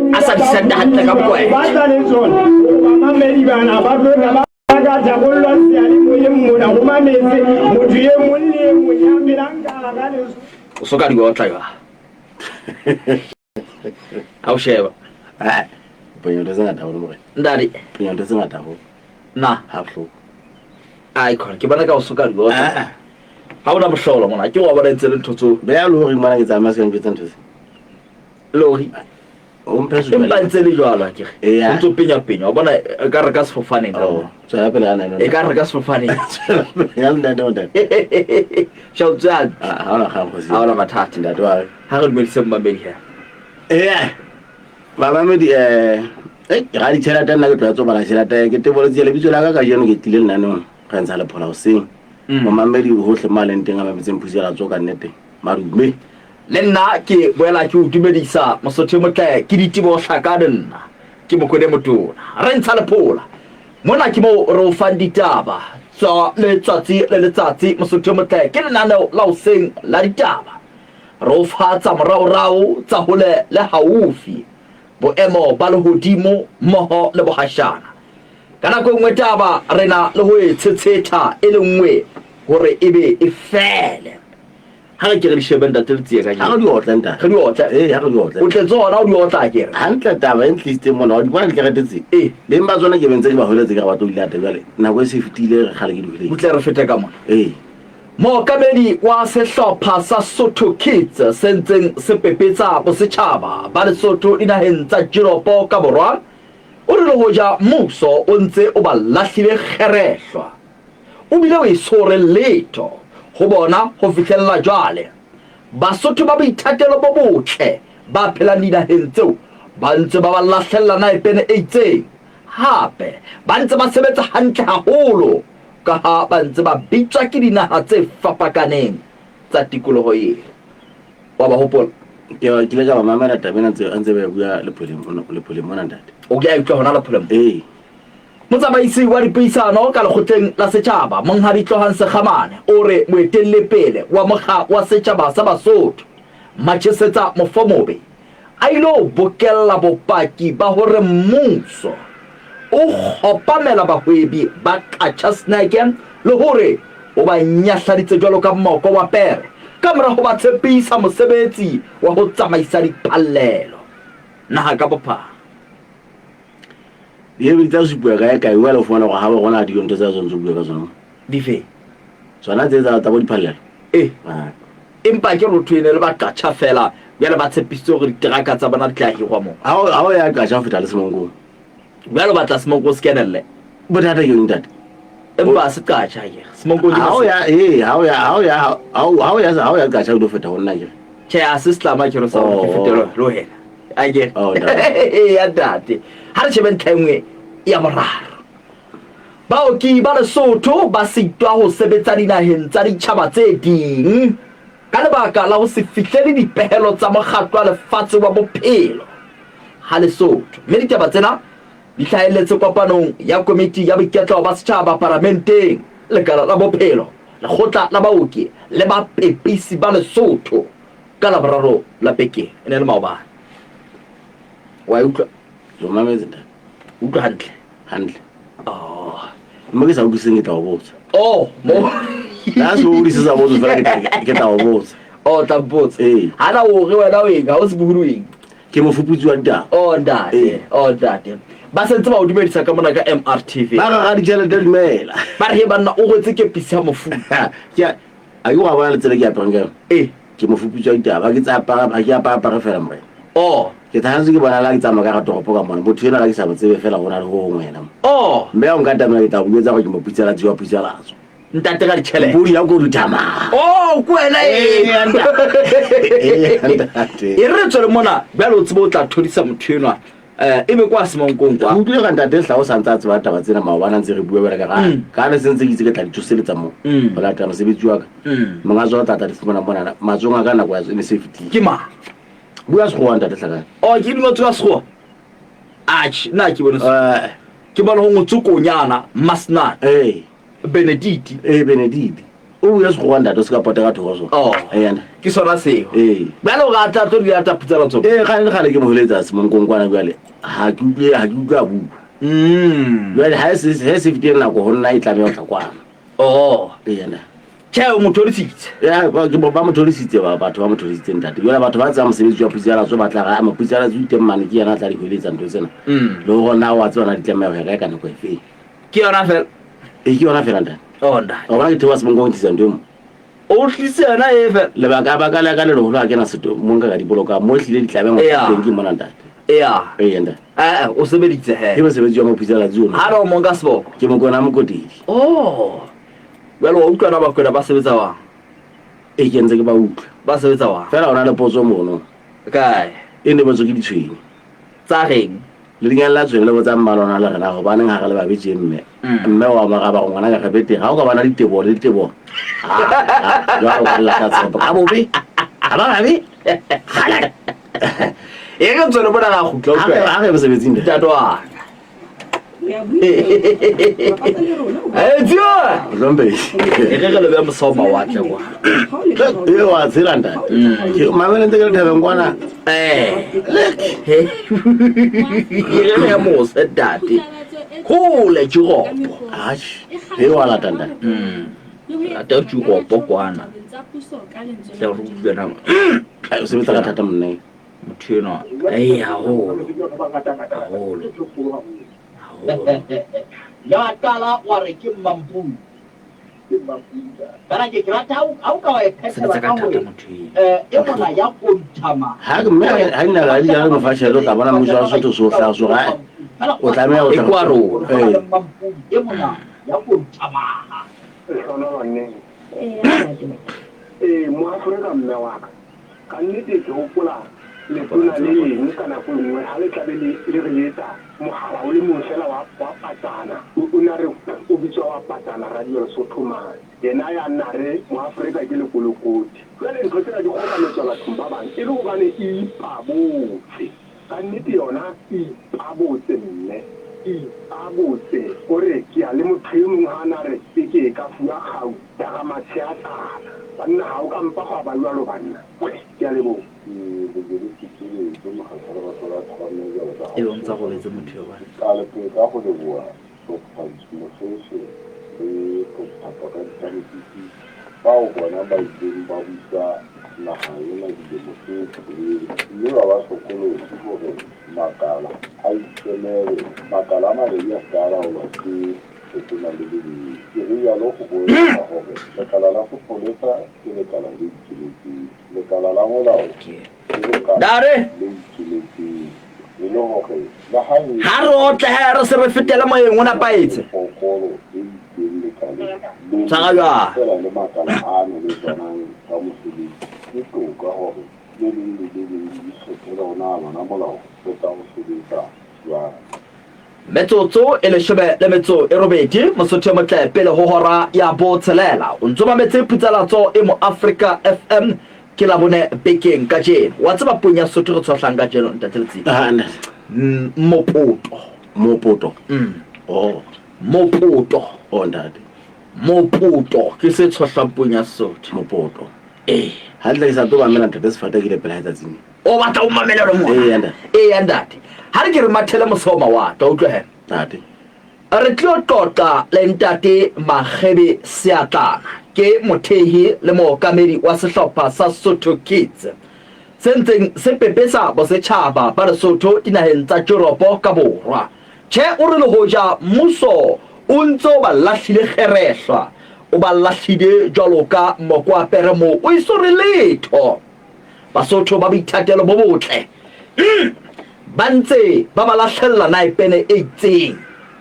Asal sedang hantar kamu Suka juga otak lah. Aku siapa? Punya dosa nggak tahu Dari. Punya dosa nggak tahu. Nah, Aku. Aikon, gimana kau suka juga otak? Kau dah bersoal mana? Cuma ada jalan tutu. Biar lu mana kita masuk kita tuh. Lori. Pesu. Impan celi jual lagi. Iya. Untuk pinya. Apa nak? Kargas for funny. Oh, saya pernah nanya. Kargas for funny. Yang dah ada. Show jad. Awak kamu sih. Awak mata tidak doa. Harus bersama belia. Iya. Bapa medi kali cerita nak tu coba cerita kita boleh jadi bisu laga kajian kita lihat nano kan salah pola using. Mama medi host malen tengah macam puisi la coba nete. Marume. Lena ke boleh aku dibedisa masuk cuma ke kiri tiba sakaden. Kita kau mutu. Ren salah pola. Mana kita rofan di taba. So le cati masuk cuma ke kiri nano lausing lari taba. Rofa tam rau tahule le haufi. Bo emo balohudimo moho le bohashana. Kana ko ngwetaba rena le hoe tseteta elengwe hore ebe efele. Ha ke re shebenda tletsie ka Aku juga tenta. Ka diota. Aku juga. O tletso na o diota ke. Hantle taba en system mona o di bona ke re tsi. Le mba zona ke bentse ba holetse ka batho ile atebale. Na go se fitile re khale ke di. Butle re fete ka mona. Mo kamedi wa sehlopha sa Sotho Kids sentseng sepepetsa bosetšhaba ba Lesotho dinaheng tsa Europe ka borwa o re hoja muso o ntse o ba lahlile kgerehlwa o bile o isore leto go bona go fitlhella jwale Basotho ba boithatelo bo botle ba phela dinaheng tseo ba ntse ba lahlella na epene e itseng hape ba ntse ba sebetsa hantle haholo ka ha ba ntse ba bitswa ke dinaha tse fapakaneng tsa tikoloho eo wa ba hopola ke le ka mama na tabena ntse ba bua le pole mona ntate o ke a utlwa hona la pholemo motsamaisi wa dipuisano ka lekgotleng la setjhaba monghadi Tlohan Sekgamane o re moetelle pele wa mokga wa setjhaba sa Basotho Matshesetsa Mofomobe a ilo bokella bopaki ba hore mmuso o khopamela bahwebi ba Qacha Snake le hore o ba nyahladitse jwalo ka mmoko wa pere ka mora ho ba tshepisa mosebetsi wa ho tsamaisa diphallelo naha ka bophara ye bitsa se bua ka wa le fona go ha ba gona di yonto tsa tsone bua ka tsone dife tsona tse tsa bo diphallelo empa ke re twene le ba Qacha fela ya le ba tshepiso gore ditiraka tsa bona di tla hirwa mo ha o ya Qacha feta le semongo Well, about a smoke scanner. But how do you that? Empa se Qacha ye. Smoke how ya how ya Qacha do feta wona ye. Che assist la ma ke ro sa fetelo lo he. A ke. Oh ya date. Ha re sheben tengwe ya moraro. Baoki ba Lesotho ba sitwa ho sebetsa dinaheng tsa ditjhaba tse ding. Ka lebaka la ho se fihlele dipehelo tsa mokgatlo wa lefatshe wa bophelo. Ha Lesotho. Me ditaba tsena di hlaheletse kopanong ya komiti ya boiketlo ba setjhaba parlamenteng lekala la bophelo lekgotla la baoki le ba pepisi ba Lesotho ka la boraro la beke ene le maobane wa utlwa lo mametse utlwa hantle mo ke sa utlwiseng ke tla o botsa mo that's what we say about the ke tla o botsa tla botsa hana o re wena o eng ha o se buhulueng ke mo fuputsi wa ditaba ntate ba sentse ba o dumedisa ka mona ka MRTV ba ga di jela del mela ba re banna o gotse ke pisi ya mofuta ke a yo ga bona le tsela ke apanga ke mo fuputsi wa ditaba ke tsa pa ke apa fela mo ke tla se ke bona la ke tsama ka toropo ka mona motho ena la ke sa botsebe fela gona le go ngwena mme o nka tamela ke tla go etsa go ke mo pitsela dziwa pitsalatso ntate ka ditšhelete bodi ya go ditama kwela re tswe le mona bjale o tsebe o tla thodisa motho enwa e be kwa semonkong kwa o tlile ka ntate tla o santse a tseba taba tsena maobana ntse re bua bela ka ne sentse ke itse ke tla di tsoseletsa mo go latela mosebetsi wa ka monga tswa tata di fumana mona matsong a ka nako ya ne safety ke ma bua se go ntate tlaka ke di motho a se go na ke bona ke bona ho motsokonyana Masnat Benedict o ya se go ntate se ka potega thoso yena ke sona seo bale o ga tla tlo di ata putsela tso ga le gale ke mo heletsa se mo nkongwana bjale ha ke utlwe a bu bjale ha se fitile nako go nna e tlabe o tla kwana yena tšeo mothodisitse ke ba mothodisitse batho ba mothodisitse ntate bjale batho ba tsaya mosebetsi wa putsela tso batla ga maputsela tso iteng mane ke yena tla di hweletsa ntho tsena le go na wa tsona di tlamela go ka nako e fe ke yona fela ke yona fela ntate o ba ke thewa se mo go ntisa ntwe o hlise yona e fela le ba ka le le go la ke na seto mo nka ka di boloka mo hlile di tlabe mo teng ke mona ntate yenda o sebeditse he ke mo sebetsi wa maputsela tsona ha no mo nka seboko ke mo kona mo kotile well o utlwana ba kwena ba sebetsa wa ke ntse ke ba utlwa ba sebetsa wa fela ona le potso mono kae e ne botso ke ditshweng tsa reng le dingala la tsweng le botsa mmalona le rena go baneng ga le ba betse mme wa maga ba ngwana ka gabete ga o ka bana ditebo le ditebo ja o ka la ka tsapa ka bobe a ba gabe e ke tsone bona ga go tlotla ga ge mosebetsing tatwa Dieu! Lombe. Re le ba mosoma wa tle kwa. E wa tsilanda. Ke mamele ntse ke thabe ngwana. Re ya mo se date. Hole jiro. Ash. E wa la tanda. Ata jiro pokwana. Le ru bena. Ai se meta ka thata mne. Motho eno. Ha holo. Ya tala wa re ke mampu bara ke rata au ka wa phethela ka ho e bona ya kontama ha ke me ha nna ga di jalo mo fashelo ka bona mo jwa sotho so fla so ga o tlamea o kwa ro mampu e bona ya kontama sona wanne mo Afrika mme wa ka nnete ke hopola le tona le eng kana go nngwe ha le tlabe le re etsa mohala o le mo fela wa patana o na re o bitsa wa patana radio Lesotho ma yena ya nna re mo Afrika ke le kolokoti le ntho tsena di gona le tsala thumba bang e le go bane e pabotse ka nnete yona e pabotse mme e pabotse gore ke a le motho yo mongwe ha na re ke ka fuwa gau ya ga matshiata banna ha o ka mpa go ba lwa lo banna ke a lebo e bontsa go letse motho yo bana ka le pe ka go leboa go mo sese e go thapa ka tsaniti ba o bona ba itse ba busa na ha yona di mo sese le ba ba sokolo se go makala a itsemere makala ma le ya skala o ke ke na le ke re ya lo go bona gore le kala la go poleta ke le kala le kala la ngola dare ha ro tla re se re fetela mo eng ona paetse tsanga ya le makala a no le tsona ka mo sedi ke to ka gore le se tla ona na molao se ta mo sedi ta ya metsotso e le shebe le metso e robedi mosotho mo tla pele ho hora ya botshelela o ntse ba metse putsalatso e mo Africa FM ke la bone bekeng ka jeno wa tseba punya sotho re tshwahlang ka jeno ntatletsi mopoto ndate mopoto ke se tshwahlang punya sotho mopoto ha le sa to ba mena ntate se fata ke le pela etsa tsini o batla o mamela lo mo ndate ha re ke re mathele mosoma wa ta utlwe ndate re tlo tota le ntate Magebe Seatlana ke mothehi le mookamedi wa sehlopha sa Sotho Kids sentseng se pepesa bosetšhaba ba Lesotho dinaheng tsa Europe ka borwa che o re le hoja mmuso o ntse ba lahlile kgerehlwa o ba lahlile jwalo ka mokwapere mo o isore letho Basotho ba boithatelo bo botle ba ntse ba ba lahlella naipene e itseng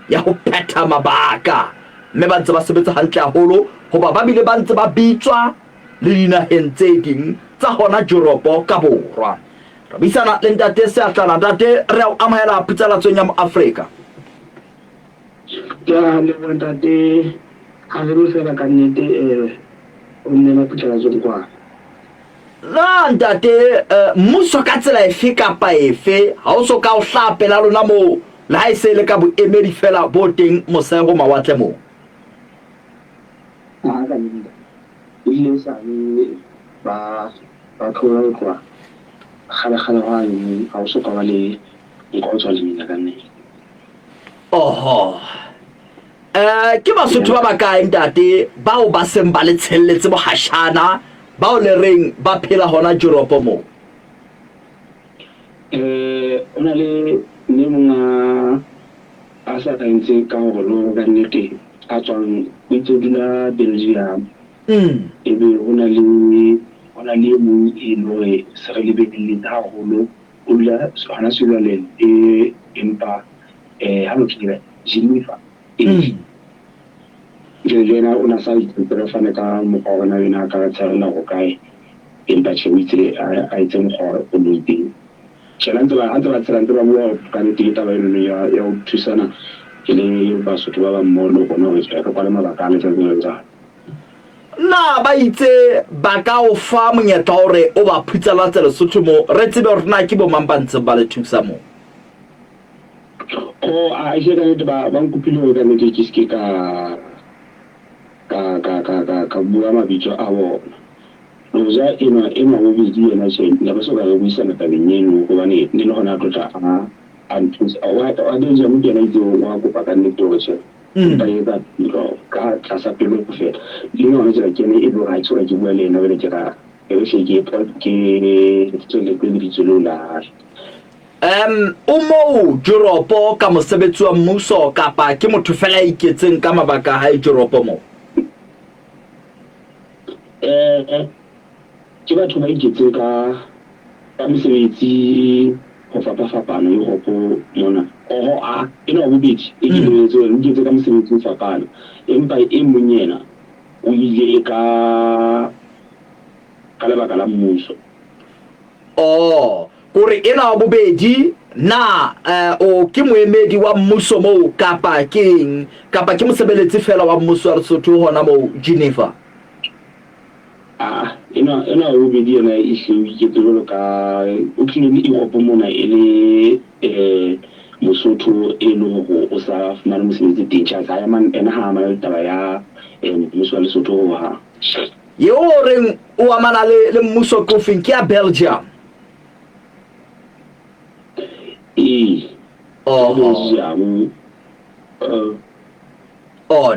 ya ho phetha mabaka mme ba ntse ba sebetsa hantle haholo hoba ba bile ba ntse ba bitswa le dinaheng tse ding tsa hona Europe ka borwa re bisana le ntate Seatlana ntate re a amahela putsalatsong ya mo Afrika ya le ntate ha re lo fela ka nnete o nne la putsalatso kwa na ntate mmuso ka tsela efe kapa efe ha o so ka o hlapela lona mo la ha se le ka boemedi fela bo teng mosego mawatle mo ile sa ni ba tlola kwa khala wa ni a o so ka le go tswa le mina ka nne. Oho ke Basotho ba bakae ntate bao ba seng ba le tshelletse bohashana bao le reng ba phela hona Europe mo? Ona le ne monga a sa tantse ka go lo ka nnete a tswang itse dula Belgium. Ebe ona le mo e loe se re lebelele ha holo o la hana Switzerland empa ha lo kile Geneva jena una sa itse fane ka mo ka ona ina ka tsela go kae empa tshwitse a itse mo go o lo teng tshela ntse ba tsela ntse ba mo ka nnete ta ba ile ya o thusana ke le Basotho ba ba mmolo gona go tsaya ka kwa le mabaka a letsa na ba itse ba ka o fa monyetla hore o ba phutsela tse Lesotho mo re tsebe hore na ke bo mambantse ba le thusa mo. A ise ka nnete ba nkopile ka nnete ke ske ka bua mabitso a bona roja ena go bidi ena se la ba so ka go buisana tabeng eno gobane ne le gona tlotla a nthusa wa dija mo kena itse wa go pa ka nnete go se ba yeba ka tlasa pelo go fela le nona tsela ke ne e bo ra tswa ke bua le ena bele ke ka e se ke tsole ke di tsolula. O mo Europe ka mosebetsi wa mmuso kapa ke motho fela iketseng ka mabaka ha Europe mo? Ke batho ba iketseng ka mesebetsi go fapana Europe mona ena go bobedi e iketse ka mesebetsi o fapana empa e monyena o ile ka lebaka la mmuso. Gore ena go bobedi na o ke moemedi wa mmuso mo kapa ke mosebeletsi fela wa mmuso wa Lesotho hona mo Geneva? Ena go bobedi ena e hle iketse jalo ka o tlile Europe mona e le Mosotho e le go o sa fumana mosebetsi teng tsa ya man ena ha ma taba ya mmuso wa Lesotho ha yo reng o amana le mmuso ko feng ke ya Belgium?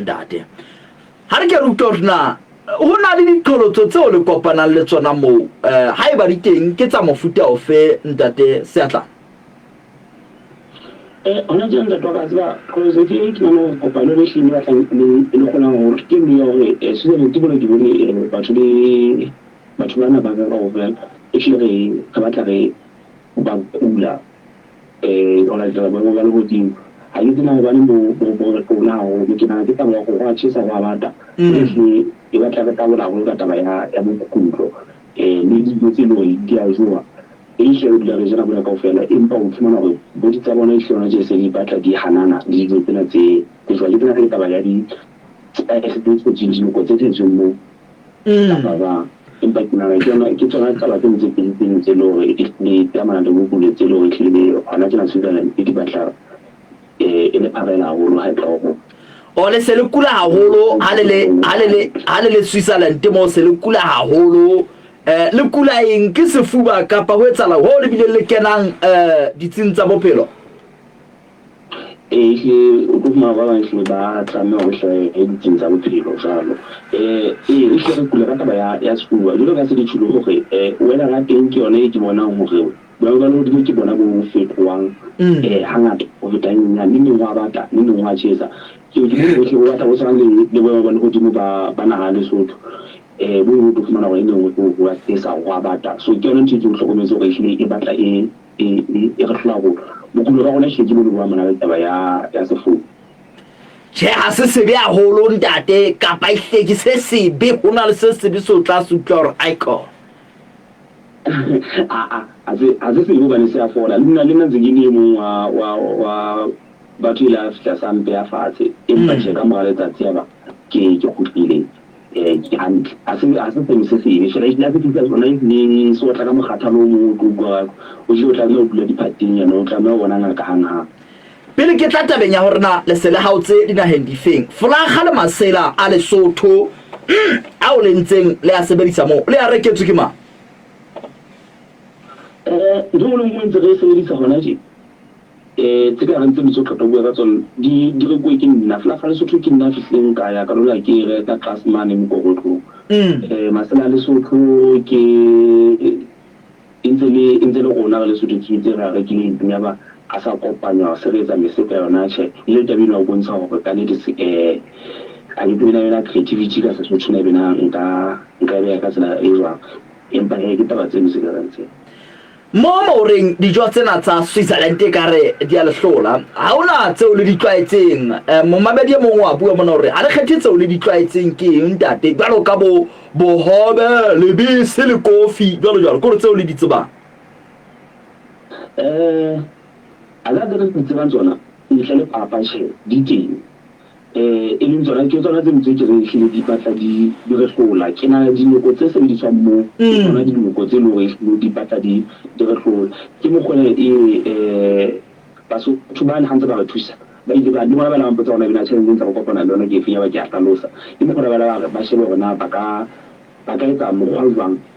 Ndate ha re ke ruta na ho na le diqholotso tseo le kopanang le tsona mo ha e ba di teng ke tsa mofuta ofe ntate Seatla? Ona jang da toka tsba ko se ke no kopano le shini ba tlang le gona go ke le yo se le tibolo di bone batho bana ba ga go bela e shire ka batla re ba kula ona jela ba go le godimo ha ke tsena ba le mo go na go ke na ke taba go ga tshisa ba bata e batla ka taba go ka taba ya mo kutlo le di botse lo di a joa e se le re jana bona ka ofela empa o fumana go botse tsa bona e hlona je se di batla di hanana di tsena tse ke jwa le tsena ke taba ya di se di go tse mo ba empa ke na ke tsona tsa ba tse lo re e tamana le go le tse lo re tlile ana tsena Switzerland e di batla e le parela go lo ha tlogo le se le kula haholo ha le Switzerland mo se le kula haholo le kula eng ke sefuba kapa ho etsala ho le bile le kenang ditsing tsa bophelo? Ke o kuma ba ntse ba tsama go hle ditsing tsa bophelo jalo e se kula ka taba ya sefuba jalo ka se di tsholo gore wena ga teng ke yone e ke bonang gore ba lo di ke bona bo fetwang hangata o fetang ya nne wa bata nne wa tshesa ke di mo ke wa ta o tsana le ba ba go di mo ba na ga Lesotho bo go fumana go ene go wa tshesa wa bata so ke yone ntse go hlokometse go hle e batla e re hlola go bokolo ba gona ke mo ba mona le taba ya sefuba ha se sebe haholo ntate kapa ihleki se sebe ho na le se sebe so tla sutlwa hore icon a se se bana se a fola lena ntse ke ne mo wa batho ila fitla sampe ya fatshe empa che ka mogale tsatsi ya ba ke khutlile ke hantle a se se se e fela ile a fitla bona ni so tla ka mogathalo mo go o jo tla no bula dipating ya no tla mo bona ngaka hanga pele ke tla tabeng ya hore na le sele ha o tse dinaheng di feng folaga le masela a Lesotho a o le ntseng le a sebedisa mo le a reketswe ke mang ntho mo le mo ntse re sebedisa hona je tse ka rentse ditso tlhotho bua ka tsone di rekwe ke nna fla le sotho ke nna fihleng ka ya ka lola ke re ka class mane mo gorotlo masela le sotho ke intse le gona le sotho ke itse ra re ke le ntnya ba a sa kopanya se re tsa meseka yona che ile tabile wa bontsha gore ka ne se a le bina creativity ka se sotho ne bina nka ya ka tsela e jwa empa ke taba tse se ka rentse mo reng dijo tsena tsa Switzerland ka re di a le hlola ha ona tseo le di tlwaetseng mo mabedi mo wa bua mona hore ha re kgethe tseo le di tlwaetseng ke ntate jalo ka bohobe le bise le kofi jalo ko tseo le di tseba ala ga re tseba tsona e tlale papa che di teng e leng tsona ke tsona tse ntse ke re hlile di batla di re hlola ke na di noko tse sebediswang mo tsona di noko tse lo re di batla di re hlola ke mo gone baso tshubana hantse ba re thusa ba ile ba di bona ba la mpotsa ona bina challenge tsa go kopana le ona ke finya ba ke a tlalosa ke mo gone ba shebe bona ba ka etsa mo gwa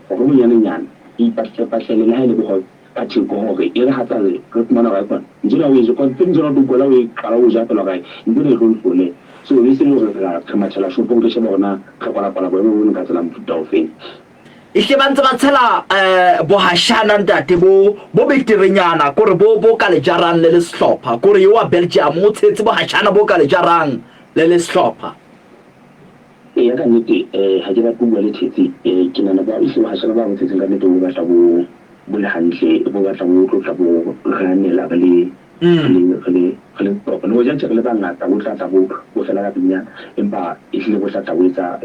go mo nyane ipatlele le ha ile go ka thiko hore e re hatsa re tsmana ga tsona njena o je kwa tsena do gola o kala o ja pela ga ndile go ntole so we se mo re ra khamatela shopo ke sheba bona ka kwala bo mo ka tsela mfuta o feng e ke bantse ba tshela bohashana ntate bo beterenyana gore bo ka le jarang le sehlopha gore yo wa Belgium o tshetse bohashana bo ka le jarang le sehlopha ya ka nnete ha ke ba bua le tshetse ke nana ba o se bohashana ba mo tshetse ka nnete bo batla bo le hantle bo batla bo tlotla bo ranela ga le no ja tsela ba ngata bo tla bo fela ka pinya empa e hle bo tla bo etsa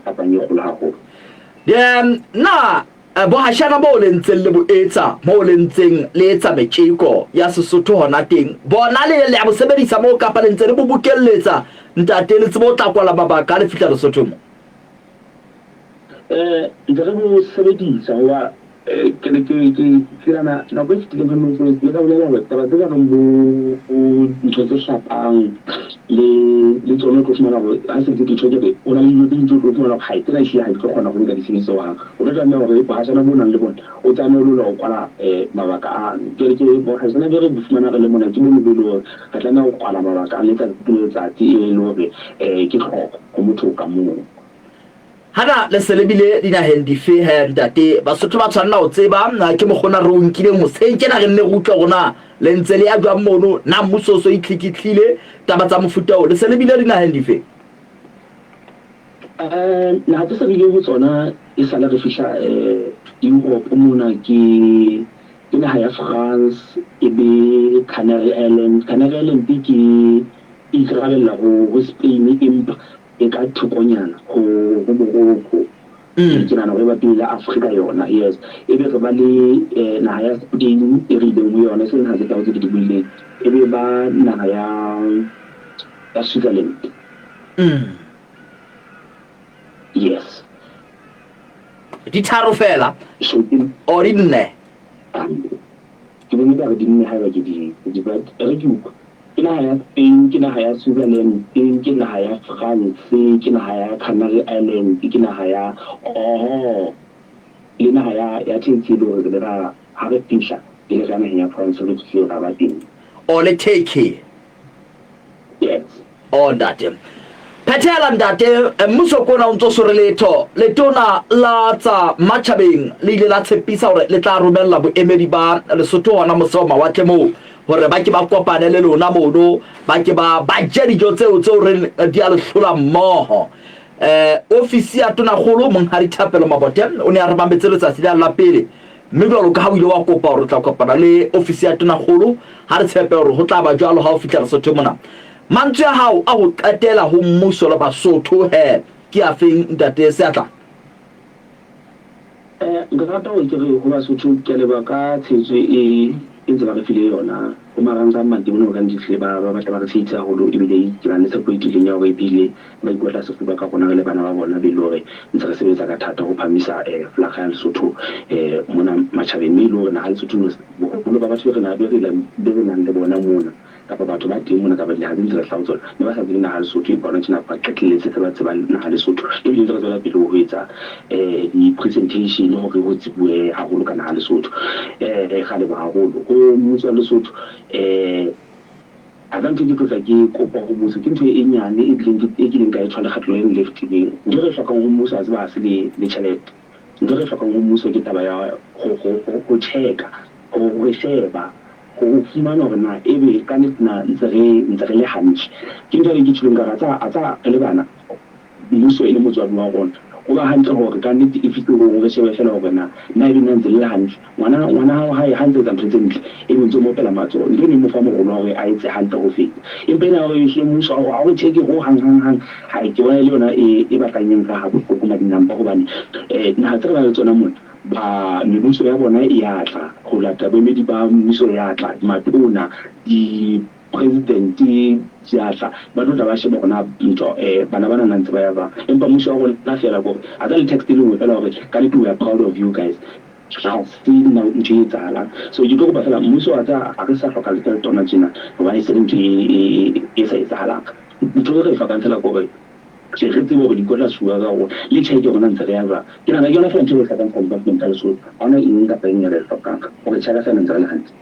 papanye go la go na bohashana bo le ntseng le bo etsa mo le ntseng le etsa metjeko ya Sesotho hona teng bona le bo sebedisa mo kapa le ntse le bo bukelletsa ntate le tsebo tla kwala mabaka le fihla Lesotho mo ntse re bo sebedisa wa ke rana na bo fitile mo go le ka bolela gore taba tsa go bo ntse tse shapang le tsone go fumana go a se ke tsoje be ona le ditso go fumana ga itse ga ga go gona go ka disimiso wa o re tla gore ba tsana bona le bona o tsana lo lo kwala mabaka a ke bo ga tsana be re fumana le mona ke mo belo ga tsana go kwala mabaka a le tsa e le gore ke go motho ka mo hana le selebile dinaheng dife ntate Basotho ba tshwanna o tseba ke mogona re o nkile mosenke na re nne go utlwa gona le ntse le ya jwa mono na mmusoso e tlikitlile taba tsa mofuta o le selebile dinaheng dife na tse se bile go tsona e sala re fihla Europe mona ke naha ya France e be Canary Island ke ikrabella go Spain empa e ka thokonyana go mogoko ke nana re ba pele Africa yona yes e be re ba le naha ya Spain e re ileng mo yona se nna se ka tse di buileng e be ba naha ya Switzerland yes di tharo fela so o di nne ke bone ba di nne ha ba ke di ba re ke ke naha ya Spain ke naha ya Switzerland ke naha ya France ke naha ya Canary Island ke naha ya le naha ya Tshilo re ra ha re fihla le ga naha ya France re tsile ra ba teng o le take yes o ndate Phethela ntate mmuso kona o ntso sore le tona la tsa Matjhabeng le ile la tshepisa hore le tla romella boemedi ba Lesotho hona mose wa mawatle mo hore ba ke ba kopane le lona mono ba ke ba je dijo tseo re di a le hlola mmoho ofisi ya tona kgolo Monghadi Thapelo Mabote o ne a re bambetse letsatsi la pele mme jwalo ka ha o ile wa kopa hore tla kopana le ofisi ya tona kgolo ha re tshepe hore ho tla ba jwalo ha o fihla Lesotho mona mantswe a hao a go qetela ho mmuso le Basotho ke a feng ntate se atla nka rata ho ke re ho Basotho ke le ba ka tshetso e ntse ba re file yona o maranga mati bona ka ndihle ba batla ba re tshetsa ho lo ebile ke ba netse go itileng ya go ebile ba ikotla sefuba ka gona le bana ba bona be lore ntse re sebetsa ka thata go phamisa flaga ya Lesotho mona Matjhabeng le lore na ha Lesotho bo ba batho re na be re nang le bona mona kapa batho ba teng mona ka ba le ha ntse re hlaotsona ne ba sa tsebe naha Lesotho e bona tjena ba qetlelletse se ba tseba naha Lesotho e bile re tswela pele ho etsa di-presentation hore ho tsebue haholo ka naha Lesotho kgale ba haholo ho mmuso wa Lesotho a ka ntho ke tlotla ke kopa ho mmuso ke ntho e nyane e kileng ka e thola kgatlong e left-ileng ntho re hlokang ho mmuso a tseba ha se le tjhelete ntho re hlokang ho mmuso ke taba ya ho check-a ho sheba ho fumana hore na ebe ka ntse re le hantle ke ntho e ke tshileng ka a tsa le bana mmuso e le motswadi wa rona o ba hantle hore ka nnete e fitse ho re shebe fela hore na ebe ntse le hantle ngwana hao ha e hantle tsa ntho tse ntle e ntse mo pela matsoho ntho ne mo fa mogolo hore a etse hantle ho feta empa ena hore e mmuso a o check ho hang ha ke bona le yona e batlanyeng ka ha bokoma dinamba hobane naha tse re ba le tsona mona ba mebuso ya bona e ya tla go lata boemedi ba mmuso ya tla matona di-president ya tla ba tlo ba sheba gona ntho bana bana ntse ba ya ba empa mmuso wa rona fela gore a tla le text le nngwe fela hore ka le we are proud of you guys how still now ntho e tsala so ke tlo go ba fela mmuso a re sa hloka le tona tsena ba e se ntho e sa etsala ntho re fa ka tsela gore ke re tsebo go dikola suwa ga go le tsheke gona ntse re ya ba ke na yona fa ntse re sa ka compartment ka Lesotho ona eng ka peng ya re hlokang gore tshaka sa ntse re le hantle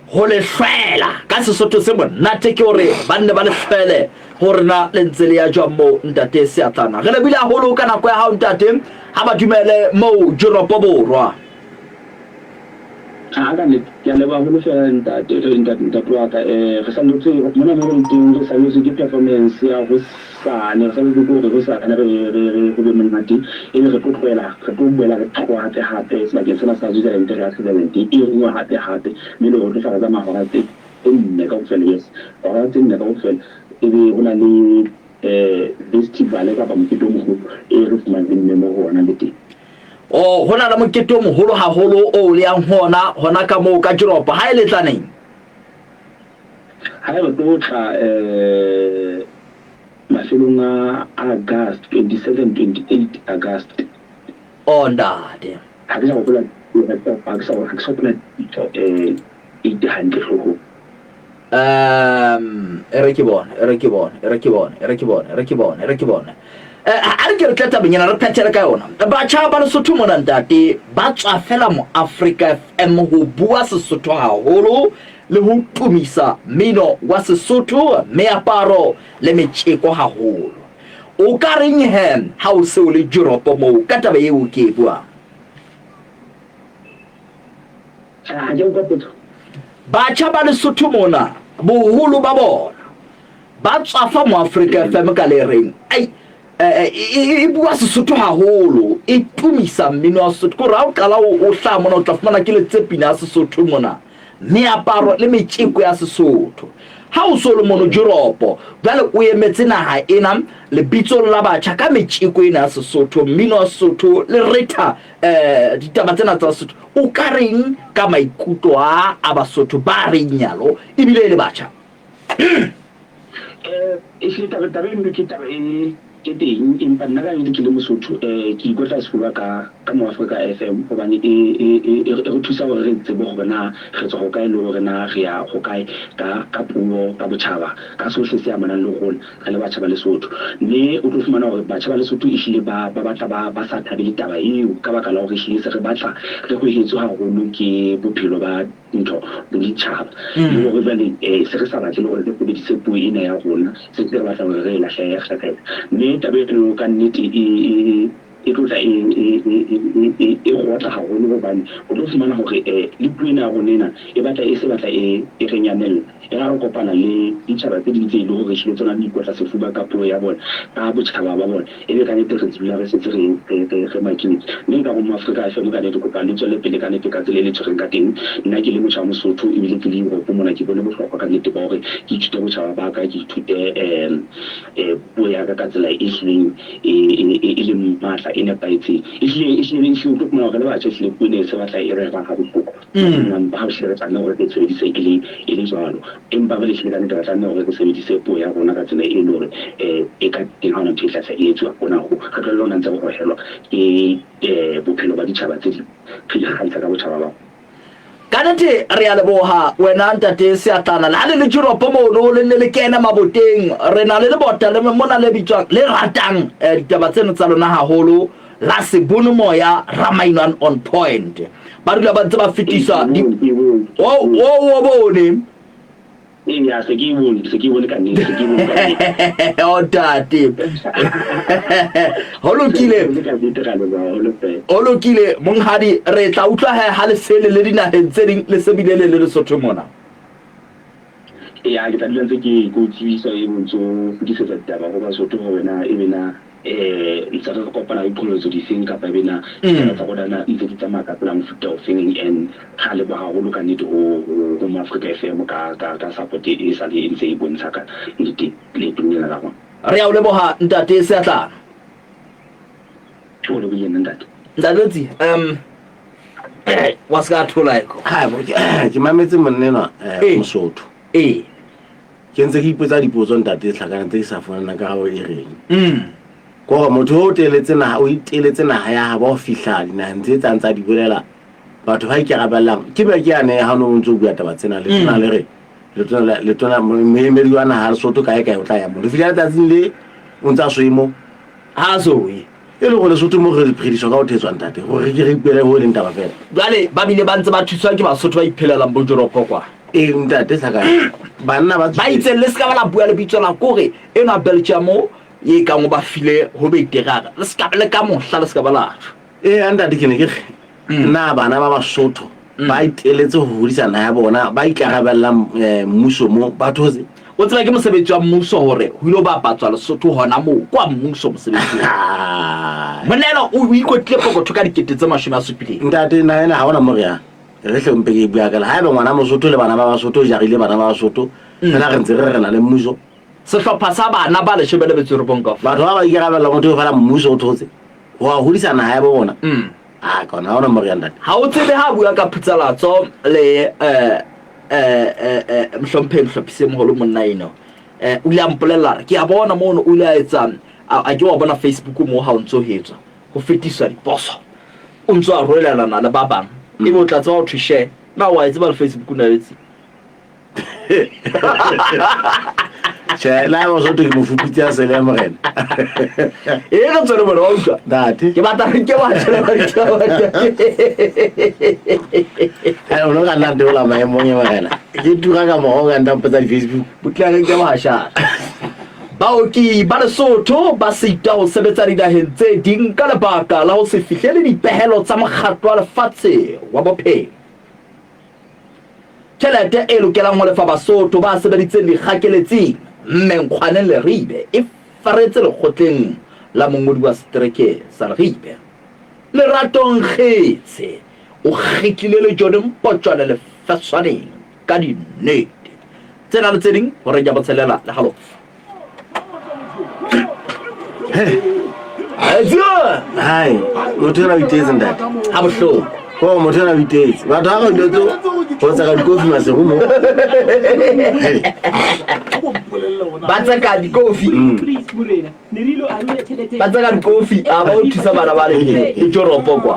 ho le hlwela ka Sesotho se monate ke hore ba nne ba le hlwele hore na le ntse le ya jwa mo ntate se atlana re lebile haholo ka nako ya hao ntate ha ba dumele mo Europe borwa ka ne ke le ba holo fela ntate wa ka re sa lotse mona mo nteng re sa lotse ke performance ya ho sa ne re sa lotse go re sa ne re go be monate e re tlo tloela re tlo buela re tloa hape sa ke sena sa jisa le ya accident e ngwa hape mme le go tlo fara mahora tse nne ka ofela yes hora tse nne ka ofela e be hona le festival ka ba mokete mo go e re fumaneng mo go ona le teng hona la mokete o moholo haholo o le yang hona ka mo ka Europe ha ile tlaneng ha re tlo tla mafelong a August 27-28 August ndade ha ke sa gopola ha ke sa gopola e hantle hlogo re ke bone a re ke re tlata benyana re phethele ka yona batjha ba Lesotho mona ntate ba tswa fela mo Africa FM ho bua Sesotho haholo le ho tumisa mmino wa Sesotho meaparo le metjeko haholo o ka reng ha o se o le Europe mo ka taba eo ke bua batjha ba Lesotho mona boholo ba bona ba tswa fa mo Africa FM ka le reng e bua Sesotho haholo e tumisa mmino wa Sesotho ko ra o qala o hla mona o tla fumana ke le tsepina ya Sesotho mona meaparo le metjeko ya Sesotho ha o so le mono Europe jwale o emetse naha ena le bitso la batjha ka metjeko ena ya Sesotho mmino wa Sesotho le retha ditaba tsena tsa Sesotho o ka reng ka maikutlo a Basotho ba reng nyalo e bile le batjha e se taba ke teng empa nna ka ke le Mosotho ke ikotla sefuba ka mo Africa FM hobane e re thusa hore re tsebe hore na re tswa go kae le hore na re ya go kae ka puo ka botjhaba ka sohle se amanang le rona re le batjha ba Lesotho mme o tlo fumana hore batjha ba Lesotho e hlile ba batla ba sa thabele taba eo ka baka la hore hlile se re batla re go hetswe haholo ke bophelo ba ntho le ditjhaba le hore jwale se re sa batle le hore re sebedise puo ena ya rona se re batla hore re lahlehe mme taba eno ka nnete e tlotla e gotla haholo hobane o tlo fumana hore le puo ena ya rona e batla e se batla e re nyanella e ra re kopana le ditjhaba tse ding tse ile hore hlile tsona di ikotla sefuba ka puo ya bona ka botjhaba ba bona e be ka nnete re tsebile re setse re makini mme ka mo Africa FM ka nnete kopa le tswele pele ka nnete ka tsela le tshwereng ka teng nna ke le motjha Mosotho e bile ke le Europe mona ke bone bohlokwa ka nnete ba hore ke ithute botjhaba ba ka ke ithute puo ya ka tsela e hlileng e le matla e nepaetseng e hlile o tlo fumana hore le batjha hlile puo ene se batla e re ha bohloko ba ha hlile re tlameha hore re sebedise e le jwalo empa ba le hlile ka nnete re tlameha hore re sebedise puo ya rona ka tsela e le hore e ka teng ha hona ntho e tlatla e etswa bona go re tlo lona ntse go hohelwa ke bophelo ba ditjhaba tse di re ikgahisa ka botjhaba ba kanate re a leboha wena ntate Seatlana la le Europe mo no le le kena maboteng re na le bota le mona le bitswang le ratang ditaba tseno tsa lona haholo la se bono moya Ramainan on point ba dula ba ntse ba fetisa o bone ya se ke bone ka nne o tate holokile monghadi re tla utlwa ha le sele le dinaheng tse ding le sebilele le Lesotho mona ya ke tla dintse ke go tsisa e motso ke se taba go ba Lesotho go wena e bena ntse re kopana le pholoso di seng ka bena tsa go dana ntse di tsamaya ka plan futa of thing and ha le ba go ka nete go mo Africa FM ka support e sa le ntse e bontsha ka ntse le tumela la go re a o leboha ntate Seatlana tsholo ke yena ntate ndalotsi wa ska thola iko ha bo ke mametse monnena Mosotho ke ntse ke ipotsa dipotso ntate tlhakana tse sa fana ka go e reng go motho o teletse na o iteletse na ya ba o fihla dina ntse tsantsa di bolela batho ba ikarabelang ke ba ke ane ha no ntse bua taba tsena le tsena le re le tona me wa na ha Lesotho kae o tla ya mo le fihla tsatsing le o ntsa soimo ha so e le go Lesotho mo re prediction ka o thetswa ntate gore ke re ipele ho leng taba fela jale ba bile ba ntse ba thuswa ke Basotho ba iphelelang bo Joropo kwa ntate tlhaka banna ba itse le ska bala bua le bitso la kore ena Belgium ye ka mo ba file ho be terara le ska le ka mohla le ska bala anda dikene ke na bana ba Basotho ba iteletse ho hodisa na ya bona ba ikarabella mmuso mo batho tse o tsela ke mosebetsi wa mmuso hore ho ile ba patswa Lesotho hona mo kwa mmuso mosebetsi monela o ikotle pokotho ka dikete tse 70 ntate na ena ha ona mo rea re hlempe ke bua ka la ha ba ngwana Mosotho le bana ba Basotho jarile bana ba Basotho nna re ntse re na le mmuso sehlopha sa bana ba le shebele betsero bonka batho ba ikarabella motho fa la mmuso o thotse wa hodisa na ya bona kona ona mo rea ntate ha o tsebe ha bua ka phutsalatso le mhlomphe mhlophise moholo monna eno o ile a mpolella ke a bona mono o ile a etsa a ke wa bona Facebook mo ha o ntso hetsa go fetiswa diposo o ntso a roelana le ba bang e bo tla tswa o share na wa itse ba Facebook na letsi che la mo so to ke mo fupitsa se le morena e ka tsone bona wa utlwa date ke batla ke ba tshela ba o no ga nna de ola maemo nya morena ke tura ka mo ga nda mpetsa di Facebook butlana ke ba sha baoki ba Lesotho ba sita ho sebetsa dinaheng tse ding ka lebaka la ho se fihlele dipehelo tsa mokgatlo wa lefatshe wa bophelo tjhelete e lokelang ho lefa Basotho ba sebeditseng dikgakeletsing Menkgwane Leribe e faretse lekgotleng la mongodi wa strike sa Leribe Lerato Nkgetse o kgitlile le Jordan Potjwana le faswaneng ka dinnete tsena le tse ding hore ja botselela le halofa hai motho ra itse ntate ha bohlo ko motho ra itse batho ha go ntse go tsa ka dikofi masego mo batsa ka dikofi batsa ka dikofi a ba o thusa bana ba le e Joropo kwa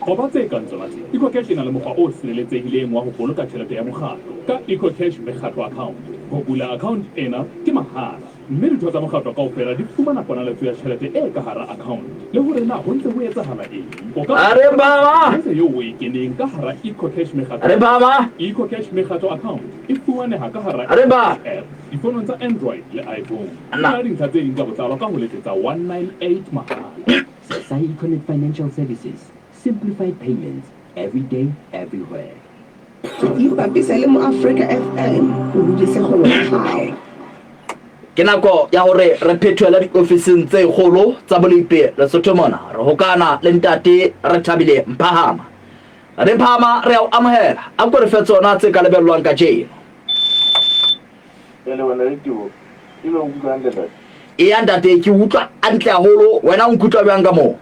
go ba tse kantse batho EcoCash e na le mokgwa o sireletsehileng wa go boloka tšhelete ya mokgatlo ka EcoCash mekgatlo account go bula account ena ke mahala mme ditho tsa mokgatlo kaofela di fumana ponaletso ya tšhelete e ka hara account le hore na ho ntse ho etsahala eng are baba yo o e keneng ka hara EcoCash mekgatlo are baba EcoCash mekgatlo account e fumaneha ka hara are ba app difonong tsa Android le iPhone nna dintlha tse ding ka botlalo ka ho letsetsa 198 mahala Sai Connect Financial Services. Simplified payments every day, everywhere. Ipapisa le mo Africa FM o budise go lo gae. ke nako ya hore re phethela diofising tse kgolo tsa Bolipi Lesotho mona re hokana le ntate re Thabile Mphahama re Mphahama re a amohela a go re fe tsona tse ka lebellwang ka jeno ele wena le tuo ile o bua ntle e ya ntate ke utlwa antle haholo wena o nkutwa bjang ka mo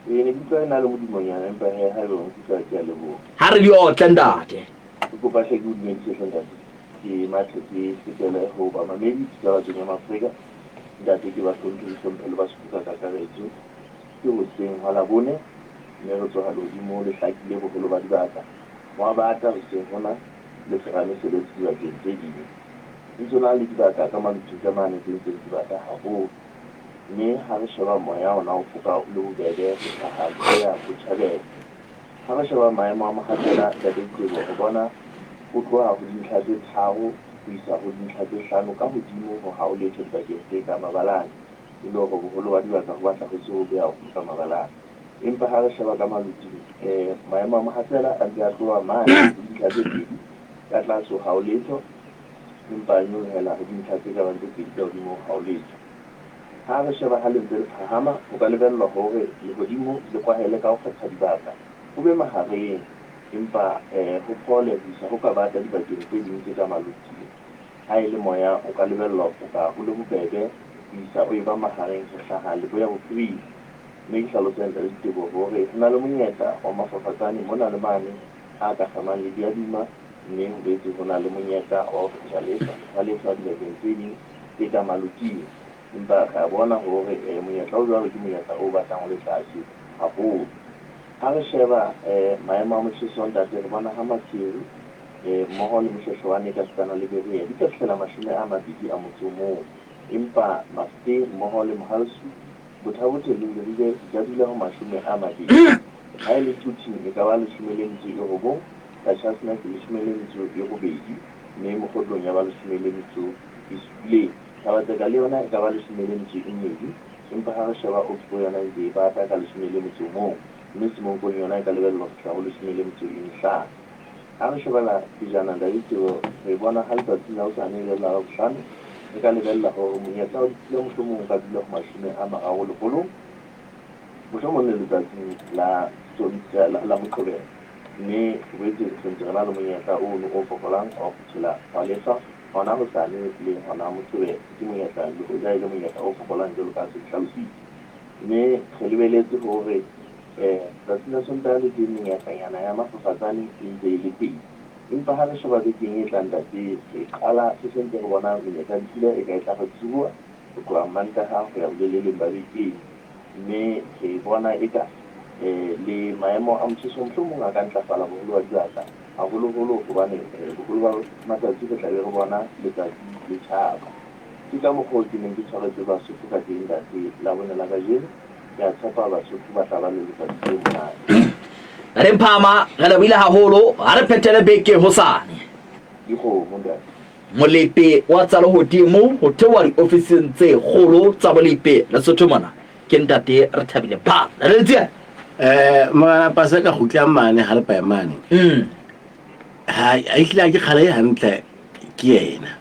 ne ke na le modimonyana empa ha ile o nkutwa ke a lebo ha re di o tlendate go ba se good news se ntate ke matse ke setela ho ba mamedi tsa batho ba Afrika ntate ke ba tlhontse le ba se ka ka retso ke o seng hala bone mme re tsoga lodimo le hlakile bogolo ba dibaka moa bata re seng gona le serame se le dibakeng tse dingwe ntse na le dibaka ka malutung ka mane tse ntse dibaka haholo mme ha re sheba moya ona o foka le bobebe go ya go tjhabela ha re sheba maemo a mohatela ka ditsebo go bona go tloha go dintlha tse tharo go isa go dintlha tse hlano ka hodimo go ha o letho dibakeng tse ka mabalane e le go bogolo wa dibaka go batla go se go beya go ka mabalane empa ha re sheba ka malutung maemo a mohatela a ntse a tloha mane dintlha tse pedi ka tlase ha o letho empa nyohela go dintlha tse ka bang tse pedi ka hodimo ha o letho ha re sheba ha lentswe le phahama ho ka lebellwa hore lehodimo le kwahele ka ho kgetha dibaka ho be mahareng empa ho phole ho isa ho ka bata dibakeng tse ding tse ka malutung ha e le moya o ka lebellwa ho ka ho le bobebe ho isa o eba mahareng ho hlaha le boya bophirima mme ke hlalosang tsa ditebo hore ho na le monyetla wa mafafatsane mona le mane a ka kgamang le diadima mme ho boetse ho na le monyetla wa ho fetsa lefa dibakeng tse ding tse ka malutung empa ka bona hore monyetla o jwalo ke monyetla o batlang o le tlase haholo ha re sheba maemo a motjheso ntate re bona ha matsiri mmoho le moshweshwane ka sekana le berea di ka fihlela 20 a motso moo empa maste mmoho le mohalsu bothabothe le lebile di dula ho 20 ha e le tuting e ka ba 19 ka chasna ke 19 mme mogotlong ya ba 19 isule ka batla ka le yona e ka ba 19 empa ha re sheba o tlo yona e ba ta ka 19 moo mme simongkong yona e ka lebellwa go tla go 19 ha re shebela dijana da ditiro re bona ha letsatsi la hosane le la bohlano e ka lebella hore monyetla o le mohlomong ka dula go 30 lekgolo mohlomong le letsatsi la moqebelo mme boetse sentse re na le monyetla ono o fokolang wa go tshela wa lefa hona hosane le hona moqebelo ke monyetla le go ja ile monyetla o fokolang jalo ka se hlalositse mme re lebeletse hore tsatsi la sontaha le teng menyetlanyana ya mafafatsane e ntse e le teng empa ha re sheba bekeng e tlang tate e qala se sentse re bona menyetla dipula e ka e tla go tsubua go tloha mantaha go ya boleleleng ba bekeng mme re bona e ka le maemo a motjheso mohlomong a ka ntlafala boholo wa dibaka haholoholo hobane boholo ba matsatsi re tlabe re bona letsatsi le tjhaba ke ka mokgwa ke neng ke tshwaretse basotho ka teng tate la bone la kajeno ke a tshepa basotho ba tla ba le letsatsi le monate re mphama re lebile haholo ha re phethele beke hosane dikgomo ntate molepe wa tsa lehodimo ho thewa diofising tse kgolo tsa bolepe Lesotho mona ke ntate re thabile pha re tsia mara pasa ka khutla mane ha le pa mane ha itla ke khale hantle ke yena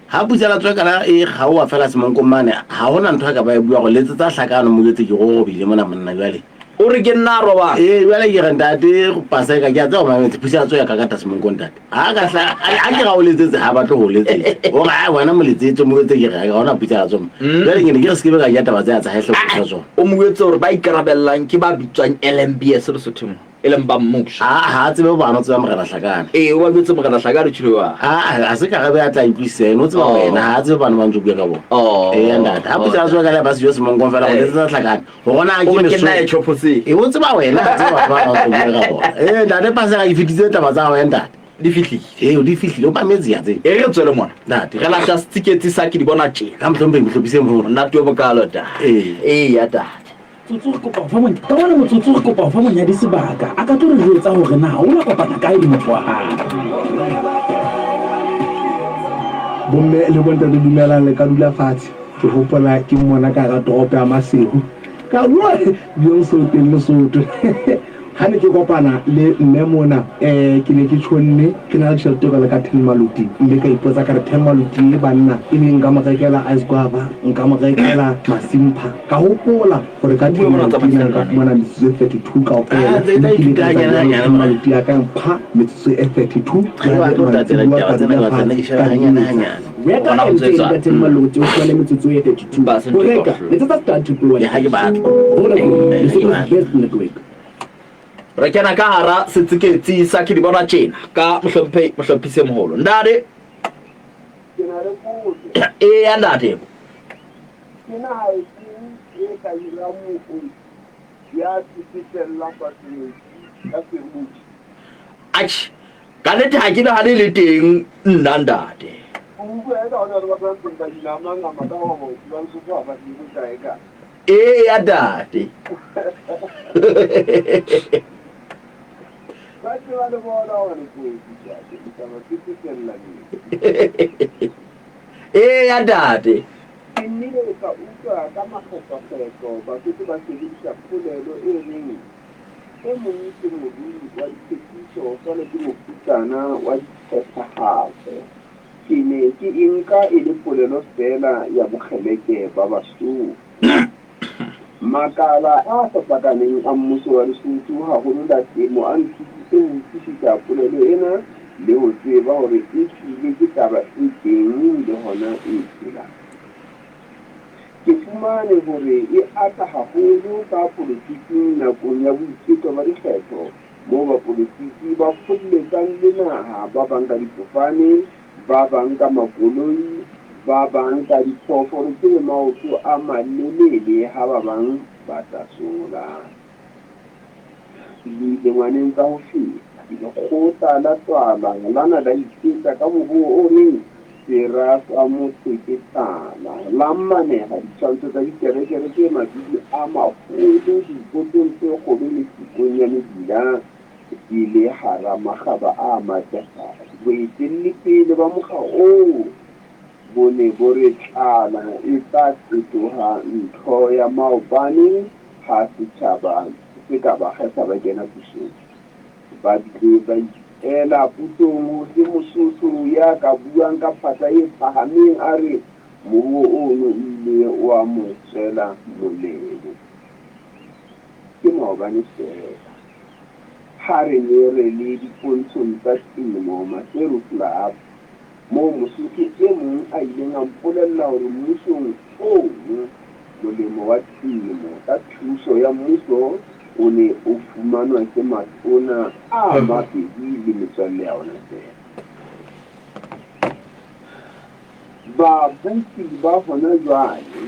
ha butsela tswa kana e ga o fela semonko mane ha hona ntho ka ba e bua go letsa tsa hlakano mo letse ke go bile mona monna jwale o re ke nna roba jwale ke re ntate go pasa ka ke a tswa mametse pusa tswa ka ta semonko ntate ha ka hla a ke ga o letsetse ha ba tlo go letse o ga wena mo letsetse mo letse ke ga ona pusa tswa jwale ke ne ke se ke ba ka taba tsa tsa hehle go tswa o mo wetse hore ba ikarabellang ke ba bitswang LMBS Lesotho eleng ba mmuso ha tsebe bana tswa mogala hlakana wa betse mogala hlakana tshilo wa a se ka ga ba tla ipuisena o tseba wena ha tsebe bana ba ntse bua ka bona ndata ha pusa tswa ka le ba se yo semonko fela go letsa hlakana go gona ke ke nna e chopose o tseba wena tseba ba ba bua ka bona ndate pasa ga ifititse taba tsa wena ndate di fihlile o di fihlile o ba metsi ya tse re tswele mona ndate re la just ticket sa ke di bona tjena ka mhlombe mhlopise mo nna twe bokalo ta ya ta tsotso re kopa fa monna ka bona motsotso re kopa fa monya di sebaka a ka tlo re jwetsa hore na o la kopana kae le motho wa hae bomme le bonta le dumelang le ka dula fatshe ke hopola ke mmona ka ga toropo ya Masehu ka bua yo so teng Lesotho ha ne ke kopana le mme mona ke ne ke tshonne ke na le tšhelete ka le ka 10 maluti mme ka ipotsa ka re 10 maluti e banna e ne nka mo rekela ice guava nka mo rekela masimpha ka hopola gore ka 10 maluti nka fumana metsotso 32 ka opela maluti ya ka mpha metsotso 32 reka ntse ka 10 maluti o fumane metsotso e 32 o reka letsa start to blow ya ha ke batla bona go network re kena ka hara setsiketsi sa ke di bona tjena ka mohlophise moholo ndade ya ndade ya tsitselela patleng ka seruti Atjhe, ka nnete ha ke nahane le teng nna ntate. o bua ka hona re ba tla tsenka dinamangama ka hore ba ntse ba di kae ka Ya ntate. ba ke ba le bona hore ko ditsa ke ba tsitselela ni Ya ntate. ke nnile ka utlwa ka makgetlo ba ke ba sebedisa polelo e reng e mong ke modudi wa diphekiso fela ke mofutana wa diphethahatso ke ne ke enka e le polelo fela ya bokgeleke ba Basotho makala a fapakaneng a mmuso wa Lesotho haholo la temo a nthusitse ho utlwisisa polelo ena le ho tseba hore e tlile ke taba e teng le hona e tshelang ke fumane hore e ata haholo ka politiking nakong ya boiketlo ba dikgetho moo bapolitiki ba fuduletsang le naha ba bang ka difofane ba bang ka makoloi ba bang ka diphoofolo tse maoto a malelele ha ba bang ba tasola dilengwaneng tsa ho feta lekgotla la tswala lana la iketsa ka moruo o reng sera sa motseketana la mmaneha ditshwantsho tsa dikerekere tse mabidi a maholo dipotong tse kgolo le tikong ya mebila di le hara makgaba a matehadi boetelli pele ba mokga oo bo ne bo re tlala e tla fetoha ntho ya maobane ha setjhaba se ka ba kgetha ba kena pusong ba bile ba ela putong ho se Mosotho ya ka buang ka phatla e phahameng a re moruo ono ile wa mo tswela molemo ke maobane fela ha re ne re le dipontshong tsa temo Maseru Club moo Mosotho e mong a ileng a mpolella hore mmusong ono molemo wa temo ka thuso ya mmuso o ne o fumanwa ke matona a mabedi le metswalle ya ona fela babusi ba hona jwale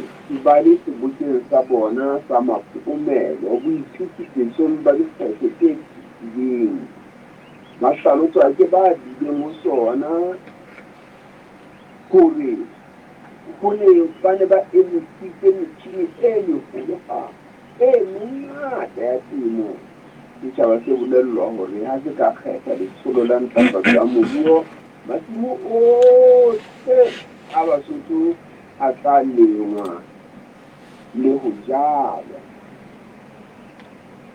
ba le sebokeng sa bona sa maphomelo boithutipetsong ba dikgetho tse tiileng mahlalotswa ke ba dileng ho sona hore ho ne ba ne ba emisitse metjhini e meholo e mengata ya temo setjhaba se bolellwa hore ha se ka kgetha letsholo la ntlafatso ya moruo masimo ohle a Basotho a tla lengwa le ho jalwa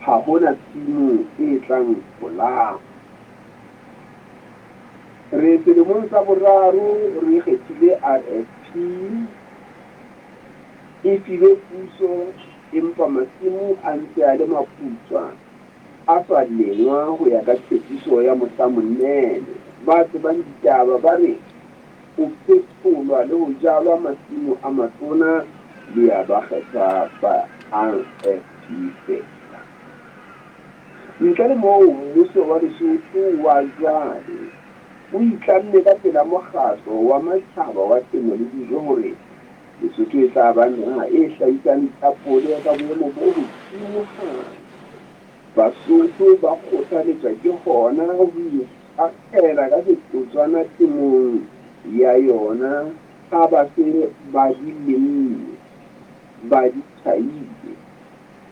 ha hona tshimo e tlang polang re selemong sa boraro re kgethile RSP e file puso empa masimo a ntse a le maputswa a sa lengwa ho ya ka tshepiso ya mohlamonene ba tsebang ditaba ba re o phetholwa le ho jalwa masimo a matona le ya ba kgetha ba RSP fela ntle le moo mmuso wa Lesotho wa jwale o itlamme ka pela mokgatlo wa matjhaba wa temo le dijo hore Lesotho e tla ba naha e hlahisang ditapole ka boemo bo hodimo Basotho ba kgothaletswa ke hona ho ikakgela ka setotswana temong ya yona ha ba se ba di lemme ba di thaile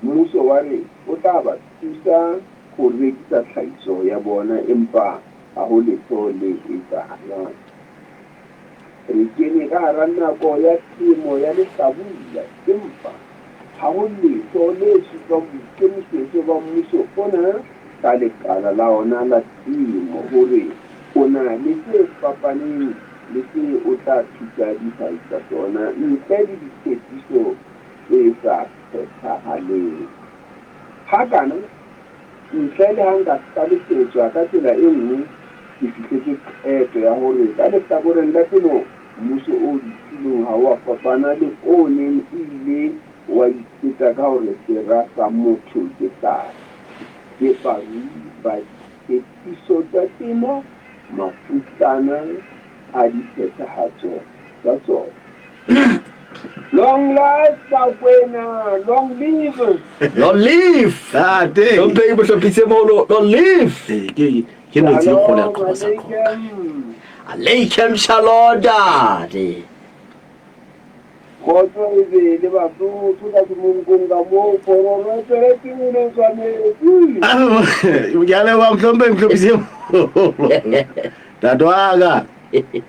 mmuso wa re o tla ba thusa ho rekisa tlhahiso ya bona empa ha ho letho le etsahalang re kene ka hara nako ya temo ya lehlabula empa ha ho letho le supang boikemisetso ba mmuso ona ka lekala la ona la temo hore o na le se fapaneng le se o tla thusa dihlahiswa tsona ntle le ditshepiso tse sa phethahaleng hakana ntle le ha nka hlalosetswa ka tsela e nngwe ke fihletse qeto ya hore ka lehlakoreng la temo mmuso o ditilong ha wa fapana le o neng ile wa iketsa ka hore sera sa motho ke tla ke barui ba ditshepiso tsa temo mafutsana a diphethahatso tsa tsona Long life, Bakwena, long live. Long live. Don't play with the piece of long live. Ke no tse go la go sa go. Aleikum shalom daddy. Khotso e be le batho tsoka ke mo ngonga mo pororo tsere ke mo le tsane. Ya le wa mhlombe mhlobise. Dadwaga.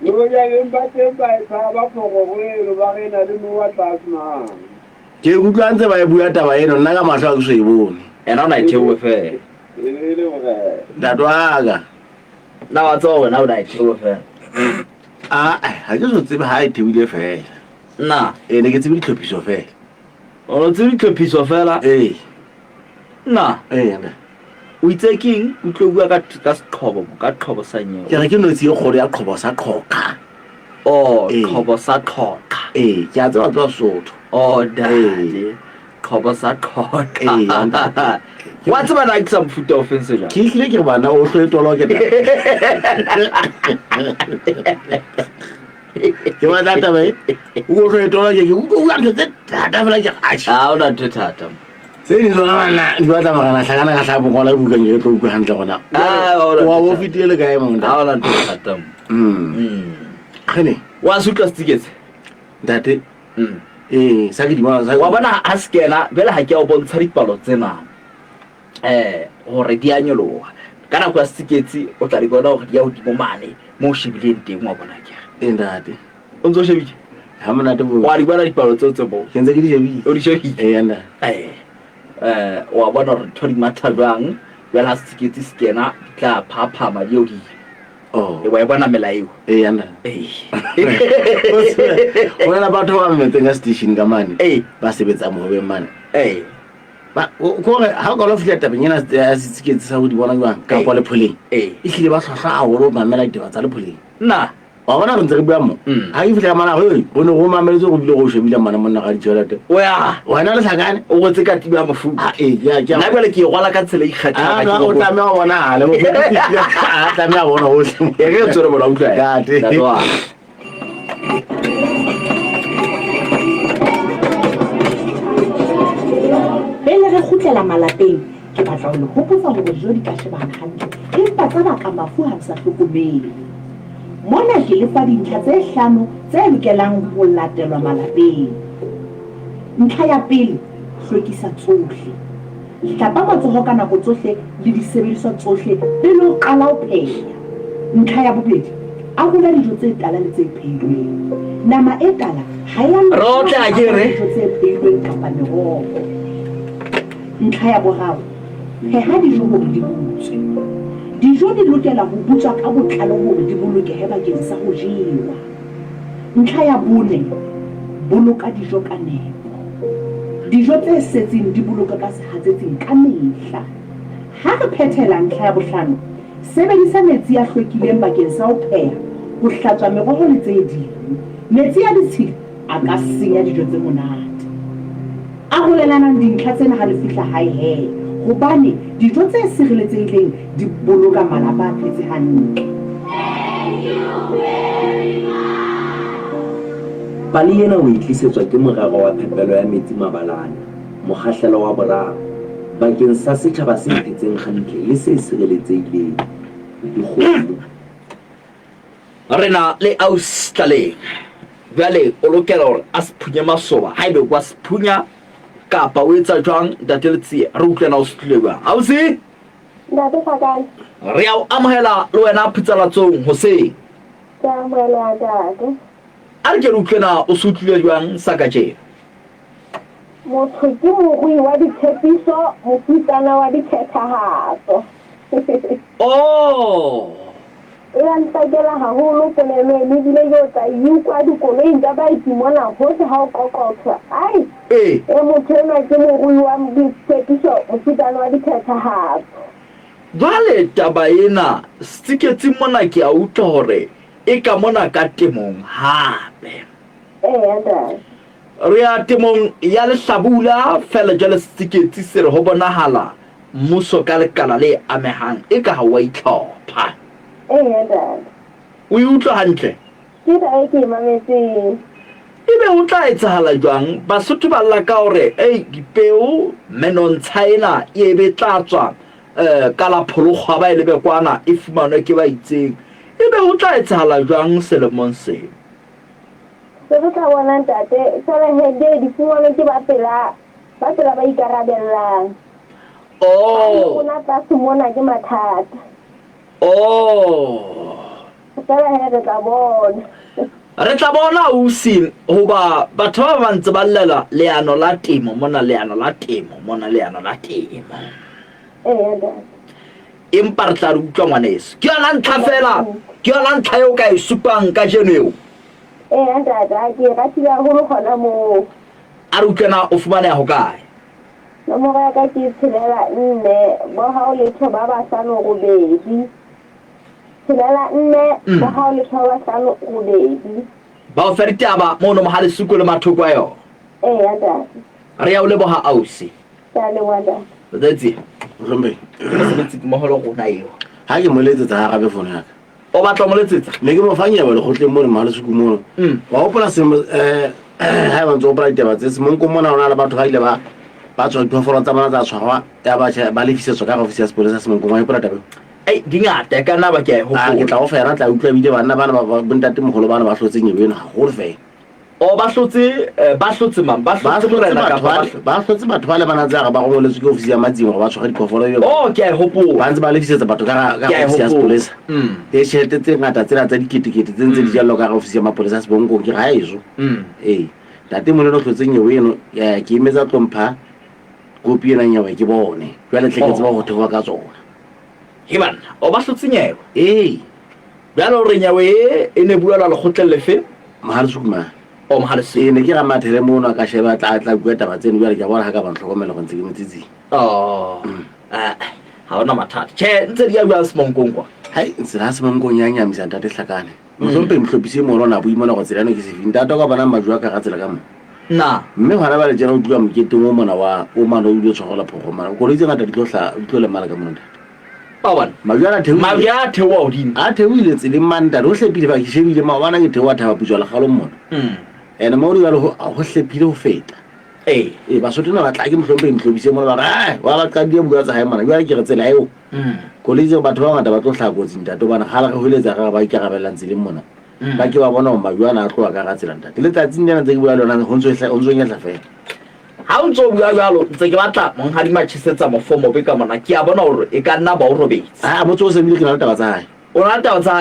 Lo ya emba temba sa ba pororo le ba rena le mo wa tsana. Ke utlwa ntse ba e bua taba eno nna ka mahlo a go se e bone. Ena o na ithewe fe. Dadwaga. Na wa tso wena o na ithewe fe. Ha ke so tsebe ha e thewile fela. Na Ne ke tsebe ditlhophiso fela. o tsebe ditlhophiso fela na nda o itse keng o tlo bua ka qhobo sa nyewe ke re ke no tse kgolo ya qhobo sa qhoqa qhobo sa qhoqa ke a tseba tswa Sotho dade qhobo sa qhoqa wa tseba na ke sa mfuta offense ja ke hlile ke bana o hlo tolo ke ke ba data ba o hlo tolo ke o ga ntse data fela ke a o na thata se ni lona bana di ba tsamagana hlakana ka hlabo ngola buka ke tlo go hantle gona wa bo fitile ka e mong a o na thata khane wa suka stiketse date sa ke di bona wa bona a skena bela ha ke a o bontsha dipalo tsena hore di a nyoloha kana kwa stiketse o tla di bona hore di a hodimo mane mo shebileng teng wa bona ke ndate o ntso shebile ha mona te bo wa di bona dipalo tse bo ke ntse ke di shebile o di shebile nda wa bona hore thodi matha jwang bela stiketse skena tla phapha di odi e wa bona melayo nda ona batho ba mmetse nga station ka mane ba sebetsa mo be mane ba go re ha go lo fitla tabanyana ya sitsiketse sa go di bona jwang ka kwa le pholeng e hlile ba hlahla a go mamela ditaba tsa le pholeng na wa bona re ntse re bua mo ha ke fitla mana go bone go mameletse go bile go shebile mana monna ga ditšhelete wena le tlhakane o go tse ka tiba mofuta nna bjale ke gola ka tsela ikgatha o tlamea go bona gale tlamea bona gotlhe e ge tsore bona utlwa pele re kgutlela malapeng ke batla ho le hopotsa hore dijo di ka shebana hantle empa tsa baka mafu ha sa hlokomele mona ke lefa dintlha tse 5 tse lokelang ho latelwa malapeng. Ntlha ya pele, hlwekisa tsohle. Hlapa matsoho ka nako tsohle le disebediswa tsohle pele o qala ho pheha. Ntlha ya bobedi, arola dijo tse tala le tse phehilweng. Nama e tala ha ya rotla akere dijo tse phehilweng kapa meroho. Ntlha ya boraro, pheha dijo hore di butswe. Dijo di lokela ho butswa ka botlalo hore di bolokehe bakeng sa ho jewa. Ntlha ya bone, boloka dijo ka nepo. Dijo tse setseng di boloka ka sehatsetsing ka mehla. Ha re phethela ntlha ya bohlano, sebedisa metsi a hlwekileng bakeng sa ho pheha, ho hlatswa meroho le tse ding. Metsi a ditshila a ka senya dijo tse monate. Arolelanang dintlha tsena ha le fihla hae he, hobane dijo tse sireletsehileng di boloka malapa a phetse hantle. Pale ena o itlisetswa ke morero wa phepelo ya metsi mabalane, mokgahlelo wa boraro, bakeng sa setjhaba se phetseng hantle le se sireletsehileng. Dikgomo rena le Australia vale o lokela hore a se phunye masoba haebe kwa se phunya kapa o etsa jwang dateletsi re utlwena o se tlilebang ha o se ntate Fakane re a amohela le wena phitsalatsong hoseng ke amohela ntate a re ke re utlwena o se utlwile jwang sa ka tjena motho ke morui wa ditshepiso mofutsana wa dikgethahatso ya ntakela haholo polelo mme bile yo tsa yukwa dikoloing tsa baeti mona hohle ha o qoqothwa ai motho ena ke morui wa ditshepiso mofutsana wa dikgethahatso vale taba ena stiketse mona ke a utlwa hore e ka mona ka temong hape ntate re a temong ya lehlabula fela jale stiketse se re ho bonahala mmuso ka lekala le amehang e ka ha wa itlhopha ntate o utlwa hantle ke da ke mametseng ebe o tla etsahala jwang Basotho ba lla ka hore dipeo menontsha ena e be tla tswa ka la phologwa ba ile be kwana e fumanwe ke ba itseng ebe o tla etsahala jwang selemong se se re tla bona ntate tsara hede di fumanwe ke ba pela ba ikarabellang ona tla sumona ke mathata tsara hede tla bona re tla bona usi hoba batho ba bantse ba llela leano la temo mona empa re tla re utlwa ngwaneso ke yona ntlha fela ke yona ntlha eo ka e supang ka jeno eo ntate ke ratile go gona mo a re utlwana o fumane ya go kae nomoro ya ka ke 4 bo ha o le thoba ba sano go bedi 4 bo ha o le thoba sano go bedi ba o feritaba mo no mohale suku le mathoko a yo ntate re ya o le boha ausi ya le wanda that's Rombe sebetsi ke moholo go na eo ha ke moletsetsa ha gabe phone yaka o batla moletsetsa ne ke mo fanya ba le gotleng mo le mahale suku mo wa hopola se ha ba ntse o pela ditaba tse se mo nko mona ona le batho ga ile ba tswa diphoofolo tsa bona tsa tshwarwa ya ba lefisetswa ka ofisi ya sepolesa se mo nko wa ipola tabe dingata ka nna ba ke ke tla go fera tla utlwa bile bana ba bontate mogolo bana ba hlotseng ebe ena go re fe o ba hlotse mang ba hlotse morena ka ba hlotse batho ba le bana tsa ba go ngoletswe ke ofisi ya matsimo go ba tshwara diphoofolo yo ke a hopola ba ntse ba lefisetsa batho ka ofisi ya sepolesa e tšhelete tse ngata tsena tsa diketekete tse ntse di jalo ka ofisi ya mapolesa se bonkong ke ga eso tate mo le no hlotseng eo eno ke imetsa tlompha kopi ena nyawe ke bone jwale tlheketse ba go thewa ka tsona Himan, o ba hlotse nyewe bjalo re nyewe e ne buelwa lekgotleng lefe mahale sukuma o mahale se ne ke ga mathele mono ka sheba tla bua taba tseno bjale ke bona ga ka ba ntlhokomela go ntse ke metsitsing ha ona mathata tjhe ntse di a bua semonkong kwa hai ntse la semonkong ya nyamisa ntate hlakane mohlompe mohlopise mo rona bo imona go tselano ke sefing tata ka bona majwa ka ga tsela ka mo mme gona ba le jena o dula moketeng o mona wa o mano o ile tshwagola phogomana go itse ngata di tlo le mala ka mona mabjana thewa odimo a theoile tseleng manta o hlepile ba ke shebile maobana ke theoa thaba putswa legalo mmona ene mo o jalo go hlepile go feta Basotho na ba tla ke mohlompe mohlobise mo ba re wa ba qadile bua tsa hae mana jwa ke re tsela eo koletse batho ba ngata ba tlo hlakotse ntate bana ga la go hiletsa ga ba ikarabelang tseleng mona ba ke ba bona o mabjana a tloa ka ga tsela ntate le tsatsing dina tse ke bua lona go ntse nyetla fela ha o ntso bua jalo ntse ke batla monghadi matshisetsa mofomo be ka mona ke a bona hore e ka nna ba o robetse motho o se mile ke na le taba tsa hae o na le taba tsa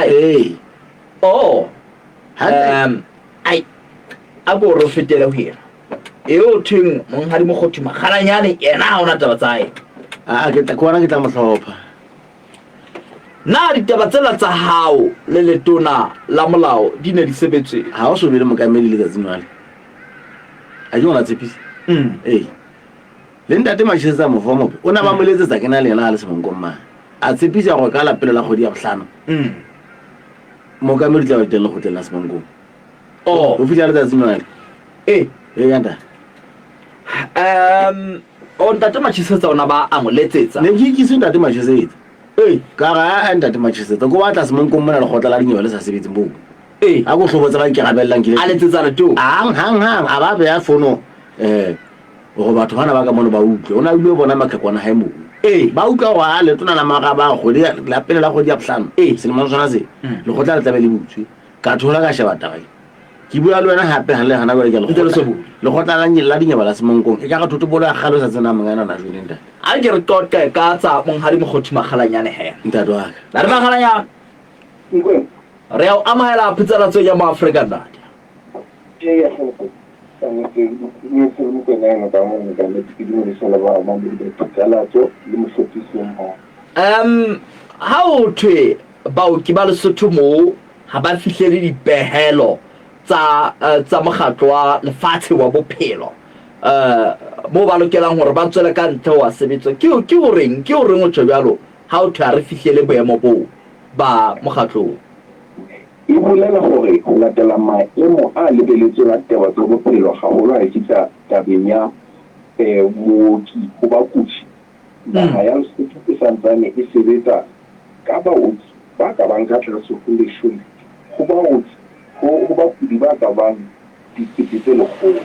hae a go re fetele ho yena o theng monghadi mogoti magalanyane yena ha ona taba tsa hae ke tla mohlopha na ditaba tsela tsa hao le letona la molao di ne di sebetse ha o so bile mokamedi le tsatsing wale a ke ona tshepisi le ntate matshisetsa mofomo o na ba moletsetsa ke na le yena a le semonkong mane a tshepisa go ka lapele la kgodi ya bohlano mokamedi tla ba teng le kgotleng la semonkong o fitlha le tsatsing wale yanta o ntate matshisetsa ona ba a mo letsetsa ne ke ikise ntate matshisetsa ka ga a ntate matshisetsa ko batla semonkong mona le kgotla la dinyewe le sa sebetseng boo a go hlobotsa ba ikarabellang a letsetsana to hang a ba beya fono go batho bana ba ka mono ba utlwe o na ile bona makgakwana hae moo ba utlwa go a letona la maga ba kgodi la pele la kgodi ya bohlano selemong sona se le kgotla le tlabe le butswe ka thola ka sheba tabae ke bua le wena hape ga le gana jale ke le kgotla la dinyeba la semonkong e ka ga thoto bolo ya galo sa tsena mangana na jone ntate a ke re toka ka tsa monghadi mogoti magalanyane he ntate wa ka la re magalanyane re a amahela phetsalatso ya mo Afrika ntate ha o thwe baoki ba Lesotho mo ha ba fihlele dipehelo tsa mokgatlo wa lefatshe wa bophelo mo ba lokelang hore ba tswele ka ntle wa sebetso ke o reng o tjho jalo ha o thwe a re fihlele boemo bo ba mokgatlo e bolela gore go latela maemo a lebeletsweng a taba tsa bophelo gagolo ga e fitlha tabeng ya mooki go bakudi naga ya Lesotho e santsane e sebetsa ka baoki ba ka bang ka tlase go 10 go bakudi ba ka bang dikete tse lekgolo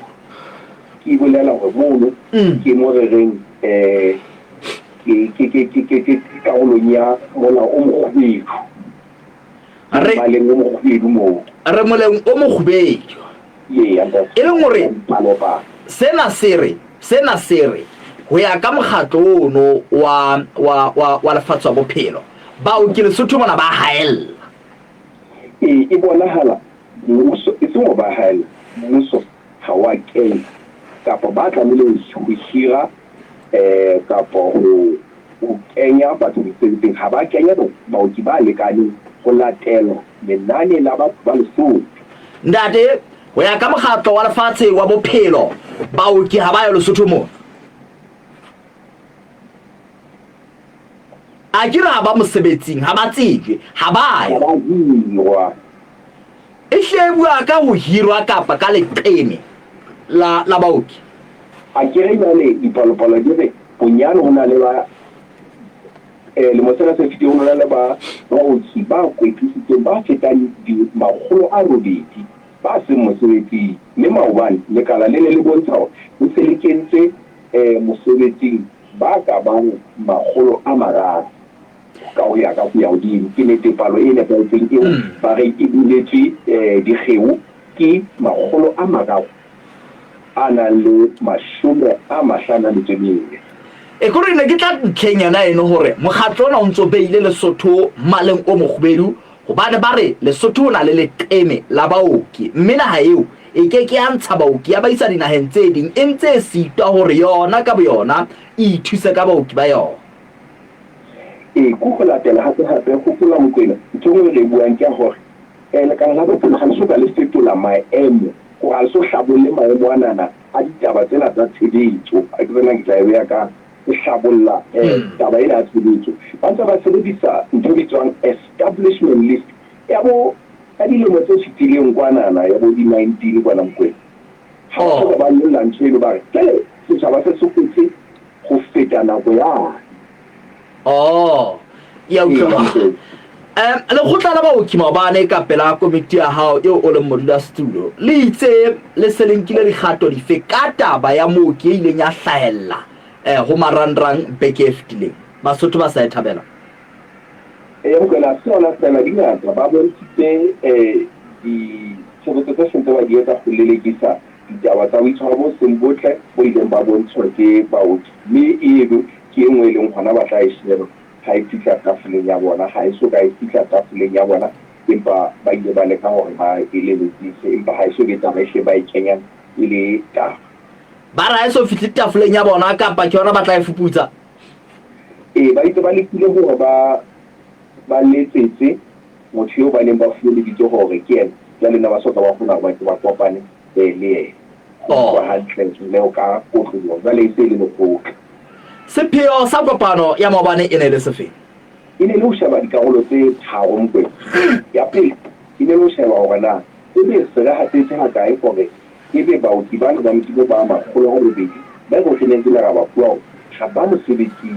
ke bolela gore mono ke mo re reng ke karolong ya molao o mokgubedu maleng o mokgubedu moo re moleng o mokgubedu e leng gore sena sere ho ya ka mokgatlo ono wa lefatshe wa bophelo baoki Lesotho bona ba haella e bonahala mmuso e seng ba haella mmuso ha wa kenya kapa ba tlamehile ho hira kapa ho kenya batho diteng ha ba kenya baoki ba lekaneng go latela lenane la batho ba Lesotho ndate ho ya ka mokgatlo wa lefatshe wa bophelo baoki ha ba ya Lesotho mo a kira ba mosebetsing ha ba tsejwe ha ba ya e hlebua ka ho hirwa kapa ka leqeme la baoki a kere ile dipalopalo dire bonyane hona le ba le mosela se fitile hona le ba baoki ba kwetlisitseng ba fetang makgolo a robedi ba se mosebetsi le maobane le kala le bontsha ho se le kentse mosebetsing ba ka bang makgolo a mararo ka ho ya ka ho ya hodimo ke netepalo e nepahetseng eo ba re e buletswe dikgeo ke makgolo a mararo a nang le 50 e kore ne ke tla ntlhenyana eno hore mokgatlo ona o ntso beile Lesotho maleng o mokgubedu hobane ba re Lesotho o na le leqeme la baoki mme naha eo e ke a ntsha baoki ya ba isa dinaheng tse ding e ntse e sitwa hore yona ka boyona e thuse ka baoki ba yona ku go latela hape go pula mokwena ntse re buang ke hore le kana la bophelo ga se ka le fetola maemo go a so hlabolle maemo anana a ditaba tsena tsa tshebetso a ke bona ke tla ya ka hlabolla taba ena ya tshebetso ba ntse ba sebedisa ntho bitswang establishment list ya bo ka dilemo tse fitileng kwanana ya bo di-19 kwana mokwena ha ba lla ntho eno ba re setjhaba se sokotse go feta nako ya ya utlwa le khotla la baoki maobane ka pela komiti ya hao eo o le modulasetulo le itse le selenkile dikgato dife ka taba ya mooki e ileng ya hlahella ho marangrang beke e fetileng Basotho ba sa e thabela mokwena sona fela dingata ba bontshitse ditshebetso tse sentse ba di etsa go lelekisa ditaba tsa boitshwaro bo seng botle bo ileng ba bontshwa ke baoki mme eno ke engwe e leng gona ba tla e sheba ha e fitla tafoleng ya bona ha e so ka e fitla tafoleng ya bona empa ba ile ba leka hore ba eleletsise empa ha e so betsa ba hle ba e kenya e le taba ba ra e so fitle tafoleng ya bona kapa ke yona ba tla e fuputsa ba itse ba lekile hore ba letsetse motho yo ba neng ba fuwe le ditso hore ke ena ya lena ba soka ba kgona ba ke ba kopane le ena ba hantle le o ka kotlwa ba le ise le go sepheo sa kopano ya maobane e ne le sefe e ne le ho sheba dikarolo tse tharo mpe ya pele e ne le ho sheba hore na e be se ga hatetse ha kae gore e be baoki ba le ba motho ba makgolo a robedi ba go tseneng ke la ba puo ga ba mosebetsi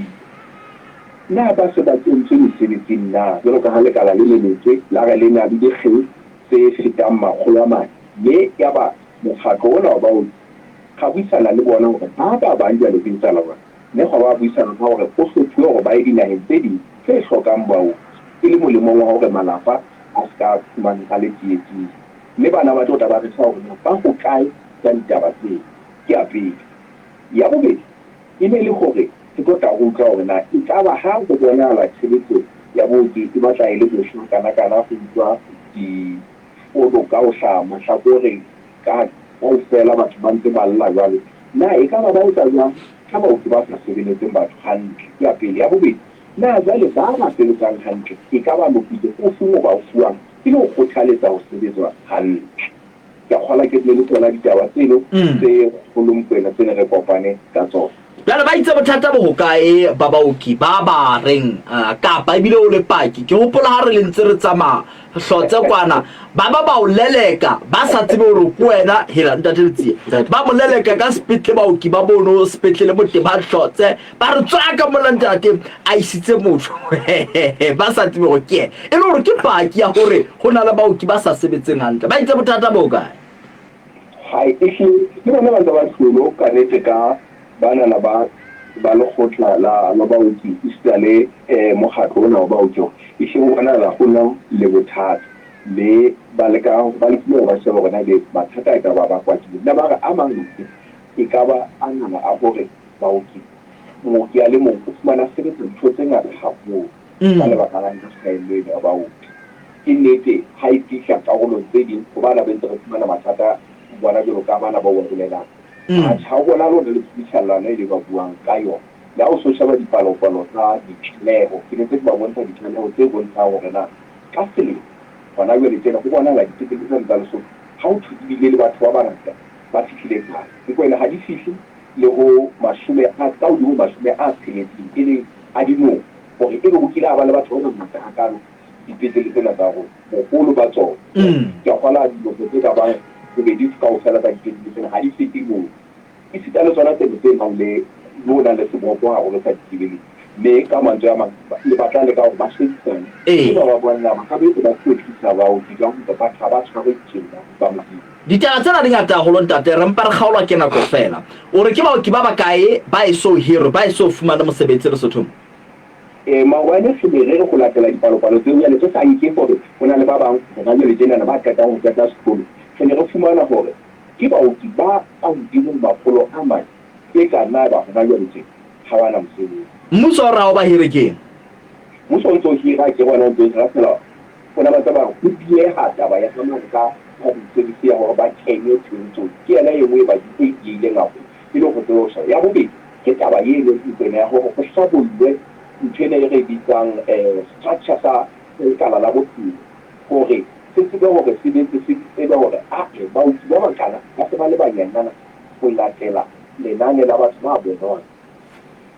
na ba se ba tsentse mosebetsi na jalo ka ha le kala le letse la ga le na di dikgeo tse fetang makgolo a mane mme ya ba mokgatlo ona wa baoki ga buisana le bona hore ba bang jalo ke tsala ba ne go ba buisana ka hore go hlothuwe gore ba e dinaheng tse ding tse hlokang bao e le molemong wa hore malapa a ska fumanega le tsietsing mme bana ba tota ba re sa hore ba go kae ka ditaba tse ke a pele ya bobedi e ne le gore ke tota go utlwa hore na e ka ba ha go bonala tshebetso ya booki e batla e le bošo kana go utlwa difoto ka o hlaha mahlakore ka fela batho ba ntse ba lla jwalo na e ka ba ba etsa jwang ka baoki ba sa sebeletseng batho hantle ya pele ya bobedi na jwale ba ba sebetsang hantle e ka ba moputso o fumo ba o fuwang ke le go kgothaletsa go sebetswa hantle ke kgola ke le tsona ditaba tseno tse kgolomkwena tse ne re kopane ka tsona jalo ba itse bothata bo hokae ba baoki ba ba reng kapa ebile o le paki ke hopola ha re le ntse re tsamaya hlotse kwana ba o leleka ba sa tsebe hore ko wena hela ntateletsie ba mo leleka ka sepetle baoki ba bono sepetlele mo teng ba hlotse ba re tswaka mo lantate a isitse motho ba sa tsebe go ke e le gore ke paki ya hore go na le baoki ba sa sebetseng hantle ba itse bothata bo kae hai ke bona ba ba tsholo ka nete ka bana na ba le khotla la ba uti isale mokhatlo ona ba utjo e se bona la gona le bothata le ba le ka ba le ba se bona le mathata ka ba kwatile la ba a mang e ka ba ana a gore ba uti mo ke ale mo fumana se ke tshotse ngata haholo ba le ba ka la ntshaile ba uti ke nete ha e fihla ka go lo tsedi go bana ba ntse re fumana mathata bona jalo ka bana ba bolela a tshawona lo le tsitshalana ile ba buang ka yo la o social dipalo-palo tsa ditlhilego ke ne ba bontsha ditlhilego tse bontsha gore na ka sele bona go le tsena go bona la ditekelo tsa leso ha o thudile le batho ba bangata ba fihlile ka ke kwena ha di fihli le go mashume a tsao di go mashume a tseletseng ke le a dino gore e go kila ba le batho ba bangata ka kalo dipetele tsena tsa go bogolo ba tsona ke gola dilo tse ka ba go be di ka o fela ka dipetele tsena ha di fiti mo e sita le tsona tse nang le bona le sebopo ha go sa dibele me ka mantswe a le batla le ka go ba shetseng ba bona ba ka be ba tswetsa ba o di ka go ba tla ba tshware tsena ba mo ditaba tsena di ngata go lontate re mpa re kgaolwa ke nako fela o re ke ba kae ba e so hero ba e so fumana mosebetsi le Lesotho mawane se be re go latela dipalo-palo tseo ya le tse sa ike gore go na le ba bang ga le tsena ba ka go tsaka sekolo se ne re fumana gore ke ba o ba a udimo mafolo a mane ke ka nna ba ga le tse ha wana mosebetsi mmuso ra o ba hirekeng mmuso o ntse hira ke bona o tsela fela bona ba tsaba go diega taba ya tsama ka service ya gore ba kenye tsentso ke ena e mo ba di ile ngako e le go tlosa ya bobe ke taba ye le tsena ya go go shabolwe ntshene e re bitsang structure sa kala la bophelo gore se se go gore se be se e ba gore a ba utsi ba makana ba se ba le banyana go latela lenane la batho ba bona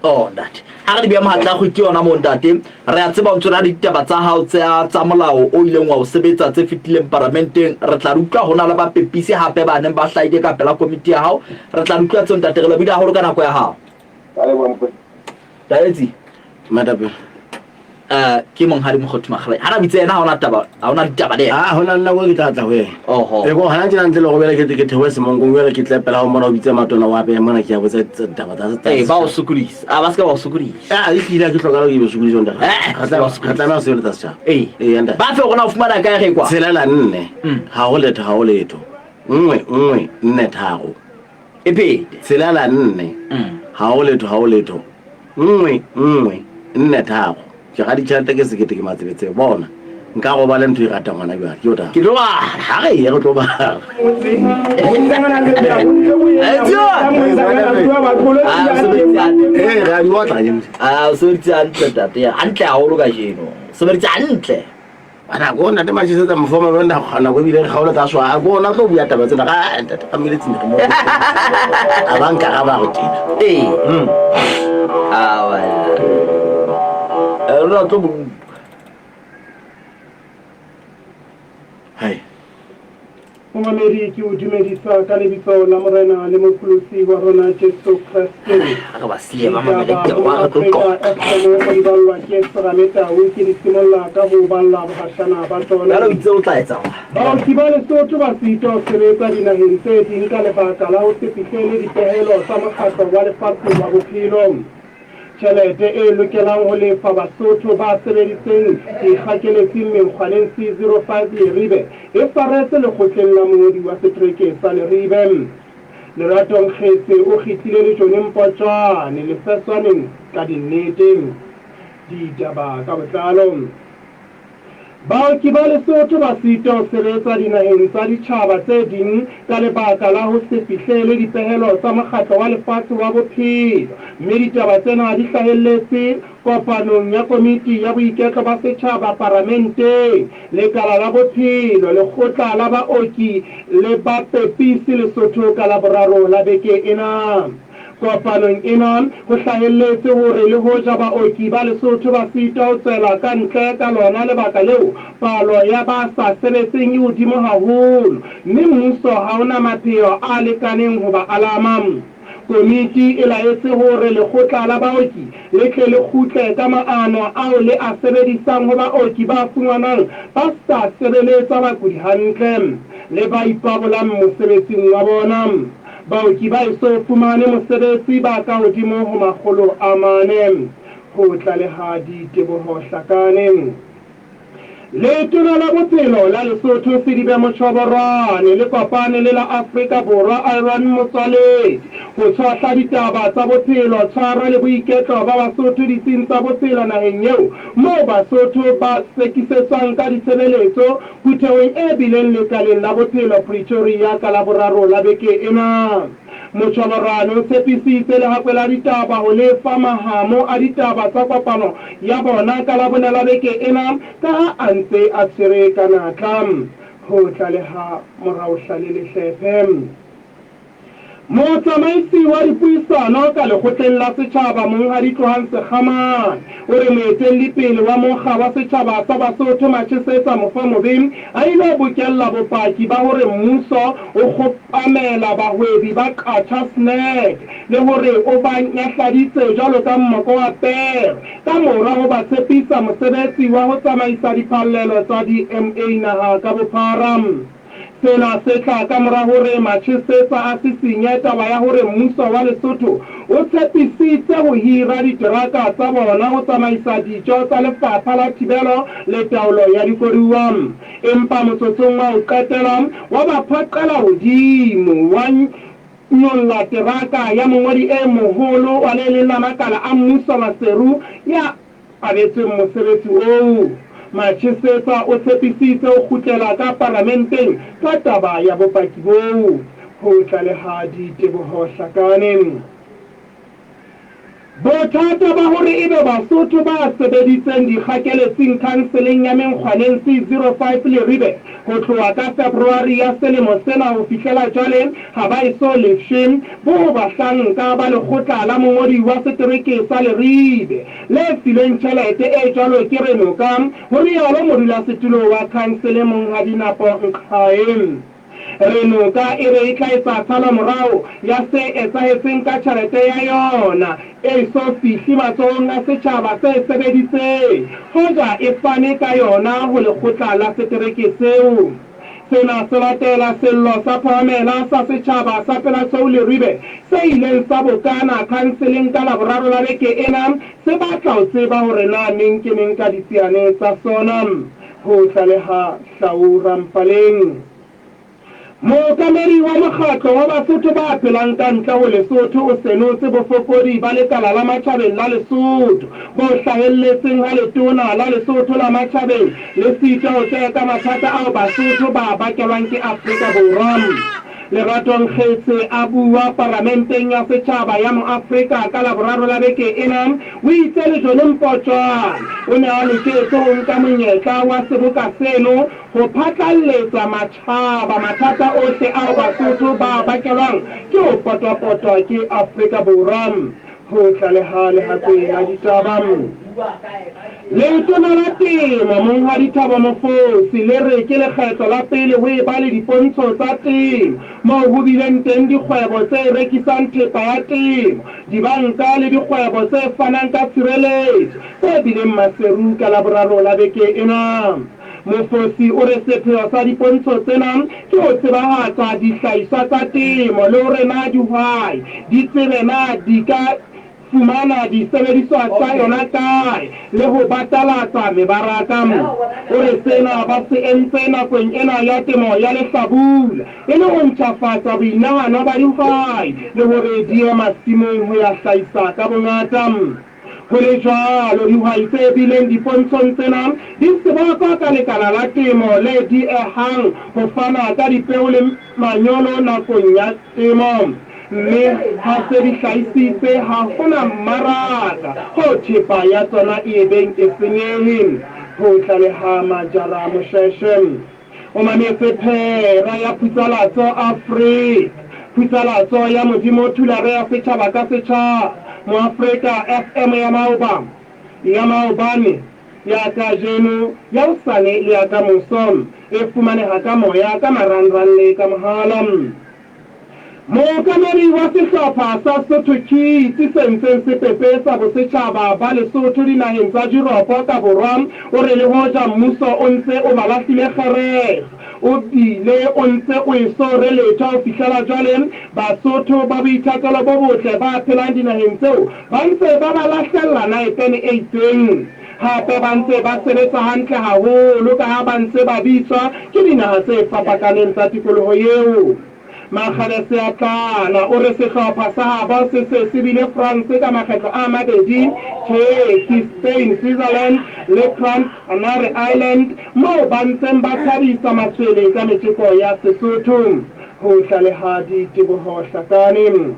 ntate a re di bya mahatla go ke yona mo ntate re a tseba o tsona ditaba tsa hao tsa molao o ileng wa o sebetsa tse fitileng parlamenteng re tla rutla hona le ba pepisi hape ba neng ba hlaide ka pela komiti ya hao re tla rutla tsone ntate re le bida holo ka nako ya hao ale bona taetsi madape ke monghadi Mokgothi Makgale ha ra bitse ena ha ona ditaba de hona nna go ke tla go e go hana tsena ntle le go bela ke thewe se mongo bela ke tla pela go mona o bitse matona wa be mona ke ya botsa taba tsa ba o sokodisa ba ska ba o sokodisa e fila ke hloka go be sokodisa nda ga na se le tsa anda ba fe gona o fumana ka ge kwa tsela la nne ha go letho nngwe nne tharo e pede tsela la nne ha go letho nngwe nne tharo ke ga ditšhelete ke se ke matsebetse bona nka go ba le ntho e rata ngwana bja ke ota ke lo ba ga ge go tlo ba hantle haholo ka jeno sebeditse hantle bana go nna te mašisetsa mofoma bena kgona go ebile kgaolo tsa swa a gona tlo bua taba tsena ga ntate ka meletseng ke mo a banka ga ba go tena ra tlo hai Mamedi ke o dumedisa ka lebitso la morena le mokholosi wa rona Jesu Kriste ga ba sie ba mamedi ke wa go tlo go balwa ke serameta o ke disimolla ka go balla bashana ba tsona la itse o tla etsa ba o ke ba le sotho ba sito sebetsa dinaheng tse ding ka lebaka la ho se fihlele dipehelo tsa mokgatlo wa lefatshe wa bophelo tšhelete e lokelang go lefa basotho ba sebeditseng ikgakeletseng menkgwaneng C05 Leribe e faretse lekgotleng la mongodi wa setereke sa Leribe Lerato Nkgetse o kgethile le Jone Mpotjane lefeswaneng ka dinneteng ditaba ka botlalo baoki ba Lesotho ba sita ho sebetsa dinaheng tsa ditjhaba tse ding ka lebaka la ho se fihlele dipehelo tsa mokgatlo wa lefatshe wa bophelo mme ditaba tsena di hlahelletse kopanong ya komiti ya boiketlo ba setjhaba parlamenteng lekala la bophelo lekgotla la baoki le bapepisi Lesotho ka Laboraro la beke ena kopanong ena go hlahelletse hore le hoja baoki ba Lesotho ba sita ho tswela ka ntle ka lona lebaka leo palo ya ba sa sebetseng e hodimo haholo mme mmuso ha ona mapheo a lekaneng ho ba alama komiti e laetse hore lekgotla la baoki le tle le kgutle ka maano ao le a sebedisang ho baoki ba fumanang ba sa sebeletsa bakudi hantle le ba ipabolang mosebetsing wa bona. Baoki ba eso fumane mosebetsi ba ka hodimo ho 400 ho tlaleha diteboho Hlakaneng. Letona la bophelo la Lesotho Sidibe Motshoborwane le kopane le la Afrika Borwa Aaron Motsoaledi ho tshwahla ditaba tsa bophelo, tshwaro le boiketlo ba Basotho ditsing tsa bophelo naheng eo moo Basotho ba sekisetswang ka ditshebeletso puthong e bileng lekaleng la bophelo Pretoria ka Laboraro la beke ena. Motshoborwane o tshepisitse le hape la ditaba ho lefa mahamo a ditaba tsa kopano ya bona ka Labone la beke ena ka ha a ntse a tshwere ka natla ho tlaleha morao hlalele hlephe. Motsamaisi wa dipuisano ka lekgotleng la setjhaba Monghadi Tlohang Sekgamane o re moetelli wa mokga wa setjhaba sa Basotho Matshisetsa Mofamobeng a ile bokella bopaki ba hore mmuso o kgopamela bahwebi ba qatjha snack le hore o ba nyahladitse jwalo ka mmoko wa pere ka mora ho ba tshepisa mosebetsi wa ho tsamaisa diphallelo tsa DMA naha ka bophara. Sena se tla ka mora hore Matshisetsa a sisinya taba ya hore mmuso wa Lesotho o tshepisitse ho hira diteraka tsa bona ho tsamaisa dijo tsa lefapha la thibelo le taolo ya dikoduwa. Empa motsotsong wa ho qetela wa ba phaqela hodimo wa nyolla teraka ya mongodi e moholo wa le la makala a mmuso Maseru ya abetseng mosebetsi oo. Matshisetsa o tshepisitse ho kgutlela ka parlamenteng ka taba ya bopaki boo ho tlaleha diteboho Hlakaneng. Bothata ba hore ebe Basotho ba sebeditseng dikgakeletsing kanseleng ya Menkgwaneng C05 Leribe ho tloha ka February ya selemo sena ho fihlela jwale ha ba eso lefsheng bo bahlanka ba lekgotla la mongodi wa setereke sa Leribe le fileng tjhelete e jwalo ke Renoka ho rialo modulasetulo wa kansele Monghadi Napo Nkgaeng. Renoka e re tla etsa tsala morao ya se etsahetseng ka tjhelete ya yona e so fihli matsohong a setjhaba se sebeditse hoja e fane ka yona ho lekgotla la setereke seo. Sena se latela sello sa phahamela sa setjhaba sa Pelasou Leribe se ileng sa bokana kanseleng ka Laboraro la beke ena se batla ho tseba hore na neng ke neng ka ditsiane tsa sona ho tlaleha Hlaura Mpaleng. Mookamedi wa mokgatlo wa Basotho ba phelang ka ntle ho Lesotho o senotse bofokodi ba lekala la Matjhabeng la Lesotho bo hlahelletseng ha letona la Lesotho la Matjhabeng le sita ho tseka mathata ao Basotho ba bakelwang ke Afrika Borwa. Lerato Nkgetse a bua parlamenteng ya setjhaba ya Moafrika ka Laboraro la beke ena o itse Lejone Mpotjwana o ne a loketse ho nka monyetla wa seboka seno ho phatlalletsa matjhaba mathata ohle ao Basotho ba bakelwang ke ho potwa ke Afrika Borwa ho tlaleha lehape la ditaba. Letona la temo Monghadi Thabo Mofosi le re ke lekgetlo la pele ho ba le dipontsho tsa temo moo ho bileng teng dikgwebo tse rekisang thepa ya temo, dibanka le dikgwebo tse fanang ka tshireletso tse bileng Maseru ka Laboraro la beke ena. Mofosi o re sepheo sa dipontsho tsena ke ho tsebahatsa dihlahiswa tsa temo le hore na dihwai di tsebe na di ka fumana disebediswa tsa yona kae le ho batalatsa mebaraka. O re sena ba se entse nakong ena ya temo ya lehlabula e le ho ntjhafatsa boinahano ba dihwai le hore di ye masimong ho ya hlahisa ka bongata. Ho le jwalo dihwai tse bileng dipontshong tsena di sebaka ka lekala la temo le diehang ho fana ka dipeo le manyolo nakong ya temo. Mme ha se di hlahisitse ha hona mmaraka ho thepa ya tsona e beng e senyehile ho tlaleha Majara Mosheshe. O mametse phera ya Putsalatso Afrika, Putsalatso ya Modimo Thulare ya setjhaba ka setjhaba Moafrika FM ya maobane ya kajeno ya hosane le ya ka mosom e fumaneha ka moya ka marangrang le ka mohala. mookamedi wa sehlopha sa Sotho Kids sentseng sepepe sa bosetšhaba ba Lesotho dinaheng tsa Yuropo ka borwa o re le hoja mmuso o ntse o ba lahlile kgerege o bile o ntse o e soreletša ho fihlela jwale Basotho ba boithekelo bo botle ba phelang dinaheng tseo ba ntse ba ba lahlella naepene e itseng hape ba ntse ba sebetsa hantle haholo ka ha ba ntse ba bitswa ke dinaha tse fapakaneng tsa tikoloho eo. Makgale a tlala o re sehlopha sa habo se bile France ka makgetlo a mabedi Turkey, Spain, Switzerland le Canary Island moo ba ntseng ba thabisa matshwele ka metjeko ya Sesotho ho hlalehadi teboho hlakane.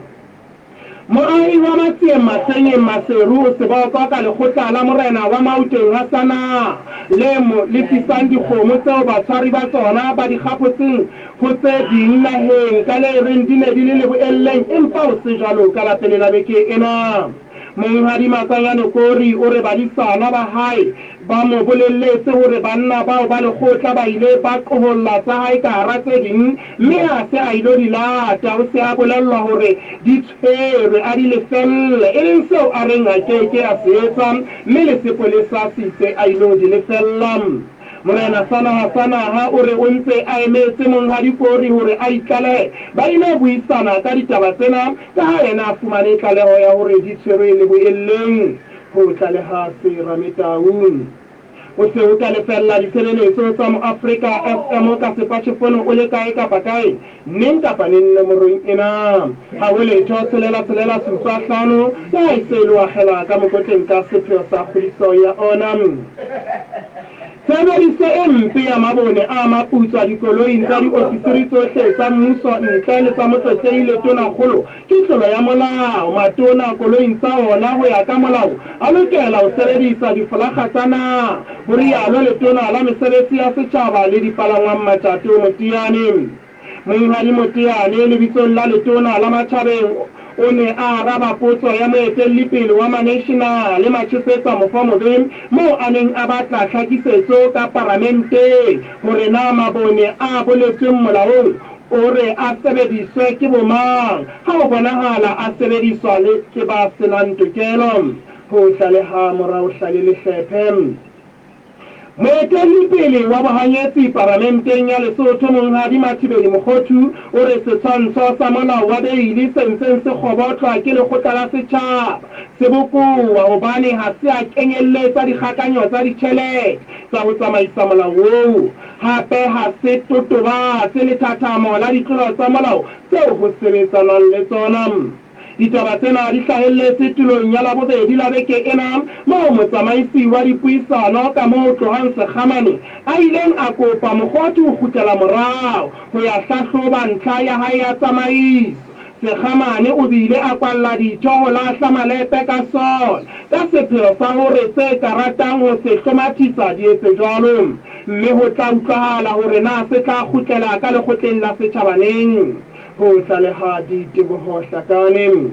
Moahi wa Matsiem Matsenyeng Maseru seboko ka lekgotla la morena wa Mauteng Hasana le mo lefisang dikgomo tseo batshwari ba tsona ba di kgapotseng ho tse ding naheng ka le reng di ne di le boelleng empa ho se jwalo ka latele la beke ena. Monghadi Matsanyane Kori o re badisana ba hae ba mo bolelletse hore banna bao ba lekgotla ba ile ba qoholla tsa hae ka hara tse ding mme a se a ilo di lata o se a bolellwa hore di tshwerwe a di lefelle e leng seo a reng a keke a se etsang mme le sepolesa se itse a ilo di lefella. Morena Sanaha o re o ntse a emetse Monghadi Kori hore a itlale ba ile buisana ka ditaba tsena ka ha yena a fumane tlaleho ya hore di tshwerwe le boelleng ho tlaleha Serametau. O se o ka lefella ditshebeletso tsa mo Africa FM ka sepatjhefono o le kae kapa kae neng kapa neng nomorong ena ha o letho 075 ya ise lo akgela ka mokotleng ka sepheo sa kgodiso ya ona. Tshebediso e mpe ya mabone a maputswa dikoloing tsa diofisiri tsohle tsa mmuso ntle le tsa motsetsehi Letona-kgolo ke tlolo ya molao. Matona koloing tsa ona ho ya ka molao a lokela ho sebedisa difolakga tsa naha ho rialo Letona la Mesebetsi ya Setjhaba le Dipalangwang Matjato Moteane. Monghadi Moteane lebitsong la Letona la Matjhabeng o ne a araba potso ya moetelli-pele wa National le Matshisetsa Mofamoding moo a neng a batla tlhakisetso ka Palamente hore na mabone a boletsweng molaong o re a sebediswe ke bomang ha o bonahala a sebediswa le ke ba senang tokelo ho tlaleha morao hlale lehlephe. Moetelli-pele wa bohanyetsi Parlamenteng ya Lesotho Monghadi Mathibeli Mokgothu o re setshwantsho sa molao wa beili se ntseng se kgobotlwa ke lekgotla la setjhaba se bokowa hobane ha se a kenyelletsa dikgakanyo tsa ditjhelete tsa ho tsamaisa molao oo. Hape ha se totobatse lethathamo la ditlolo tsa molao tseo ho sebetsanwang le tsona. Ditaba tsena di hlahelletse tulong ya Labobedi la beke ena moo motsamaisi wa dipuisano ka moo Tlohang Sekgamane a ileng a kopa Mokgothu ho kgutlela morao ho ya hlahloba ntlha ya hae ya tsamaiso. Sekgamane o bile a kwalla ditho ho lahla malepe ka sona ka sepheo sa hore tse ka ratang ho se hlomathisa di etse jwalo mme ho tla utlwahala hore na se tla kgutlela ka lekgotleng la setjhaba neng ho tlaleha diteboho hlakane.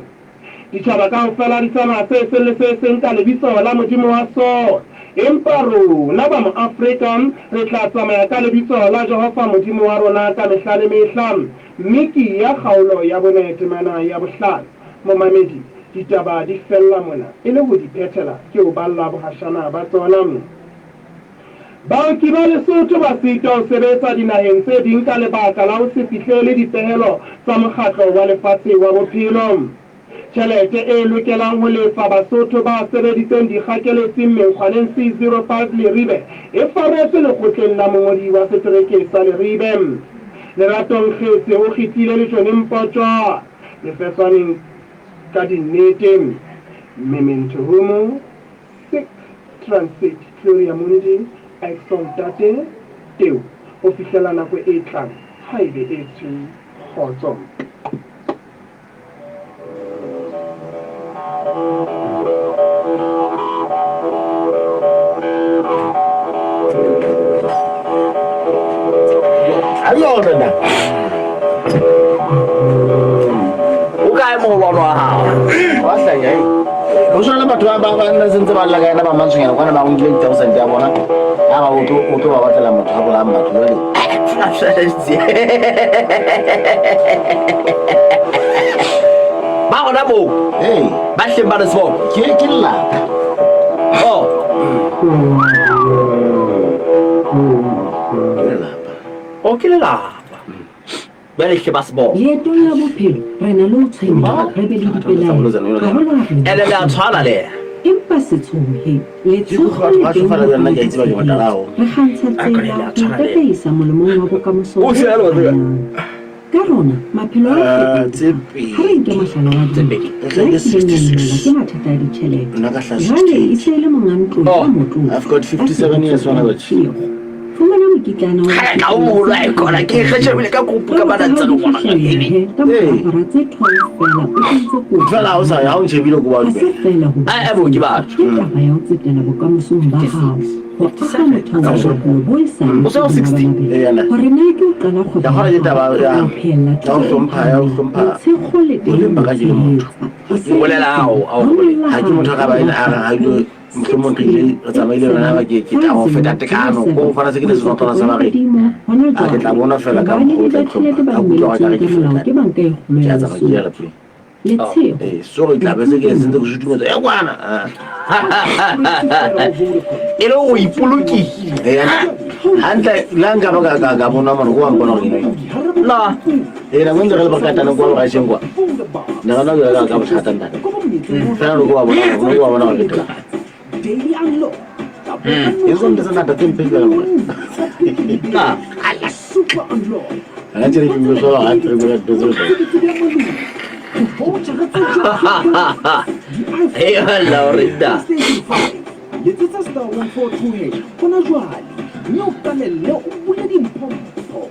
Ditjhaba kaofela di tsamaya se seng le se seng ka lebitso la Modimo wa sona empa rona ba mo-Afrika re tla tsamaya ka lebitso la Jehova Modimo wa rona ka mehla le mehla. Miki ya kgaolo ya bonetemana ya bohlano momamedi ditaba di fella mona e le ho di phethela ke o balla bohashana ba tsona. Baoki ba Lesotho ba sita ho sebetsa dinaheng tse ding ka lebaka la ho se fihlele dipehelo tsa mokgatlo wa lefatshe wa bophelo. Tjhelete e lokelang ho lefa Basotho ba sebeditseng dikgakeletseng mekgwaneng C05 Leribe e faretswe lekgotleng la mongodi wa setereke sa Leribe. Leratong Kgetse o kgethile Lejoneng Mpotjwa lefeswaneng ka dinnete Memento Homo Sic Transit Gloria Mundi Exaltate Deo ho fihlela nako e tlang haebe e tswe kgotso. Allora da. Ukae moholo wa hao. Wa sanya hii. Ho sona batho ba nna sentse ba lagana ba mantswenyana kwana ba ngile 1000 ya bona. Ha ba o to ba batla motho ha bola motho jwale. ba gona mo ba hleng ba re sebo ke llapa ke lelapa ba le hle ba sebo leetong la bophelo re na le ho tshwenyeha re be le dipelaelo ga hona ele le a tshwana le empa se tshohe le tshogo le teng re kgantsha tsela ho tataisa molemong wa bokamoso ka rona maphelo a ha re nke mohlala wa dintho ya kileng ke mathata a ditjhelete jwale e se le monga ntlo ka motlong I've got 57 years when I was fumana mokitlana ka o moholo a ikona ke kgetshebile ka kopo ka bana ntse le ngwana ka moapara tse 12 fela o ntse ko fela ha o sa ya o nshebile ko ba fela ho a bo ke batho ke taba ya ho tsetela bokamosong ba hao ho aka motheo wa bophelo bo isang o se o 60 hore na ke o qala ya gona ke taba ya ho hlompha tshego le teng ka ke motho bolela ha ke motho ka ba ina a ha ilo mohlomong re tsamaile rona ba ke ta go feta tekano ko fana se ke le sona sa ba re a ke tla bona fela ka mo tla a bua ka ke fela ke banka e kgolo ya ya tsa ke ya lapeng le tshego so re tla be se ke sentse go sutumetsa ya kwana e le go ipolokile hantle la nka ba ka bona mo go bona gore na na mo ntse re le bakatana kwa ga shengwa na gana ga ka bothata nna fela go wa bona ke tla Daily unlock. Eso no es nada tempo pero na Super unlock. anche che mi sono altri per il hey hello Rita Let's start 142 Kona jwale no kalelo o le dimpompo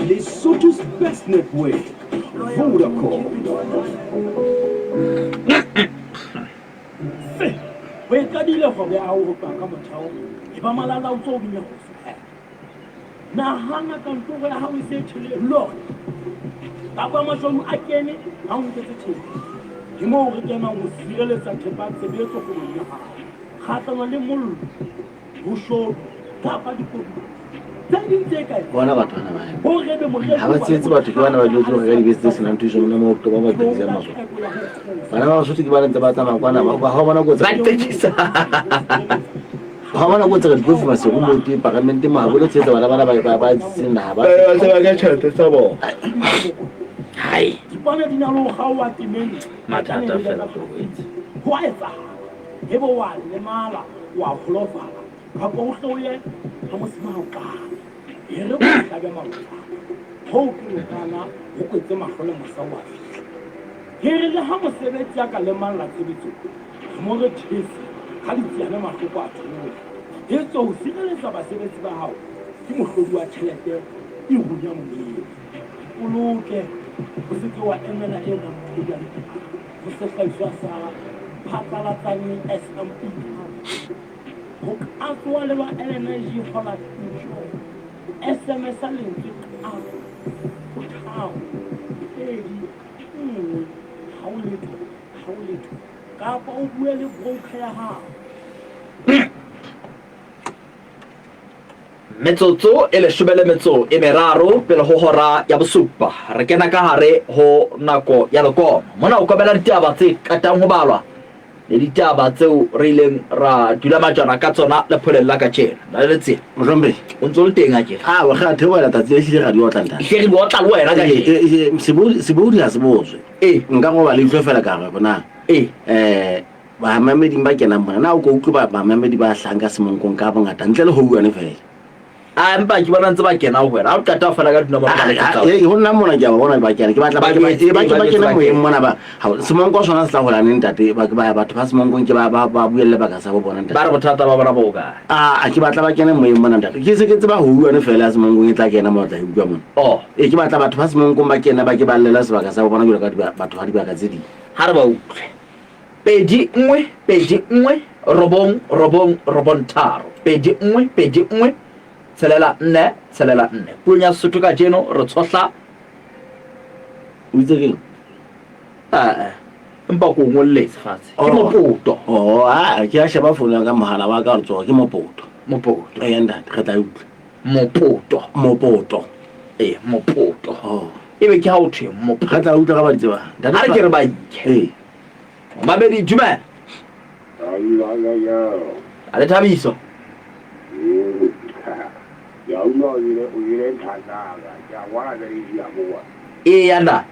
Lesotho's best network Vodacom we ka dile go be a o ka mothao e ba malala o tso binya go se na hanga ka ntwe ha o se tshile lo ka ba mashomo a kene ha o ntse tshile ke mo re kena mo sireletsa thepa tshebetso go le ha khatlana le mollo ho sho ka ba dikobo bona batho bana ha ba tsetse batho ke bana ba dilo tlo ga di business na ntwe jona mo to ba ba dile maso bana ba sotse ke bana ntse ba tsama kwana ba ha bona go tsa ha bona go tsa go fuma se go mo ti parliament ma bo le tsetsa bana ba sena ba se ba ka tshate sa bo hai dipana di na lo ga wa timeng matata fela go etsa e bo wa le mala wa kholofa ha go hloye ha mo se ma ka e re go tla ga mawa ho ke kana go kwetse magole mosawa ke re le ha mo sebetsi ka le mala tsebetso mo re tshisi ha di tsana mahloko a tshola e tso o sireletsa basebetsi ba hao ke mohlodi wa tšhelete e hunya molemo o loke o se ke wa emela e mo tshola go se hlaiswa sa phatlalatsane SMP go akwa le ba energy hola SMS a lentswe ka go thao haulete kapa o bue le broker ya hao metsotso e le shobele metso e meraro pele ho hora ya bosupa re kena ka hare ho nako ya lekomo mona o kobela ditaba tse katang ho balwa le ditaba tseo re ileng ra dula majana ka tsona le pholella ka tjena la le tse mojombe o ntso le teng a ke wa ga theola tatsi le hle ga di otla nta ke re botla le wena ka ke sebodi ha sebozwe nka go ba le tlo fela ka ga bona ba mamedi ba kena mona na o go utlwa ba mamedi ba hlanga semonkong ka bongata ntle le ho bua ne fela mpa ke bona ntse ba kena ho wena a o qeta fela ka dinamo ba le ka ho nna mona ke ba bona ba kena ke batla ba kena mo eng mona ba semonko sona se tla hola neng tate ba batho ba semonkong ke ba buelle ba ka sa bo bona tate ba re bothata ba bona bo ka ke batla ba kena mo eng mona tate ke se ke tseba ho bua ne fela ya semonkong e tla kena mo tla bua mona ke batla batho ba semonkong ba kena ba ke ba llela sebaka sa bo bona jalo ka batho ha di ba ka tse di ha re ba utlwe pedi nngwe robong tharo pedi nngwe tshelela nne puong ya Sesotho ka jeno re tshotla o itse keng empa ko ngolletse fatshe ke mopoto ke a sheba founa ka mohala wa ka re tsoga ke mopoto enda re tla utlwa mopoto mopoto ebe ke ha o thwe mopoto ga tla utlwa ka ba ditse ba ha re ke re ba nke Mabedi dumela ale Thabiso ya uno ile nthaga ya wala le ya bua yana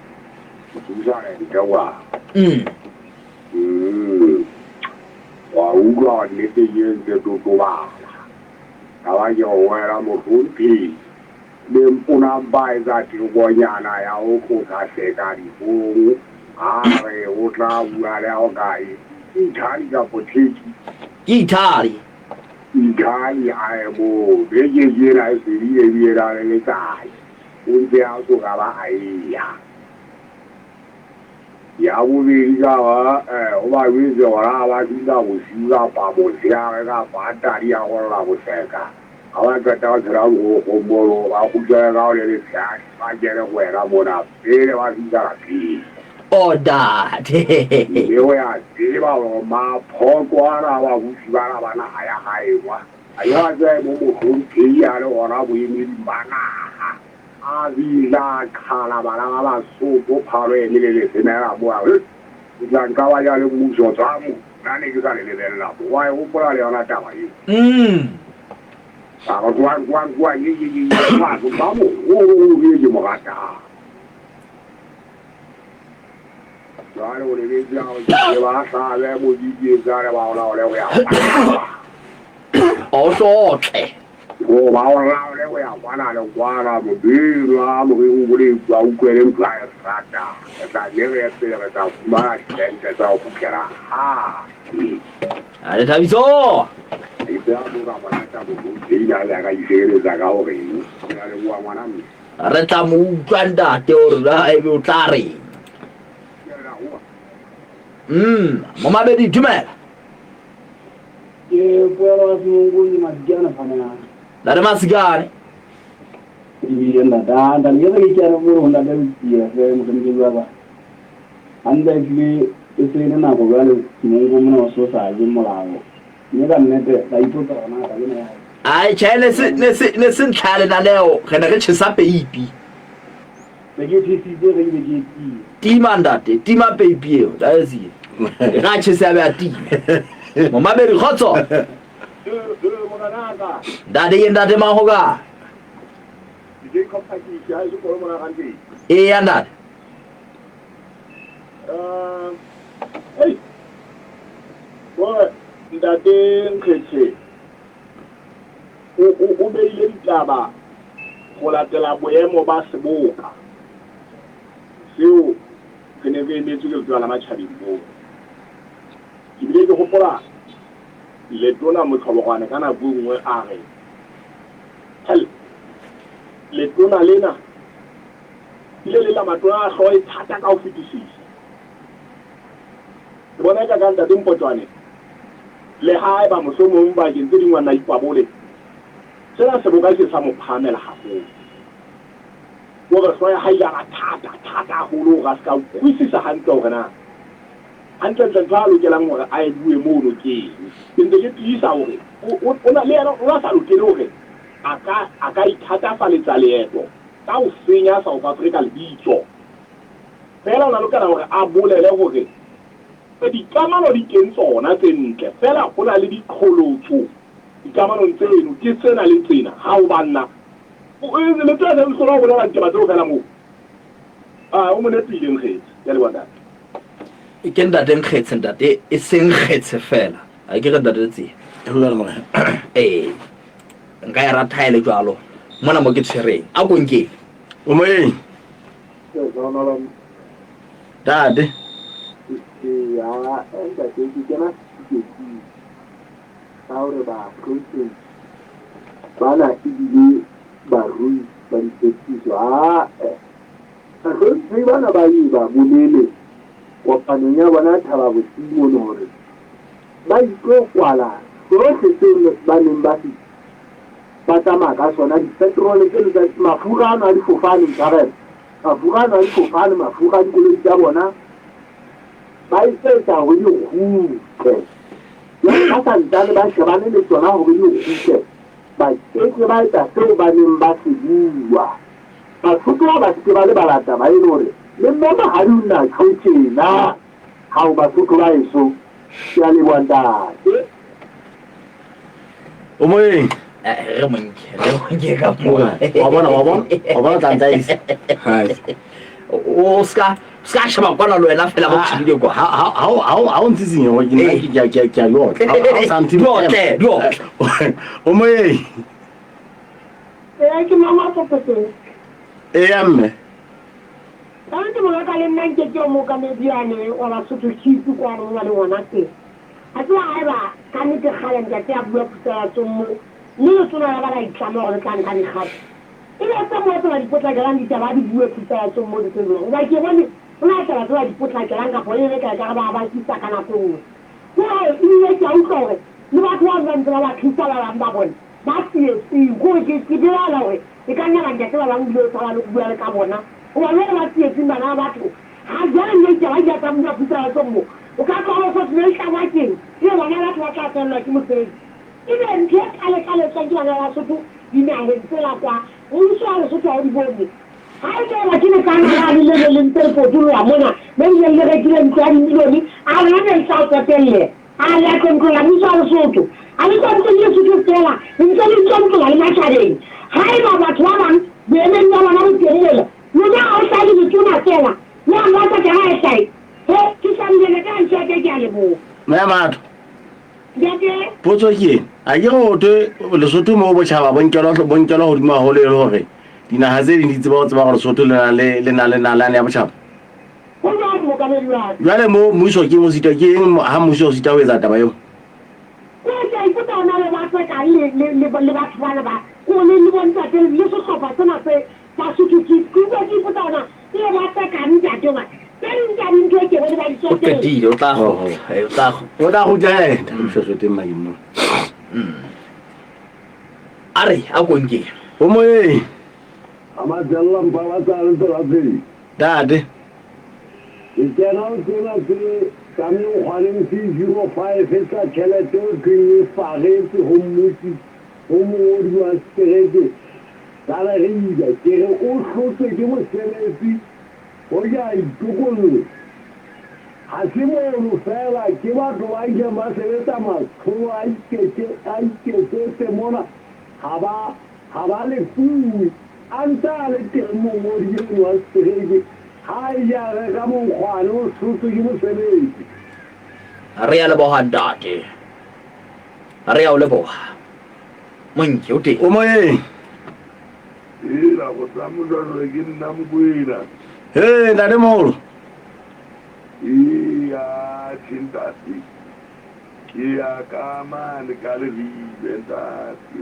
usale ntawa wa uga le te yende to ba awa yo wera mo hunti le mpuna bai za ti gonyana ya o ko ka se ka di bu are o tla bua le o kai Italy ka potiki Italy ai mo be ye la se ye la le tai un dia so ka ba ai ya bu bi ga wa o ba wi jo la ba ti da wo si ga pa mo sia ga pa da ri a wo la wo se ka awa ka ta ra wo ko mo lo a ku ja ga le sa ba je le wa ra mo na be le wa si ga ki Oda yo ya ti ba lo ma pho kwa ra wa bu si ba ra ba na ya hai wa aya za mo mo ku ti ya le wa ra bu mi ba na a vi la ka la ba la ba so bo pa re ni le se na ra bo a ya ka wa ya le mu so za mu na ni ka le le la bo wa o po la le na ta ba yi a gwa yi wa ko ba mo o yi mo ga ta Claro, le dice que va a saber muy bien que va a hablar de ella. Oso che. O va a hablar de ella, para lo guarda muy bien, vamos que un grito a un querer playa rata. Esta nieve es de esta más gente está ocupada. Ale Thabiso. Y te amo la manata muy bien, ya le haga y se le saca o bien. Ya le voy a mandar. Reta mu ganda teora e utari. Mabedi dumela Ye bora mungu ni majana pana la masigani yenda da yenda ke kera buru na da biya sai mutum ke ba an da ke sai na ko ga mungu mun waso sa jin mulawo ne da ne da ito da na da ne ai chele ne sin chale na leo kana ke chisa baby da ke tisi je da ke timandate tima baby eo da ezi ga chisa ba ti mo mabedi khotso dade yenda de mahoga yanda hey wa ndate nketse o be ile ditaba go latela boemo ba seboka seo ke ne be ne tswe ke la matšhabeng mo ke bile ke gopola le tona motlhobogwane ka nako nngwe a re hel le tona lena ile le la matona a tlhoa e thata ka go fetisisa ke bona ka ntate Mpotšwane le hae ba mohlomong ba kentse dingwana ipabole sena seboka se sa mo phamela gagolo gore tlhoa ga ile ga thata gagolo ga se ka kwisisa gantle gore na hantle ntho a lokelang gore a e bue mono ke ntse ke tiisa gore o na le yena o sa lokele gore a ka ithatafaletsa leeto ka go senya South Africa lebitso fela o na lokela gore a bolele gore dikamano di teng tsona tse ntle fela go na le dikgolotso dikamanong tseno ke tsena le tsena ga o banna le tsena le tsona go bolela ditaba tseo fela moo o monepileng kgetsi ya le bontate ke ntate nkgetse ntate e seng kgetse fela a ke re ntate tse nka e rata ile jalo mona mo ke tshwereng a go nke o mo eng dade ya enda ke kena ke saure ba kuntin bana ibile ba rui ba dipetiso ka re bana ba iba bolele wa panonya bona thaba botimo le hore ba itlo kwala sohle tseo ba neng ba se ba tsamaya ka sona dipetrole tse tsa mafura a difofane tshwarela mafura a difofane mafura a dikoloi tsa bona ba isetsa go di gute ya ka santsane ba shebane le tsona gore di gute ba keke ba etsa seo ba neng ba se bua Basotho ba se ba le balata ba ile hore le nna ha runa tshotshena ha o Basotho ba eso ya le wanda o moeng re monke ka mola wa bona tantsaise o ska shaba kwana lo wena fela go tshile kwa ha o ntsitseng go ke a lo ha santi do o moeng ke mama popete amme ke mo ka le nna ke mo ka me diane o la Sotho khipu kwa re wa le ngwana te a tla ba ka ne ke khala nka te a bua puta tsomo ni o tsona ba la itlama gore ka nka di khala ile tsa mo tsona di potla ga ndi taba di bua puta tsomo di tseno ba ke bone ona tla tsona di potla ga nga go ile ka ba kitsa kana go no ile ke utlwa ni ba twa ba ntse ba kitsa ba ba bona ba tie go ke dira la we e ka nna ga ke ba bang dio tsala lo bua le ka bona o ba le ba tie tsimba na batho ha ja ne ke ba ja ka mo puta tsomo o ka ka go se ka wa ke e bona la twa ka tsela ke mo se ile nke kale tsa ke bana ba Sotho di na he tsela kwa o so a Sotho a di bone ha ke ba ke ne ka na le ntse ko dulu ya mona me le re ke le ntse di miloni a na ne sa ka telle a la kon ko la mi so a Sotho a le ko ke Sotho tsela ntse le tsonto la ma tshwareng ha e ba batho ba bang be ne nna bana bo telle no na o sa le tsona tsela ya ma ta ka ha sai he ke sa le ka ntse ke a le bo ma matho potso ke a ke go te Lesotho mo botšhaba bonkelo godimo a gole le gore dinaga tse ding di tseba go tseba gore Lesotho le na le nalane ya botšhaba jale mo mmuso ke mosita ke eng ha mmuso o sita o etsa taba eo o tla go jae teng maimo a re a konke o moeng amajalla mpala tsa le tse dade ke kena o tsena ke ka me kgwaneng 05 tsa tšhelete o ke e faretse go mmusi go mongodi wa setereke ka la re ida ke re o hlotswe ke mosebetsi go ja itokollo ha se mo fela ke batho ba ile ba sebetsa matsholo a iketse mona ha ba le fuwe anta le teng mongodi wa setereke ha ya re ka monkgwane o hlotswe ke mosebetsi re ya leboga ntate re ya o leboga monke o teng o moeng ela go tsamolwa ke nna mokwena ntate mogolo iya tshintasi ke ya ka mane ka le ribe ntate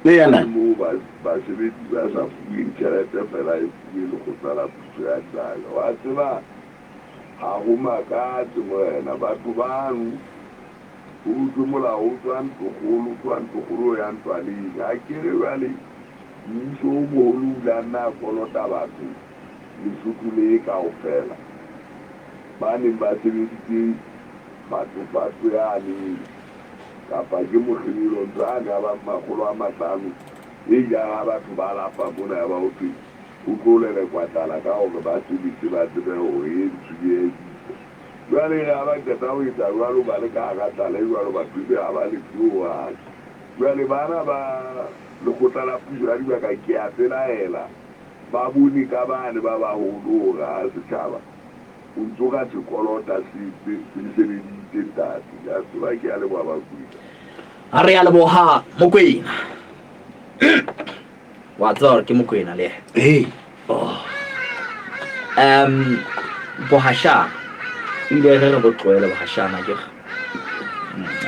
le yana mo ba sebetsi ba sa fuweng tšhelete fela e fuwe le go tsala puso ya tsala wa tseba ga go makatse morena batho bano o utlwe molao o tswa ntogolo ya ntwaleng a kere jale mmuso o mogolo ula nna a kolota batho Lesotho le kao fela ba neng ba sebeditse batho yane kapa ke mokgelo ntsane a ba 500 e ja batho ba lapa mona ya ba o tse o tlolele kwatala ka gore ba sebetse ba tsebe gore e ntsuye jwale ga ba keta go etsa jwalo ba le ka ga tala jwalo batho be ga ba le tloa jwale bana ba lekgotla la puso ya dibaka ke a pelaela ba bone ka bane ba bagolo ga setšhaba o ntse ka sekolota se sebeditse tate ya tseba ke a leboa bakwena a re ya leboga mokwena wa tseba gore ke mokwena le bohashana ile re botloele bohashana ke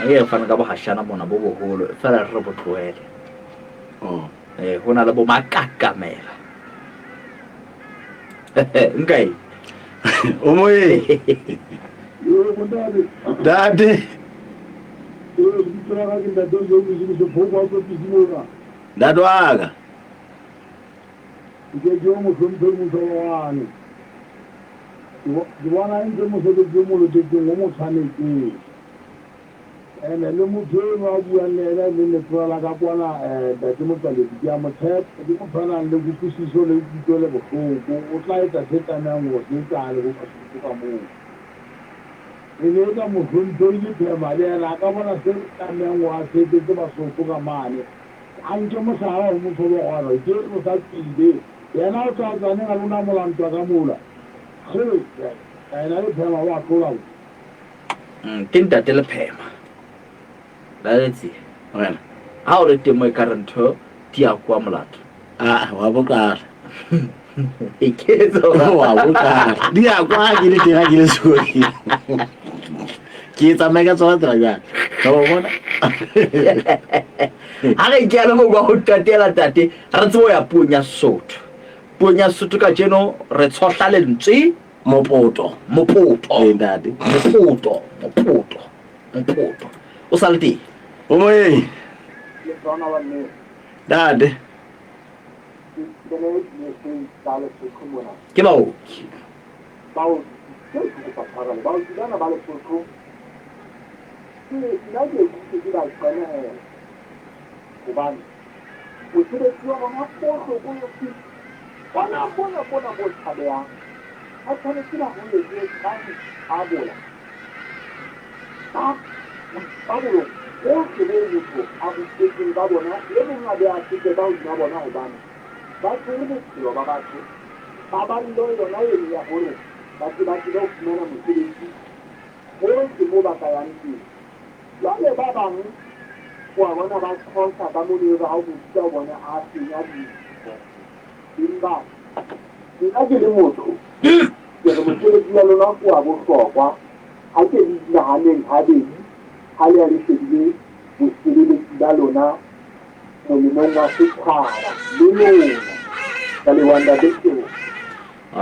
re fana ka bohashana bona bo bogolo fela re botloele go na le bo makakamela nkae o moeng dade dade waka ke mohlompe motloloane ke bona ntse mosebetsi o mo loketseng o mo tshwanetseng ke batla go botsa gore ke eng se se etsang gore batho ba Sotho ba se ba le balata ba ile hore le nna ha runa tshotshena ha e ba batho ba bang be ne nna bana bo telle ha ya re ka monkgwane o hlotswe ke mosebetsi ene le motho e wa bua le le tlola ka bona da ke motale di a mothe di mo bana le go pusiso le di le bohloko o tla etsa se tana ngo se tsa le go ka mo ene ka mo gonto le phema le la ka bona se tana ngo a se te ba so ka mane anke mo sa mo so go ora ke mo sa tsile yena o tla tsane ga lona molantwa ka mola ge ena le phema wa tlola ke ntate le phema letsi wena ha o re temo e karantho di a kwa molato wa bokala e ketso wa bokala di a kwa ke le tena ke le sori ke tsamaya ka tsona tla ya ka bona ha re ke ana go go tatela tate re tsewa ya punya Sotho ka jeno re tshotla lentswe mopoto ntate mopoto o salti oye dade ke bao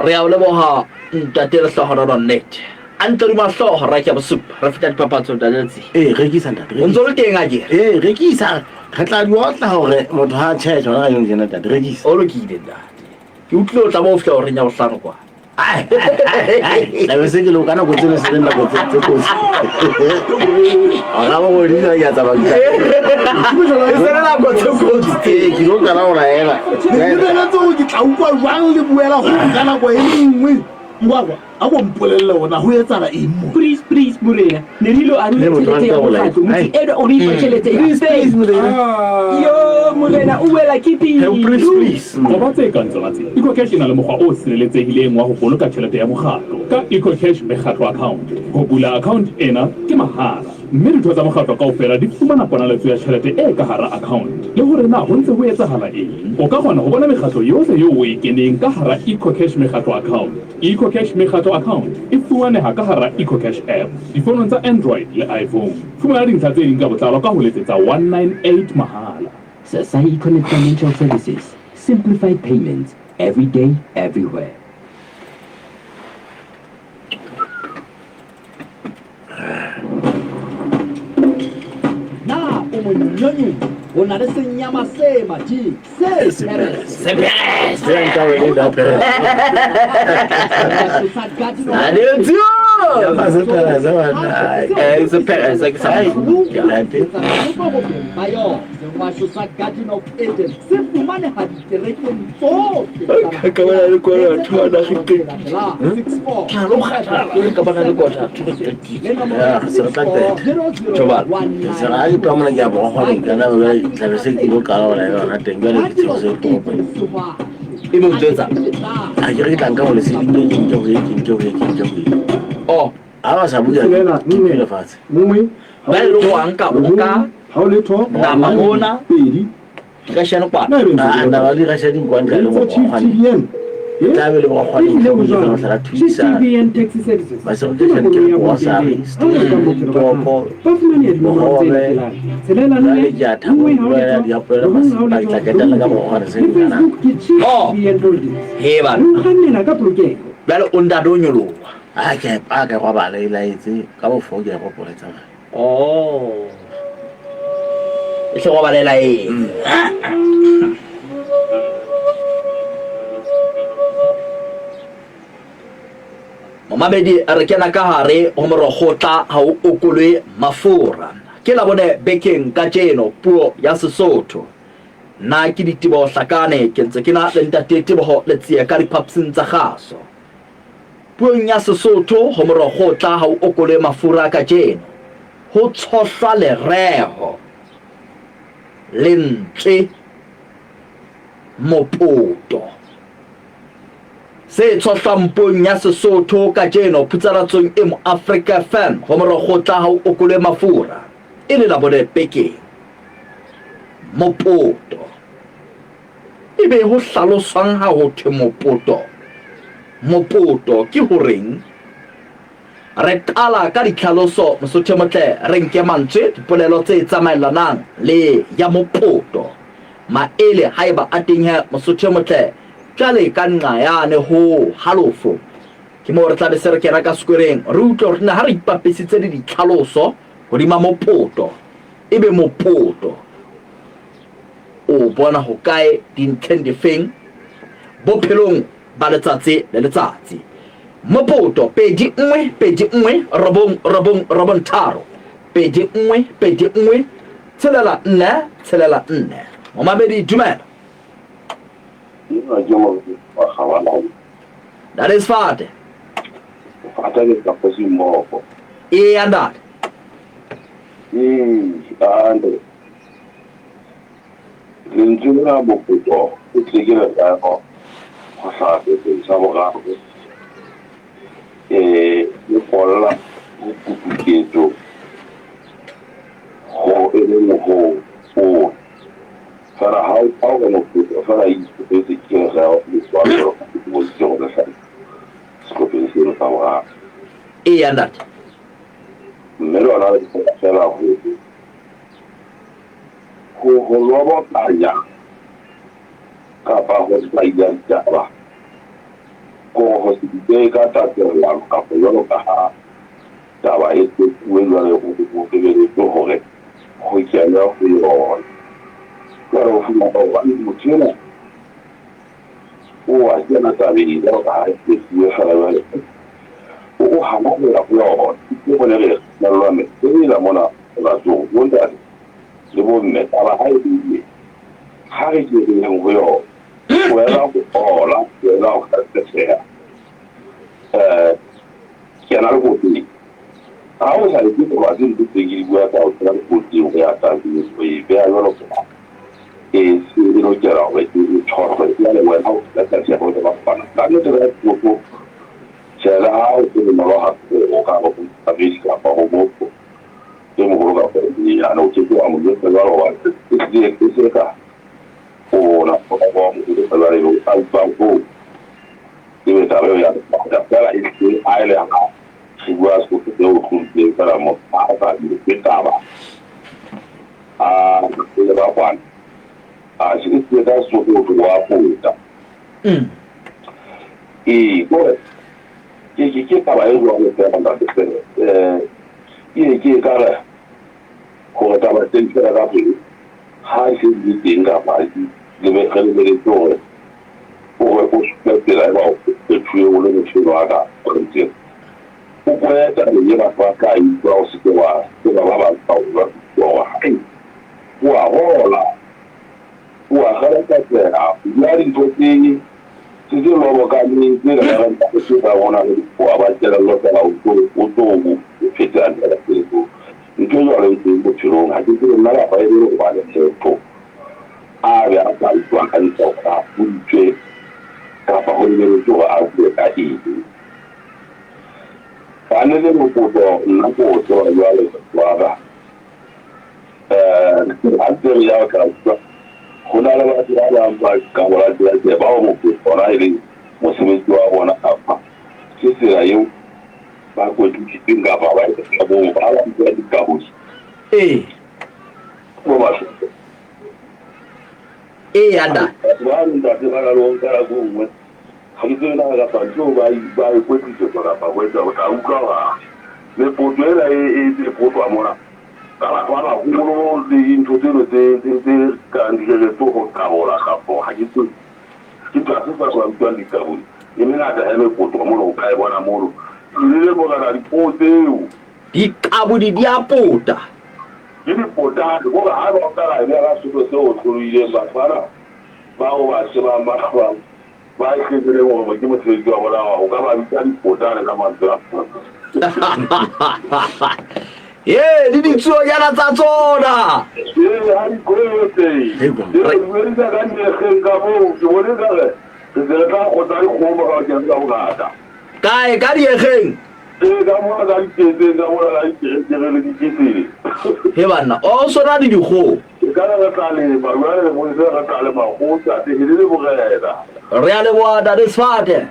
re a o leboga ntate le hlogo nnete a ntse re mahlogo ra ke bosup re feta dipapatso daletsi rekisa ntate o ntse le teng a kere rekisa re tla di otla hore motho ha tšhetšha ona ga yong jena ntate rekisa o lokile ntate ke utlwile o tla mo o fitlha gore nya bohlano kwa labe se ke lo ka nako tseno se le nako tse kotsi ga bo godisa ke a tsamaka ke lo kana go laela ke tla ukwa jwang le buela go ka nako e nngwe ngwagwa a go mpolelle ona go etsala eng mo please morena ne dilo a re tšhelete ya mokgatlo motho ene o re ifa tšhelete yo morena o wela ke please go ba tse kantse batse EcoCash e na le mokgwa o sireletsegileng wa go boloka tšhelete ya mokgatlo ka EcoCash mekgatlo account go bula account ena ke mahala mme ditho tsa mokgatlo kaofela di fumana ponaletso ya tšhelete e ka hara account le gore na go ntse go etsagala eng o ka kgona go bona mekgatlo yohle yo o e keneng ka hara EcoCash mekgatlo account EcoCash mekgatlo account e fumaneha ka hara EcoCash app difonong tsa Android le iPhone fumana dintlha tse ding ka botlalo ka ho letsetsa 198 mahala Sahi Connect Financial Services, simplified payments every day, everywhere. Na umonyonyo ona le senyama se maji se tlabe se ke lo kala ola yona teng jale ke tsebo se topo e mo tswetsa a ke re tlanka go le sedinge ke oh a ba sa bua le fatshe mongwe ba le go anka o ka ha o le tho na mabona pedi ka shana kwa na ba di ga shedi kwa nka le go kgwana tlabe le go kgwana go sala thusa Taxi Services. ba se go tsena ke go sa topo Selela le ja thabo ya di apela ba tla ka tla ka go gana se ngana oh he ba nna ka project ba le onda do nyolo a ke pa ka go ba le laetse ka bo fo ke go poletsa oh e se go ba le la e Mamabedi re kena ka hare ho morogotla ha o okolwe mafura ke la bone bekeng ka jeno puo ya Sesotho na ke ditebo hlakane ke ntse ke na le ntate tebo le tsia ka dipapsing tsa gaso puong ya Sesotho ho morokgotla ha o okole mafura ka jeno ho tshohla lereho lentswe mopoto se tshohlang puong ya Sesotho ka jeno putsaratsong e mo Africa FM ho morokgotla ha o okole mafura e le la bone bekeng mopoto ebe ho hlaloswang ha ho thwe mopoto ke ho reng re qala ka ditlhaloso Mosotho motle re nke mantswe dipolelo tse tsamaelanang le ya mopoto maele haeba a teng ha Mosotho motle jale ka nqa yane ho halofo ke mo re tla be se re kena ka sekwereng re utlwe hore ha re ipapisitse le ditlhaloso hodima mopoto ebe mopoto o bona ho kae dintlheng difeng bophelong ba letsatsi le letsatsi mopoto pedi nngwe robong tharo pedi nngwe tshelela nne Momabedi dumela that is Father ke ka posi mmogo andate ande lentswe la mopoto o tlegela ka go sa se sa bogago le folla go ketso go ele go o fara how no puto fara isso que é real isso agora o senhor da sabe scopio no tava andate melhor na hora de fazer a rua o lobo tanya capaz de sair já lá com o que tá lá capaz de colocar tava esse o engano o que ele torre o que é não foi o claro o motivo o a gente tá vendo a esse fala o hamado la flor que poner la lama y la mona la zo wonda le bo me tala haidi haidi de un veo fuera o la que sea que en algo que ahora el tipo va a decir que seguir voy a otra cultivo que hasta y vea lo que es lo que era o el chorro ya le voy a hacer se puede para no te ver poco será o que no lo hace o cabo a visca para o poco tengo por acá y a no que vamos yo te lo hago es de que se acá o la vamos a hablar al banco y me sabe ya para que hay la si vas con que tengo que para mostrar que estaba le va Juan así que da su guapo y pues que estaba en lo que estaba y que cara como estaba dentro de la vida hay que tenga para que me quede de todo o pues que la va que fue uno de los haga por ejemplo o puede llevar para acá y no se va a hola yari toki sisi lobo kami ni la kusuka wana kwa bajela lota la utogu fitani la kitu ndio yale ndio chironga ndio mara pa ile kwa ile to ave hapa kwa kanisa kwa bunje kapa holi to ave kai panele mpodo na poto yale kwa hapo ya kwa kuna la watu wale kama wale bao mkutana ili msimamizi wao wana hapa sisi raio bako tukipinga baba sababu baba ndio kabusi baba anda wao ndio bana longa gumwe hizo na la panjo bai kwetu kwa baba wetu utaukawa le potera e poto amona kala hulo de introduro de candidate to kabola kapo hajitu kitu asasa kwa mtu andikabu imena da hele poto mono kai bwana moro ile boga na ripote ikabu di diapota Ini potang, gua harus orang ini lah sudah tahu kalau ini bagaimana. Bawa siapa macam, baik kita orang macam tu juga orang, orang macam potang nama tu. Ye, ni做呀那咋做的？ hari kau tu, mereka kan dia kamu, orang kan, mereka kota itu kau bakal jadi kamu ada. Kai dia heng. Kamu ada cerita, kamu ada cerita lagi cerita. Hebat, oh suara di jual. Kalau kata ni, baru mungkin kata le mahu, tapi ini bukan ada. Real wa dari swade.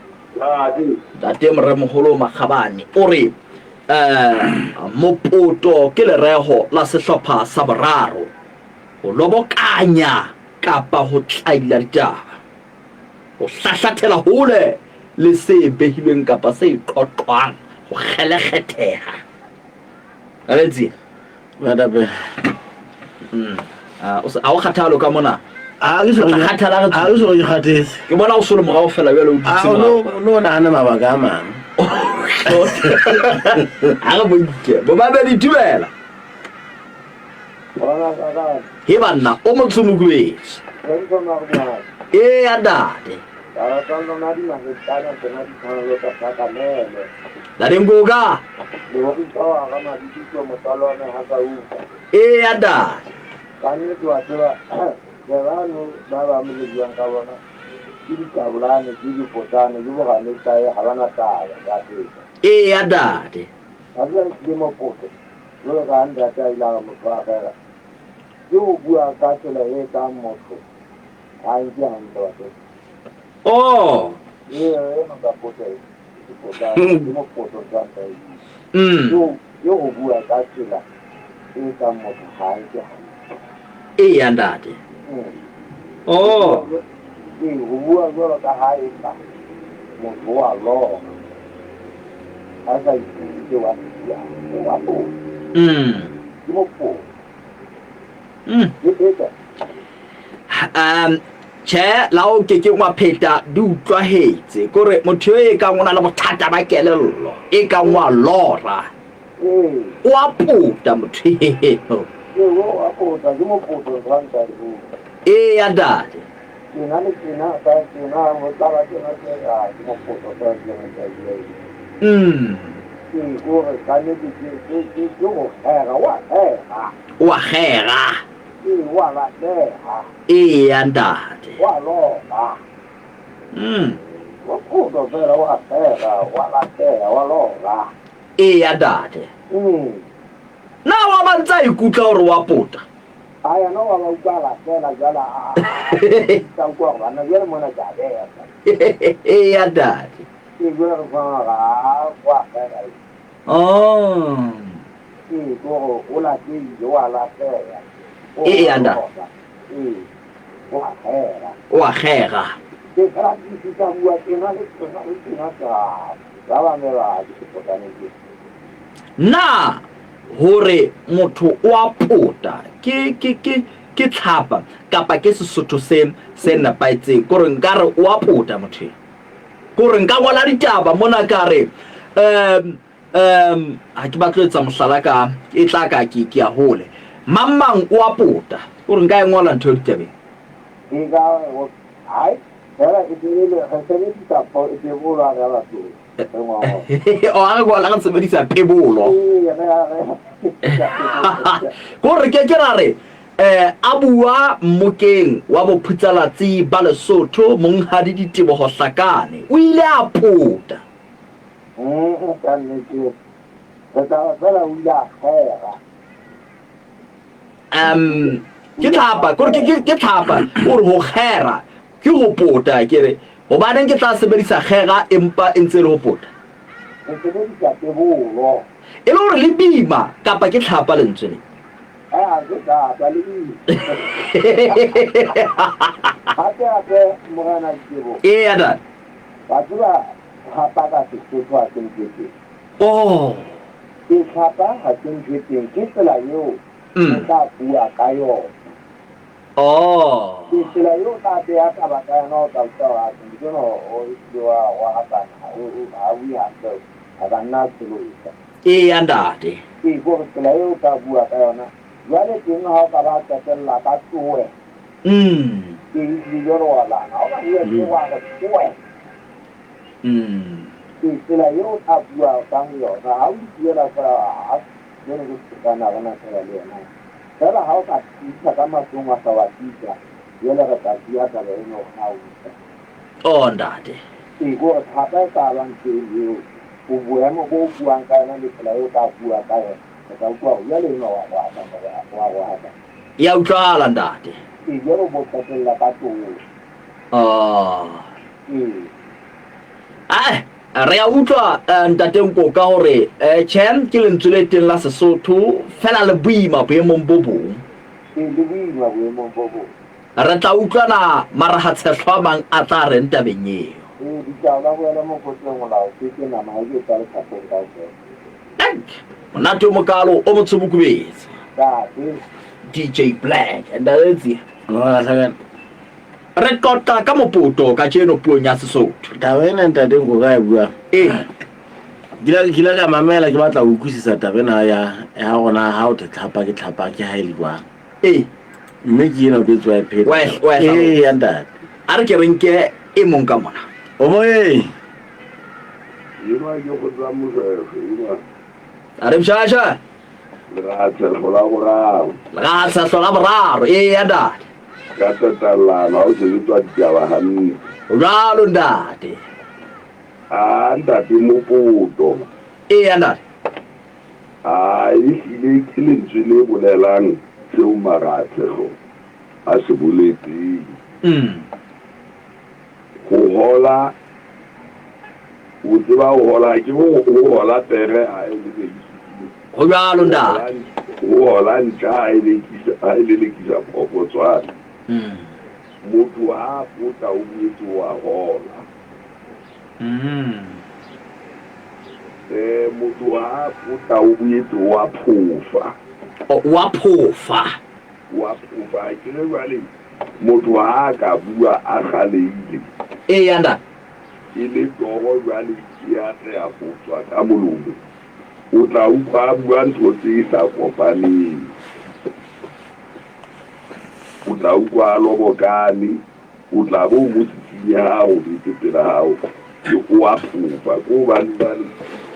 Di. Dati meremholo makabani. Ori, mopoto kile reho la sehlopha sa boraro. O lobokanya kapa ho tlaila ditaba. O hlahlathela hole le se behilweng kapa se qoqwang ho kgelekgetheha. Aletsi. Madabe. A o khathalo ka mona. A ke so ke khathetse. Ke bona o solo morao fela bjalo o dutse morao. No nahana mabaka a mang. A re bonke bo ba be ditubela. He banna o motsumukwetsi. Adade. La dengoka. Adade. Kami tu ada jalan bapa milik yang kawan, jadi kawan jadi potan, juga kami saya halangan tak ada. Adade. Ada dia mau potan, lalu kan data hilang muka kera. Juga buat kacau lagi kamu tu, anjing tu ada. Oh. Nampak potan, dia mau potan sampai. Juga buat kacau lah, ini kamu tu anjing. Andade. Oh. Hubungan gua tak hari tak. Gua lo. Asal itu ya. Apa? Apa? Itu. Che lao ke wa pheta du twa hetse kore motho e ka ngona la bothata ba kelello e ka ngwa lora. Wa puta motho e. Adade. Wahera. Andade. Adade. Na wa bantsa ikutla hore wa pota. Aya no wa ukwala jala. Tangkwa bana yele mona jade. Adade. Igora wa kera. Oh. Go ola ti wa la kera. Anda. Wa khera. Ke kra ti ta bua ina le ina ka. Baba me va di potane ki. Na hore motho wa pota ke tlhapa kapa ke Sesotho se napaitseng kore nkare wa pota motho kore nka ngola ditaba mona kare ha ke batlo etsa mohlala ka e tla ka ke ya hole mamang wa pota kore nka e ngola ntho ditabeng e ga ai era ke dile ha se ni ta po e bula ga la tu o a go la se medisa pebolo kore ke rare a bua mokeng wa bophutsalatsi ba Lesotho monghadi ditebogo Hlakane o ile a pota ke tlhapa kore ke tlhapa ore ho kgera ke ho pota kere hobaneng ke tla sebedisa kgera empa e ntse le ho pota e le hore le bima kapa ke tlhapa lentswe le Adade. Oh. Andade. jwale teng ha o ka ba qetella ka tsoe ke ile ro wala ha o ka bua ke wa ka tsoe ke tsela yo a bua ka yona ha o diela fela a yona go tsana bana fela le yona fela ha o ka tsitsa ka masong a sa wa tsitsa yela ka tsia ka le no ha o ndate go thapa ka ba ntse yo o bua mo go buang ka yona le tsela yo ka bua ka yona ka bua ya le no wa ya utlwala ndate ke yo bo patella ka tsoe re a utlwa ntate Nkoka hore chen ke lentswe le teng la Sesotho fela le boima boemong bo bong re tla utlwana mara ha tshehlwa mang a tla re ntabeng eo monate o mokalo o motshobokubetse DJ Black and let's re kota ka mopoto ka tjeno puong ya Sesotho taba ena ntate Nkoka e bua gila ka mamela ke batla go utlwisisa taba ena ya gona ha o tlhapa ke ha ile kwa mme ke ena o tswa phela ya ntate a re ke renke e mong ka mona o boye yena yo go tsa mo yena a re mshasha la tshela la boraro ya ntate ka tatallana o se tswa ditaba hanne jalo ndate ntate mopoto ya ndate ile ke lentswe le bolelang seo maratlego a se boletse go hola o tseba go hola ke go hola tere a ile go jalo ndate go hola ntja a ile le kisa popotswana motho ha puta o buetse wa hola motho ha puta o buetse wa phofa ke re jwale motho ha ka bua a galeile ya nda e le togo jwale ya tse a fotswa ka molomo o tla utlwa bua ntho tse sa kopaneng o tla utlwa lobokane o tla bo mo tsitsi ya hao le tepela hao ke o a phofa ko ba ntsane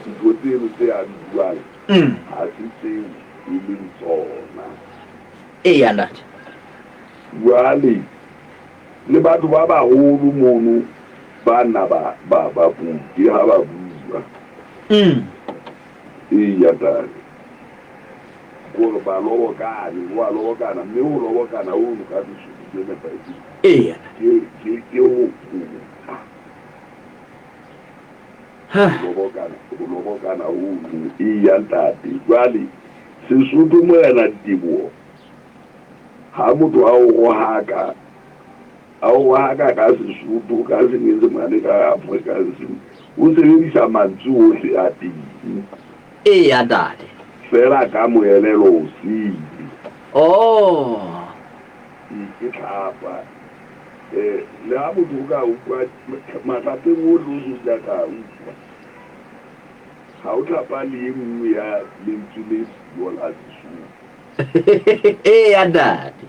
ntho tseno tse a buang ha se tseo e leng tsona ya nda jwale le batho ba baholo mono bana ba buti ha ba bua ya tane gore ba lobokane wa lobokana mme o lobokana o no ka disutu tsene paiti ke o lobokana o no ya ntate jwale Sesotho morena Diboho ha motho a o haka ka Sesotho ka Senyesemane ka Afrikaans o sebedisa mantswe ohle a teng ya ntate fela ka moelelo o sile ke tlhapa le ha motho ka utlwa matlapeng o le o sotla ka utlwa ha o tlhapa le nngwe ya lentswe le buo la Sesotho ya ntate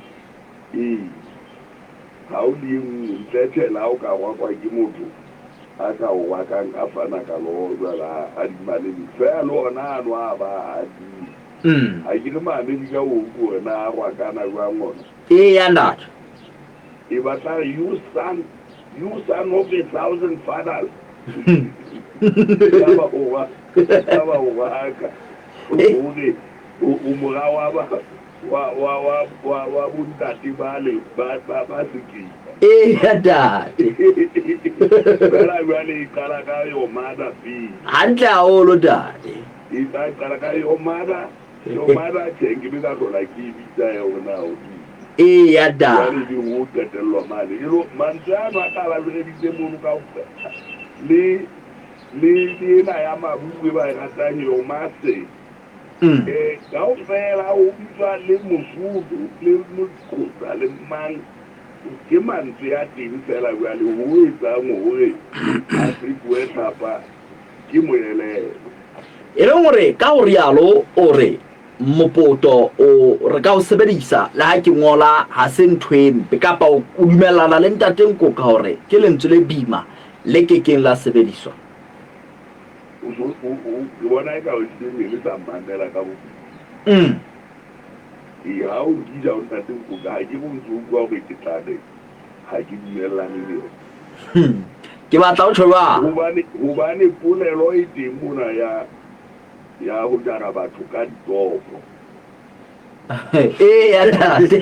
ha o le nngwe ntletlela o ka wakwa ke motho a ka o wakang a fana ka lo jwala a dimaledi fela ona ano a ba a di a ke re mane di ka o wena a wakana jwang ona ya ntate e batla you son of 1,000 fathers ya ba o waka o mora wa bontate bale ba sekeng ya ntate fela jwale e qala ka yo mother pele hantle haholo ntate e qala ka yo mother teng ke be ka tlola ke bitsa yona o ya ntate jwale di go qetellwa mane mantswe ano a ka labereditse mono kaofela le ena ya mabukwe ba e ratang yo mase kaofela o bitswa le Mosotho le Moxhosa le mang ke mantswe ya teng fela jwale ho etsang hore a se bue tlhapa ke moelelo e leng gore ka go rialo o re mopoto o re ka o sebedisa le ha ke ngola ha se ntwempe kapa o dumellana le ntateng ko ka hore ke lentswe le bima le ke keng la sebediswa o bona e ka o tsene le sa mandela ka bo ya o di ja o ntateng ko ga ke bo ntse o bua go ke tlale ha ke dumellane le yona ke batla o tshwa hobane polelo e teng mona ya ho jara batho ka ditopo ya ntate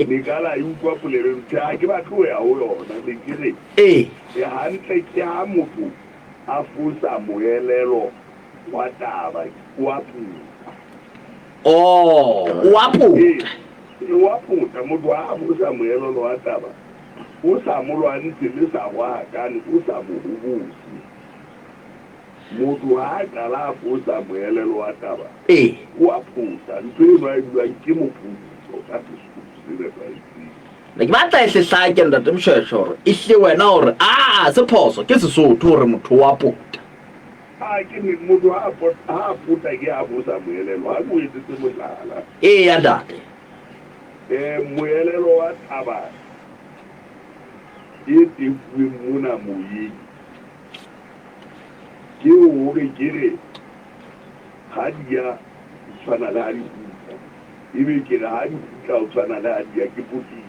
le kala e utlwa polelo ha ke batlo ho ya ho yona le kere hantle ke ha motho a fosa moelelo wa taba wa puta wa puta motho a fosa moelelo wa taba o sa molwantse le sa wa kane o sa mo bubusi motho ha kala a fosa moelelo wa taba wa puta ntwe ba dua ke mopuso ka tsho le ke batla se sa ke ntate msheshoro ihle wena hore se phoso ke Sesotho hore motho wa puta ke ni motho ha puta ke a fosa moelelo ha go etse mohlala ya ntate moelelo wa taba e tefue mona moyeng ke hore kere ha dia tshwana le ha di puta ebe kere ha di puta o tshwana le ha dia ke puti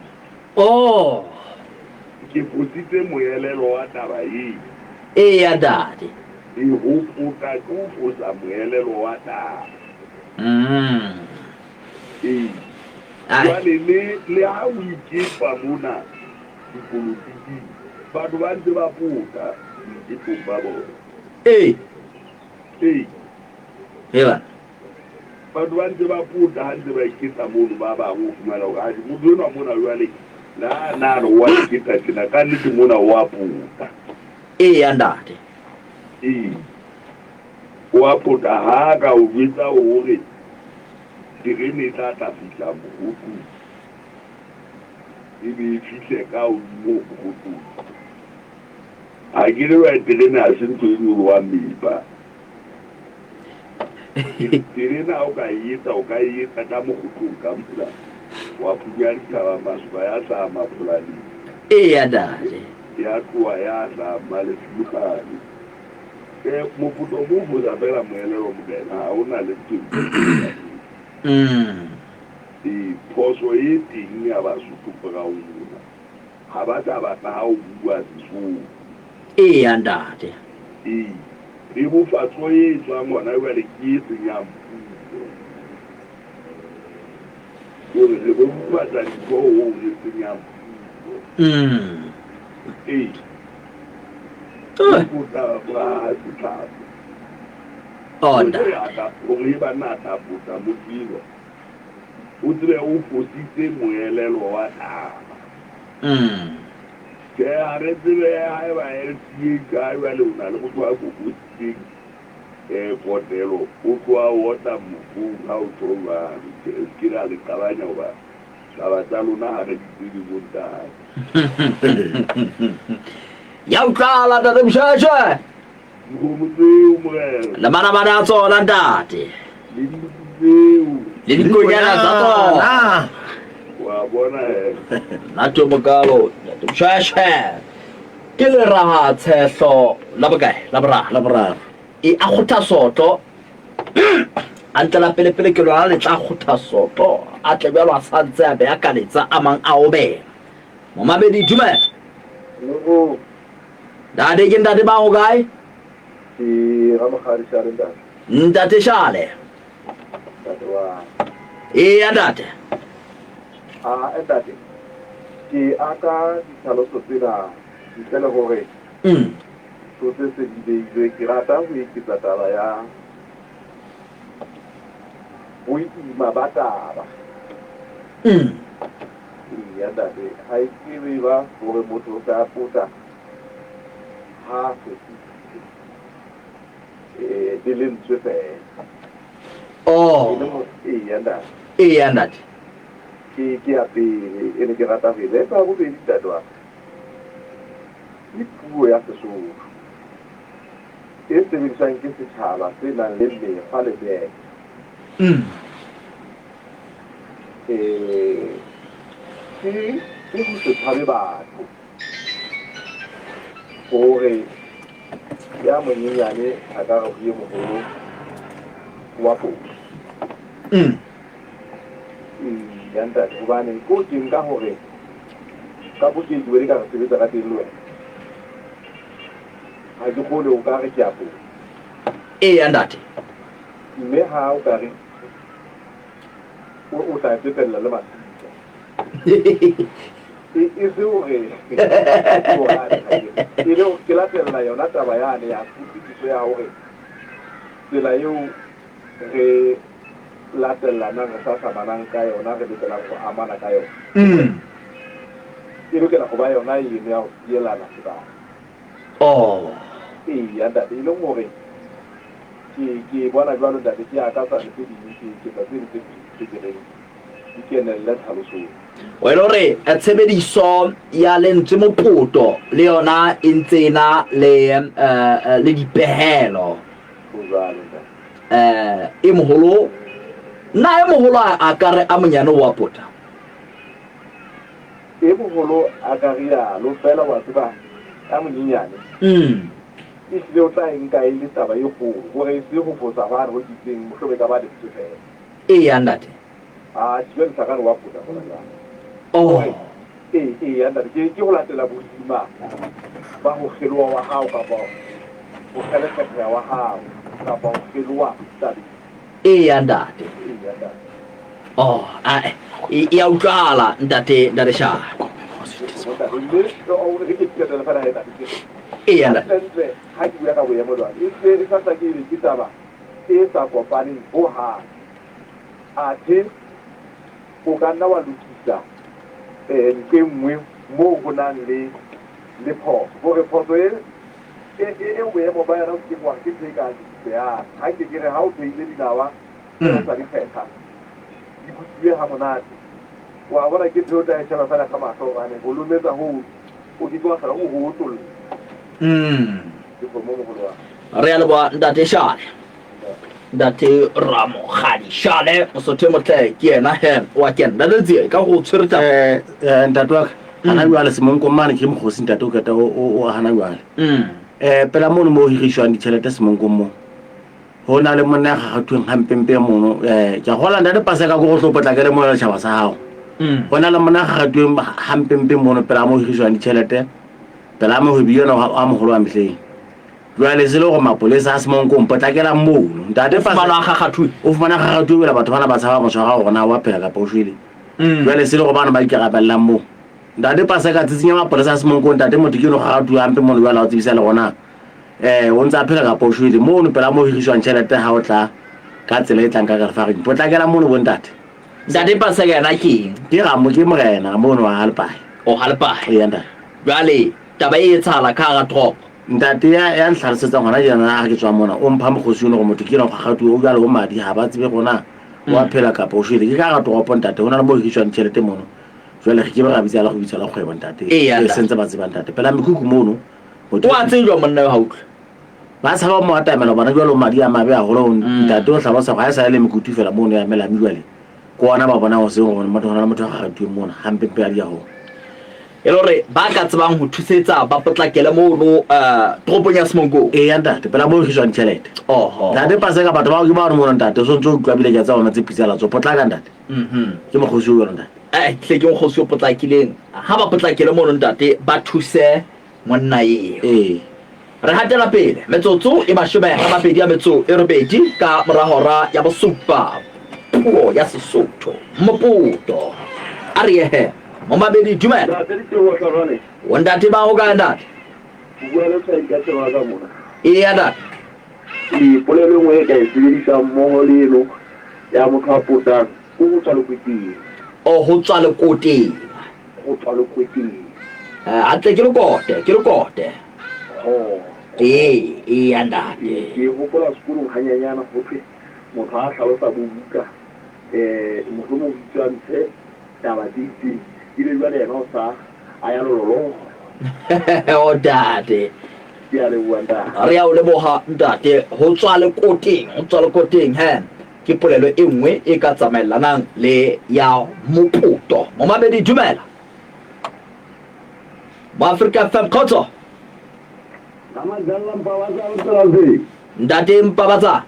ke putitse moelelo wa taba ya dade e ho puta ke ho fosa moelelo wa taba jwale le ha o ikepa mona dipolitiki batho ba ntse ba puta diketong ba bona batho ba ntse ba puta ha ntse ba iketsa mono ba bangwe o fumana hore motho enwa mona jwale la nalo wa iketsa tjena ka nnete mona wa puta ya ntate wa puta ha ka o jwetsa hore terene e tla fihla mokotu ebe e fihle ka hodimo mokotu ha ke le wa terene ha se ntho e le wa mepa terena o ka etsa ka mokotong ka mpula wa punya ditaba masoba ya sa mapolane ya dade ya tloha ya sa male silukane moputo mo fosa fela moelelo modena ha o na le phoso e teng ya Basotho brauna ha ba tla batla ha o bua Sesotho ya ntate le bofatso e tswang ngwana jwale ke e tsenyang puo gore re bo bubatsa ditlhoho re tsenyang puo puta ba setlhapo gore e banna tla puta mo dilo o tsebe o fositse moelelo wa taba ke a re tsebe ha e ba e tie ka jwale o na le motho a fositseng kotelo o tloa wota mokung ha o tloba ke ra le kabanya hoba taba tsa lona ha re di bontae ya utlala ntate Msheshe le manamana a tsona ntate le dikonyana tsa tsona wa bona nato mokalo ntate Msheshe ke le raha tshehlo la bokae la boraro e a khotha soto a ntla pele ke lona le tla khotha soto a tle bjalo a santse a be a kaletsa a mang a obela mo mabedi dumela dade ke ntate ba o kae ntate Shale ya ntate entate ke aka ditlhaloso tsena ntle le gore tsotlhe se di beilwe ke rata go eketsa taba ya boima ba taba ya ntate ga e tsebe ba gore motho o ka puta ha fositse di lentswe fela ya ntate ke a pele e ne ke rata go e ka bobedi tatwa ke puo ya Sesotho e sebediswang ke setšhaba se nang le mekgwa le meetlo ke go se tshwabe batho gore ya monyenyane a ka go ye mogolo wa po ya ntate gobane ko teng ka gore ka bokedi be le ka re sebetsa ka teng le wena ga ke kgone o ka re ke apo ya ntate mme ha o ka re o tla fetelela le masika e se gore ke latelela yona taba yane ya phutiso ya gore tsela eo re latellanang re sa samanang ka yona re lokelang go amana ka yona e lokela go ba yona eno ya go dielana sebaka ya ntate e leng gore ke bona jwalo ntate ke akatsa le tse dingwe ke tsa tse direng di kenelle tlhalosong wa ile hore tshebediso ya lentswe mopoto le yona e ntse na le dipehelo e moholo na e moholo a ka re a monyane wa pota e moholo a ka re ya lo fela wa tseba a monyenyane e tlile o tla nka e le taba e kgolo gore se go fotsa ba re go ditseng mohlome ka ba le tsefela ya ntate jwale sa ka re wa pota gona jalo ya ntate ke go latela boima ba go kgeloa wa gago kapa go kgelekgetlha wa gago kapa go kgeloa tabi ya ntate ya utlwala ntate sha ya ntate ha ke bua ka boemo jwale e sa ke ke taba e sa kopaneng ho ha athe o ka nna wa lokisa ke nngwe mo go nang le phoso gore phoso e boemo ba yona ke wa ke tseka ya ha ke dire ha o tseile dinawa o sa di kgetha di butile ha monate wa bona ke tseo tla etsa fela ka maso gane go lometsa ho o di tloga go go tlolla re a leboa ntate Shale ntate Ramogadi Shale mosotho motle ke yena wa kena le tsie ka go tshwereta ntate wa hana jwale semonko mane ke mogosi ntate o keta o hana jwale pela mono mo hirishwang ditšhelete semonko mo go na le monna ga gathweng hampempe mono ke gola ntate pasa ka go go tlopotla ke le mo le tšhaba sa gago go na le monna ga gathweng hampempe mono pela mo hirishwang ditšhelete pela mo go biona a mogolo wa metleng jwale se le go mapolesa a semonko mpotlakela mono ntate pasa o fumana ga gathweng la batho bana ba tshaba motho wa gago gona wa phela ka pošwele jwale se le go bana ba ikarabelang mo ntate pasa ka tsitsinya mapolesa a semonko ntate motho ke no ga gathweng hampe mono jwale o tsebisa le gona o ntse a phela ka pošwele mono pela mo hirishwang tšhelete ga o tla ka tsela e tlang ka gare fa re potlakela mono bo ntate pasa ka yena ke ke morena mono wa Halpai ya ntate jwale taba e etshala ka ga trop ntate ya ntlhalosetsa gona jana ga ke tswa mona o mpha mogosi ono go motho ke no ga gathwe o jale o madi ga ba tsebe gona wa phela ka pošwele ke ka ga toropo ntate go na le mo hirishwang tšhelete mono jwale ge ke ba ga bitsa la go bitsa la kgwebo ntate e sentse ba tseba ntate pela mekuku mono o a tsejwa monna wa hautlwa ba tshaba mo atamela bona jwalo madi a mabe a golo ntate o tlhalosa ga e sa le mekutu fela mono ya mela jwale ko ona ba bona go se go motho gona motho ga gathwe mono hampe pe a di go e lore ba ka tsebang go thusetsa ba potlakele mono toropong ya semonko ya ntate pela mo hirishwang tšhelete ntate pasa ka batho ba ke ba mono ntate so ntse o utlwabile ja tsa ona tse pitsala tso potlaka ntate ke mogosi o yona ntate tle ke mogosi o potlakileng ha ba potlakele mono ntate ba thuse monna eo re hatela pele metsotso e mashome ya metso e robedi ka morahora ya bosupa puo ya Sesotho mopoto a re he mo mabedi dumela o ntate ba go ka ntate ya ntate polelo nngwe e ka e sebedisang mmogo le eno ya motho a potang o go tswa lekweteng go tswa lekoteng a tle ke lekote ya ntate ke gopola sekolong ganyanyana gotlhe motho a tlhalosa bobuka motho mo bitswantse taba tse ile jwale yena o sa a ya lolologo o tate ke a leboa ntate re ya o leboga ntate go tswa lekoteng he ke polelo e nngwe e ka tsamaelanang le ya Moputso. Momamedi dumela. Africa FM khotso. Ntate Mpabatsa.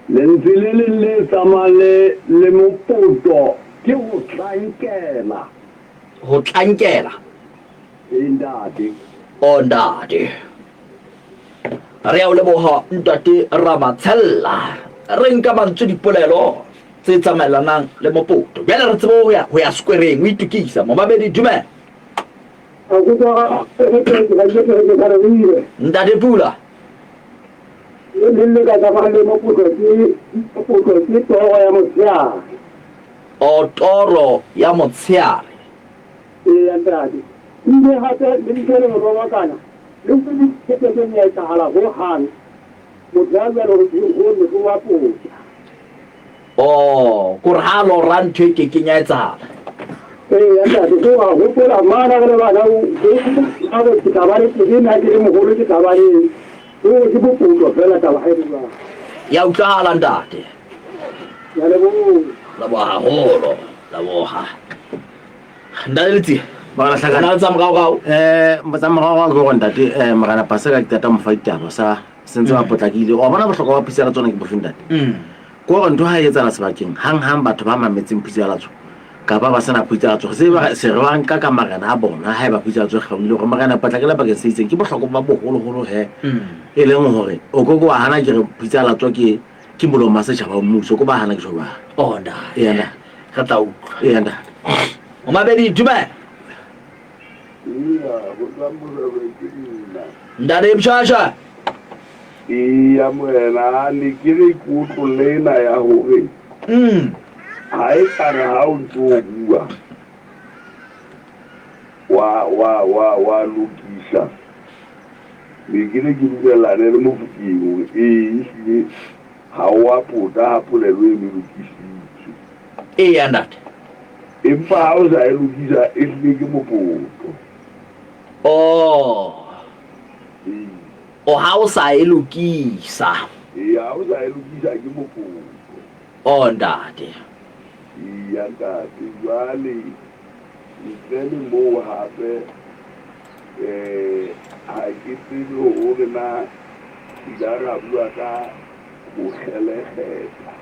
Lentsile le tsamale le Moputso ke go tlankela. Go tlankela. Ntate. O ntate. Re a o leboha ntate Ramatshela. Re nka mantswe dipolelo tse tsamaelanang le Moputso. Bjale re tsebo ho ya squareng o itukisa. Momamedi dumela. Ntate Pula. O toro ya motsheare. Oh, kurhalo rantwe ke kenya etsahala. Ya utlwahala ntate. Leboha haholo. Leboha. Ndaletse ba hlakana tsa mogao motsamogao go go ntate magana paseka ke tata mofaitaba sa sentse ba potlakile o bona bohlokwa ba pisela tsona ke bofindate go go ntho ha etsa la sebakeng hang batho ba mametseng pisela tsona ka ba sena pisela tsona se ba se re banka ka magana a bona ha ba pisela tsona gawile go magana patlakela ba ke se itseng ke bohlokwa ba bogolo he e leng hore o go go hana ke re pisela tsona ke moloma se tshaba mmuso go ba hana ke tsoba onda yena ga tau yena o mabedi dumela. Ndare Mshasha. Iya mwena ni kiri kutulena ya hore. Hai kana hau ntobua. Wa lukisha. Ni kiri kutulena le mufukimu. Isi hawa puta hapulelwe ni lukishi. Iya ndate. Impa hausa elukisha isliki Moputso. Oh. O hausa elukisa. Hausa elukisa ke Moputso. O ndate. Iya ndate jwale ntsele mo hape ha ke tsebe hore na idara bua ka go khelekgetla.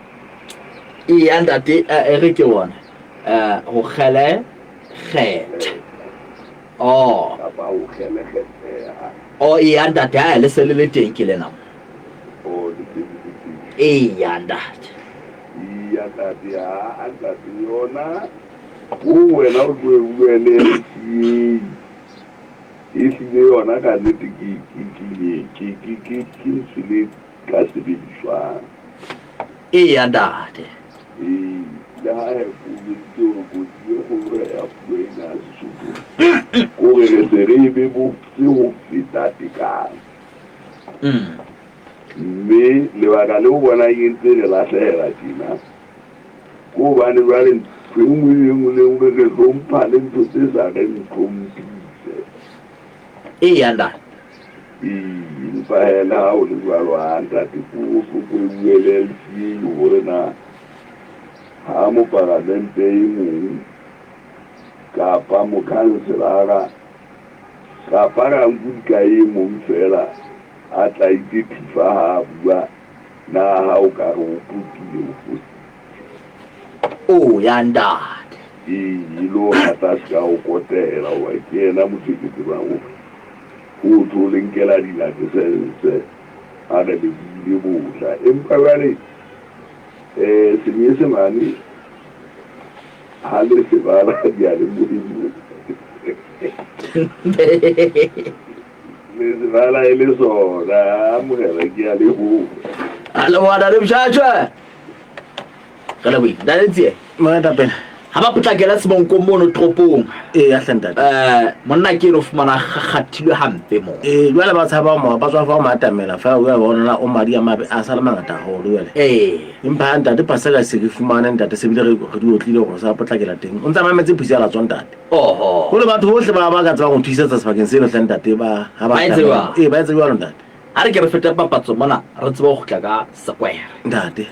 Iya ndate re ke wona. Go khelekgetla. Oh. Oh, iya ndate ha le se le teng ke lena. Oh, iya ndate. Iya ndate ha ndate yona o wena o buele isi le yona ka le ke sile ka se bidishwa. Iya ndate. Ya ha ku ditoro go go ya buena su go re se be bo se o fitatika me le va ga le bona yente le la sera tina go ba ne ba le ngwe le rompa le ntse sa ga nkompise iya ndate. Fa hela o le jwalo anta ke go buele si hore na ha mo parlamente mo ka pa mo kanselara ka para ngudika mo mfela a tla itifa ha bua na ha o ka ro putile o ya ndate. Lo hata ska o kotela wa kena mutsikiti ba mo o to lenkela dila ke se a le di bula empa bale se mani hale se bala ya le muhimu le bala ile so da muhere ya le hu alo wada le Mshasha kala wi daletsie ma ta pena ha ba potlakela sebonko mono tropong ya hlenda monna ke no fumana kgathilwe hampe mo jwale ba tshaba mo ba tswa fa o matamela fa o ya bona o madi a mabe a sala mangata ho le wele impa anta de pasela se ke fumana ntate se bile re di otlile go sa potlakela teng o ntsa mametse phisa la tswa ntate oho go le batho bohle ba ka tswa go thusetsa sebakeng se le hlentate ba ha ba ba etse ba etse jwalo ntate a re ke re fete papatso mona re tsebe go tla ka sekwere ntate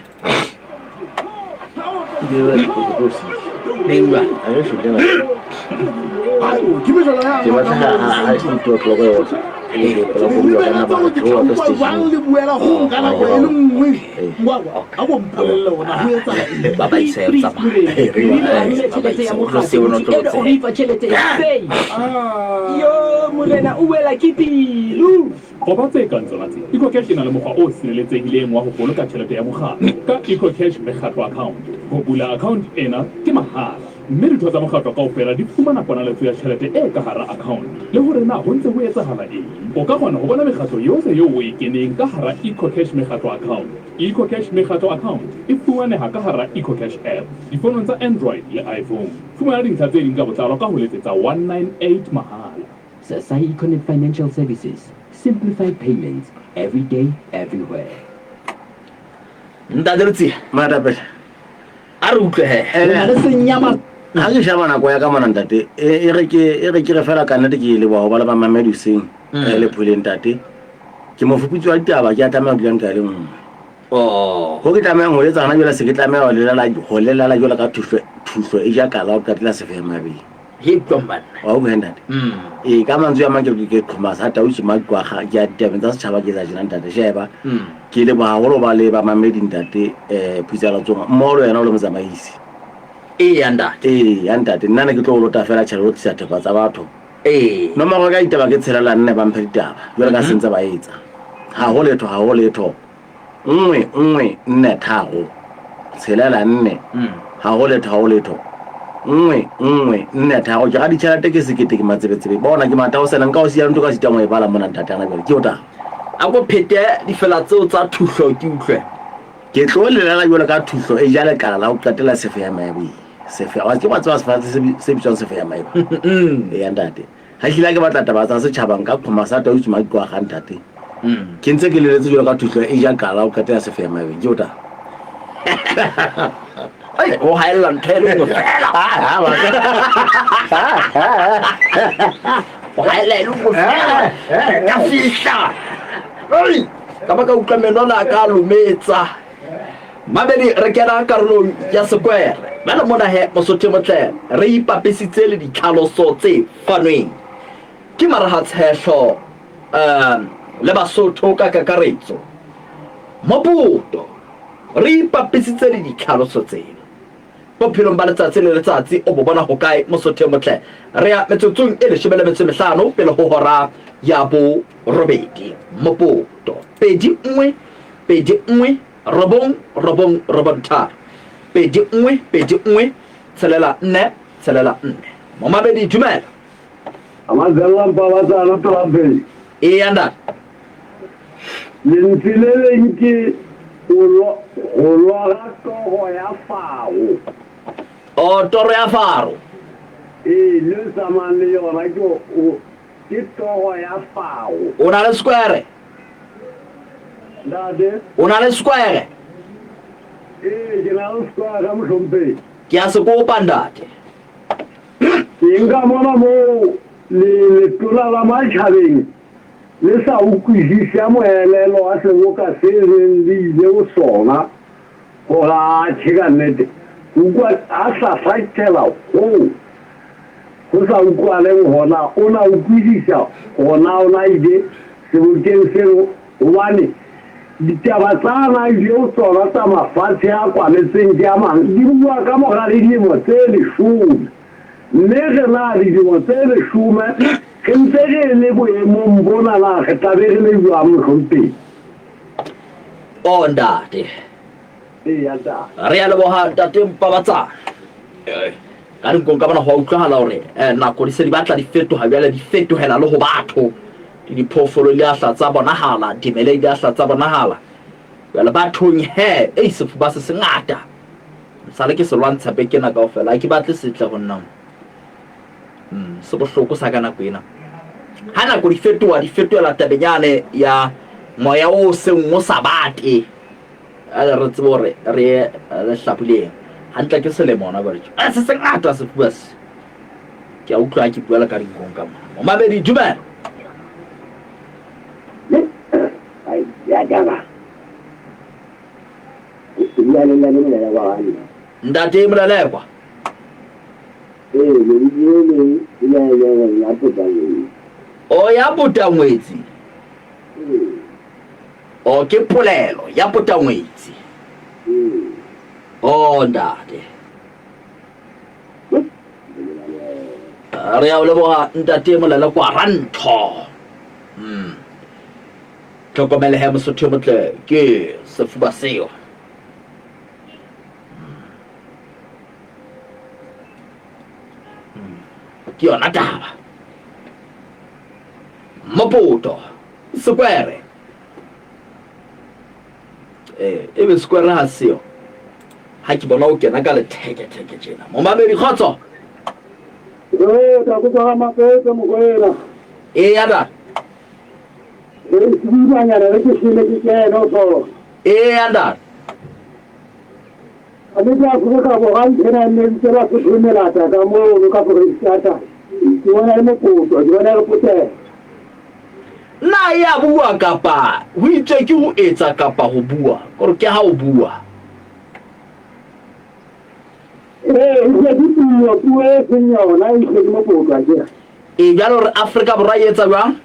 Morena o wela ke pelo go ba tse kang tsona tse ecocash e na le mokgwa o sireletsegileng wa go boloka tšhelete ya mokgatlo ka ecocash mekgatlo account go bula account ena ke mahala mme ditho tsa mokgatlo kaofela di fumana ponaletso ya tšhelete e ka hara account le gore na go ntse go etsagala eng o ka kgona go bona mekgatlo yotlhe yeo o e keneng ka hara ecocash mekgatlo account ecocash mekgatlo account e fumaneha ka hara ecocash app difonong tsa android le iphone fumana dintlha tse ding ka botlalo ka ho letsetsa 198 mahala Sasai Econet Financial Services. Simplified payments every day, everywhere. Ntadirtsi matapela a re utlwe he le senyama ha ke shaba nako ya ka mona ntate e re ke fela ka nnete ke le ba ba mamediseng le phuleng ntate ke mo fuputsi wa ditaba ke a tsamaya go ka le mong go ke tsamaya go letsa gana jela se ke tsamaya go lela jela ka thuso e ja kala o ka tla se fe mabe he tomban wa go ntate e ka mantswe ya mangelo ke khoma sa ta o tshima kwa ga ke a ditaba tsa setšhaba ke tsa jena ntate sheba ke le ba go ba le ba mamedi ntate putsela tsonga mmolo yana o le motsamaisi ya ntate nna ne ke tlo lota fela tšhelete tsa thepa tsa batho no mago ka ditaba ke tshelela nne ba mphe ditaba jwale ka sentse ba etsa ha go letho nngwe nne thago tshelela nne ha go letho nngwe nne thago ke ga ditšhelete ke sekete ke matsebetsebe bona ke mata o sena nka o sia ntho ka sitamo e bala mona ntate ana jwale ke ota a go phete di fela tseo tsa thuso ke utlwe ke tlo lela jwale ka thuso e jale kala la o qatela sefe ya maebe sefe wa ke batho ba se bitsang sefe ya maebe ya ntate ha hila ke batla taba tsa setšhabang ka khoma sa ta o tsuma kwa ga ntate ke ntse ke leletse jwale ka thuso e jale kala o qatela sefe ya maebe ke ota ai o haela nthelo go fela o haela go fela ka fihla ai ka ba ka utlwa menona ka lumetsa mabedi re kena karolo ya sekwere bana mona he mosotho motle re ipapisitse le ditlhaloso tse fanweng ke marahatshehlo le basotho ka kakaretso moputo re ipapisitse le ditlhaloso tsena bophelong ba letsatsi le letsatsi o bo bona go kae mosotho motle re ya metsotsong e le 15 pele go hora ya bo robedi moputo pedi nngwe robong tharo pedi nngwe tshelela nne mo mabedi dumela amazela mpaba tsana travel e yanda lentsile nki o lwa togo ya fao o toro ya faro le samane yona ke togo ya fao o na le square dade o na le square ke na le square ka mohlompe ke a se kopa ndate ke nka mona mo le tola la matšhabeng le sa utlwisisa moelelo wa sego ka se reng le ile go sona gore a tšheka nnete ukwa a sa faithela go sa utlwaleng gona o na utlwisisa gona o na ile sebokeng seo gobane ditaba tsana dio tsona tsa mafatshe a kwaletseng ke a mang di bua ka mogare dimo tse 10 mme ge na le dimo tse 10 ke ntse ge le boemong bona na ge tabe ge le bua mohlompe o ndate ya da re ya le boha tate mpabatsana ka re nka bona go utlwala hore nako di se di batla di fetoga bjale di fetohela le go batho diphofolo le ahla tsa bonahala dimele di ahla tsa bonahala bjale bathong he sefuba se sengata sale ke se lwantsha pekena kaofela ke batle setle go nna se bohloko sa ka nako ena ha nako di fetohela tabenyane ya moya o seng mo sabate re tsebo re re hlapuleng hantle ke selemona ba re se sengata sefuba se ke a utlwa ke buela ka dinkong ka mo mabedi dumela Jajaba. Ndate mlalekwa. O ya puta mwezi. O ke polelo ya puta mwezi. O ndate. Re ya leboga ntate molala kwa rantho. Tlhokomele he mosotho motle ke sefuba seo. Ke yona taba. Maputo square. Ebe square ha seo. Ha ke bona o kena ka le theke tjena. Mo mamedi khotso. Ta go ga mapetse mo goela. Ya da. Sibanya re ke sile ke no so. Ya da. Ani ja go ka bo ga ntena ne ntse go thumela ta ka mo ka go risiata. Ke bona mo puto, ke bona go putte. Na ya bua kapa, ho itse ke ho etsa kapa ho bua. Gore ke ha o bua. Ke dipuo puo ke nyona e ke mo puto a ke. Jalo re Afrika borwa e etsa jwang?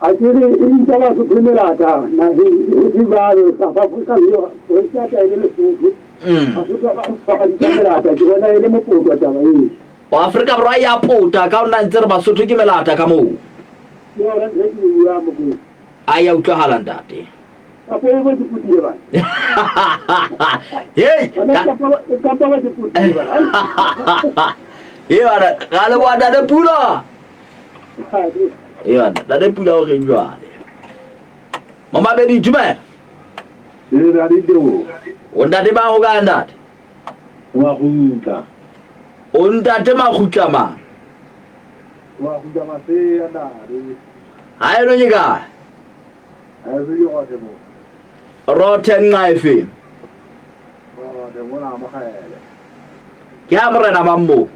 A ke re e ntse go thumela ta na di ba re ka fa ka yo, o tsa ta ile le puto. A se ka ba thumela ta ke bona ile mo puto ta ba e. O Afrika borwa ya puta ka ona ntse re Basotho ke melata ka moo. Yora re ke bua mo go. Aya utlwahala ntate. Apo e go diputi ba. Hey, ka pa di puti ba. Yora, gale wa da pula. Yora, da pula o re jwale. Mama be di jume. Da di do. O ntate ba ho ga ntate. Wa huta. O ntate ma khutla ma. Wa huta ma se ana re. Hayi no nyika. Ayi yo ga mo. Roten ngaife. Oh, de bona ma khaele. Ke ha morena mambo.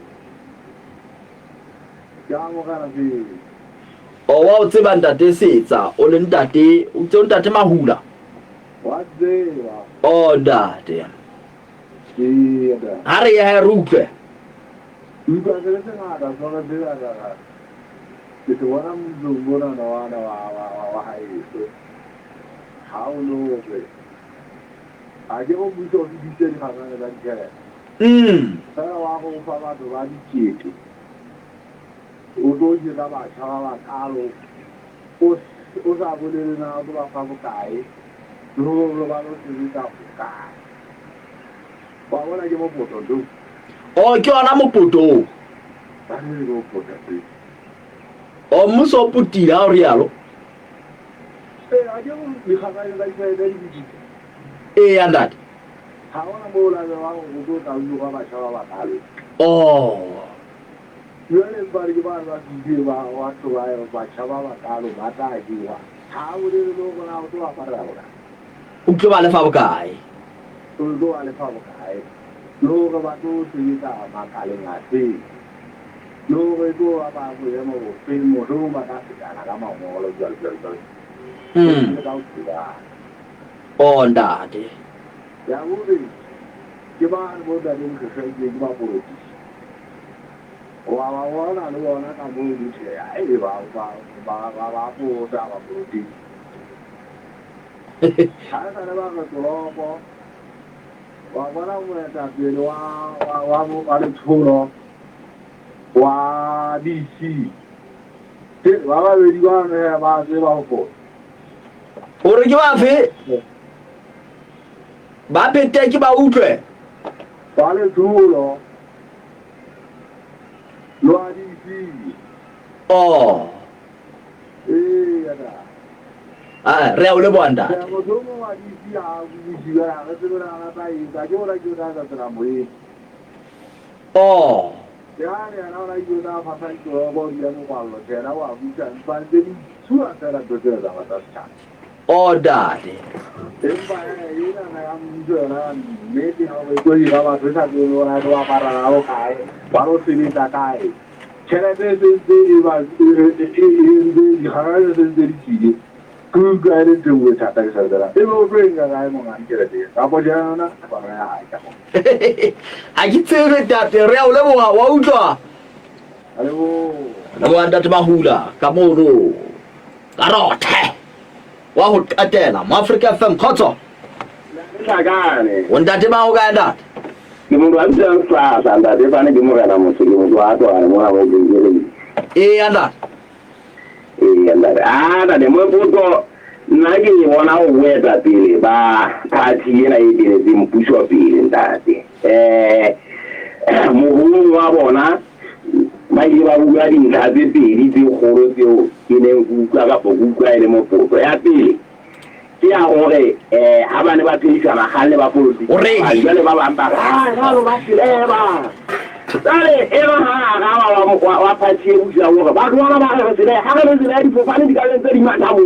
Ya mo kana fi. O wa o tseba ntate setsa, o le ntate, o tse ntate mahula. Wa tseba. O ntate. Ke ha re ya rupe. Uka se ngata sona dira ga. Ke bona mo bona na wa hae. How no way. I give up with all the details of the game. I want to follow the right key. Although you have a child, Carlo, who's a good now to a family guy, no Romano to read out the guy. But when I give up what to do, oh, you're not puto. I will go for that. Oh, Musso putti, how real. I don't because I like very and that. How am I going to go down to my shower? Oh, you everybody give out what to lie of my shower, but I do. How would you know when I was to a parallel? Ucciale fa guy. To go on the public eye. No about those who are my calling at sea. No way go about with them or film or room at Africa. I'm all of your. Oh, ndate. Ya uri. Kibana boda ni mkeshaji kwa polisi. Wana ni wana kama ni chea. Ba boda ba polisi. Hata na ba kulopo. Wana mweta pili wa wale chulo. Wa DC. Wa wedi wana ba se ba huko. Ore ke ba fe? Ba pete ke ba utlwe. Wale chulo. Lo DC. Oh. Ada. Re o le bonda. Ya mo domo wa DC a buji ya ga se na na tai ga jo ra jo na sa mo yi. Oh. Ya ne na ra jo na fa sai ko bo ya mo wa lo te na wa bu jan ban de ni su a ta ra do de da ta cha. Oh, daddy. Maybe how we go you have to have you want to para okay. Paro sini takai. Chela de was in the hard in the city. cứ cái đến trường người chặt tay sờ ra thế mà riêng cái mà ngắn kia là gì tao bao giờ nó còn là hại cả ai chỉ chơi cái đặt reo lên mà wow cho alo nó ăn đặt mà hula kamono karote wow ate na Africa FM khoto cái này wanda te ma hoga nda kimundu abisa sa sanda te bana kimura na musu kimundu ato ana mwana mo ngere anda ada de mo puto nagi wona weta pile ba party na ile zimpusho pile ndati muhungu wa bona mai ba bugadi ndabe pile di khoro tio ine nguka ka bokuka ile mo puto ya pile ya ore abane ba pisa na hale ba politiki ngale ba bamba halo ba pile ba dale eba ha wa party uja wo ba dwana ba ha sile ha ga sile di fofane di ka le di ma ta mo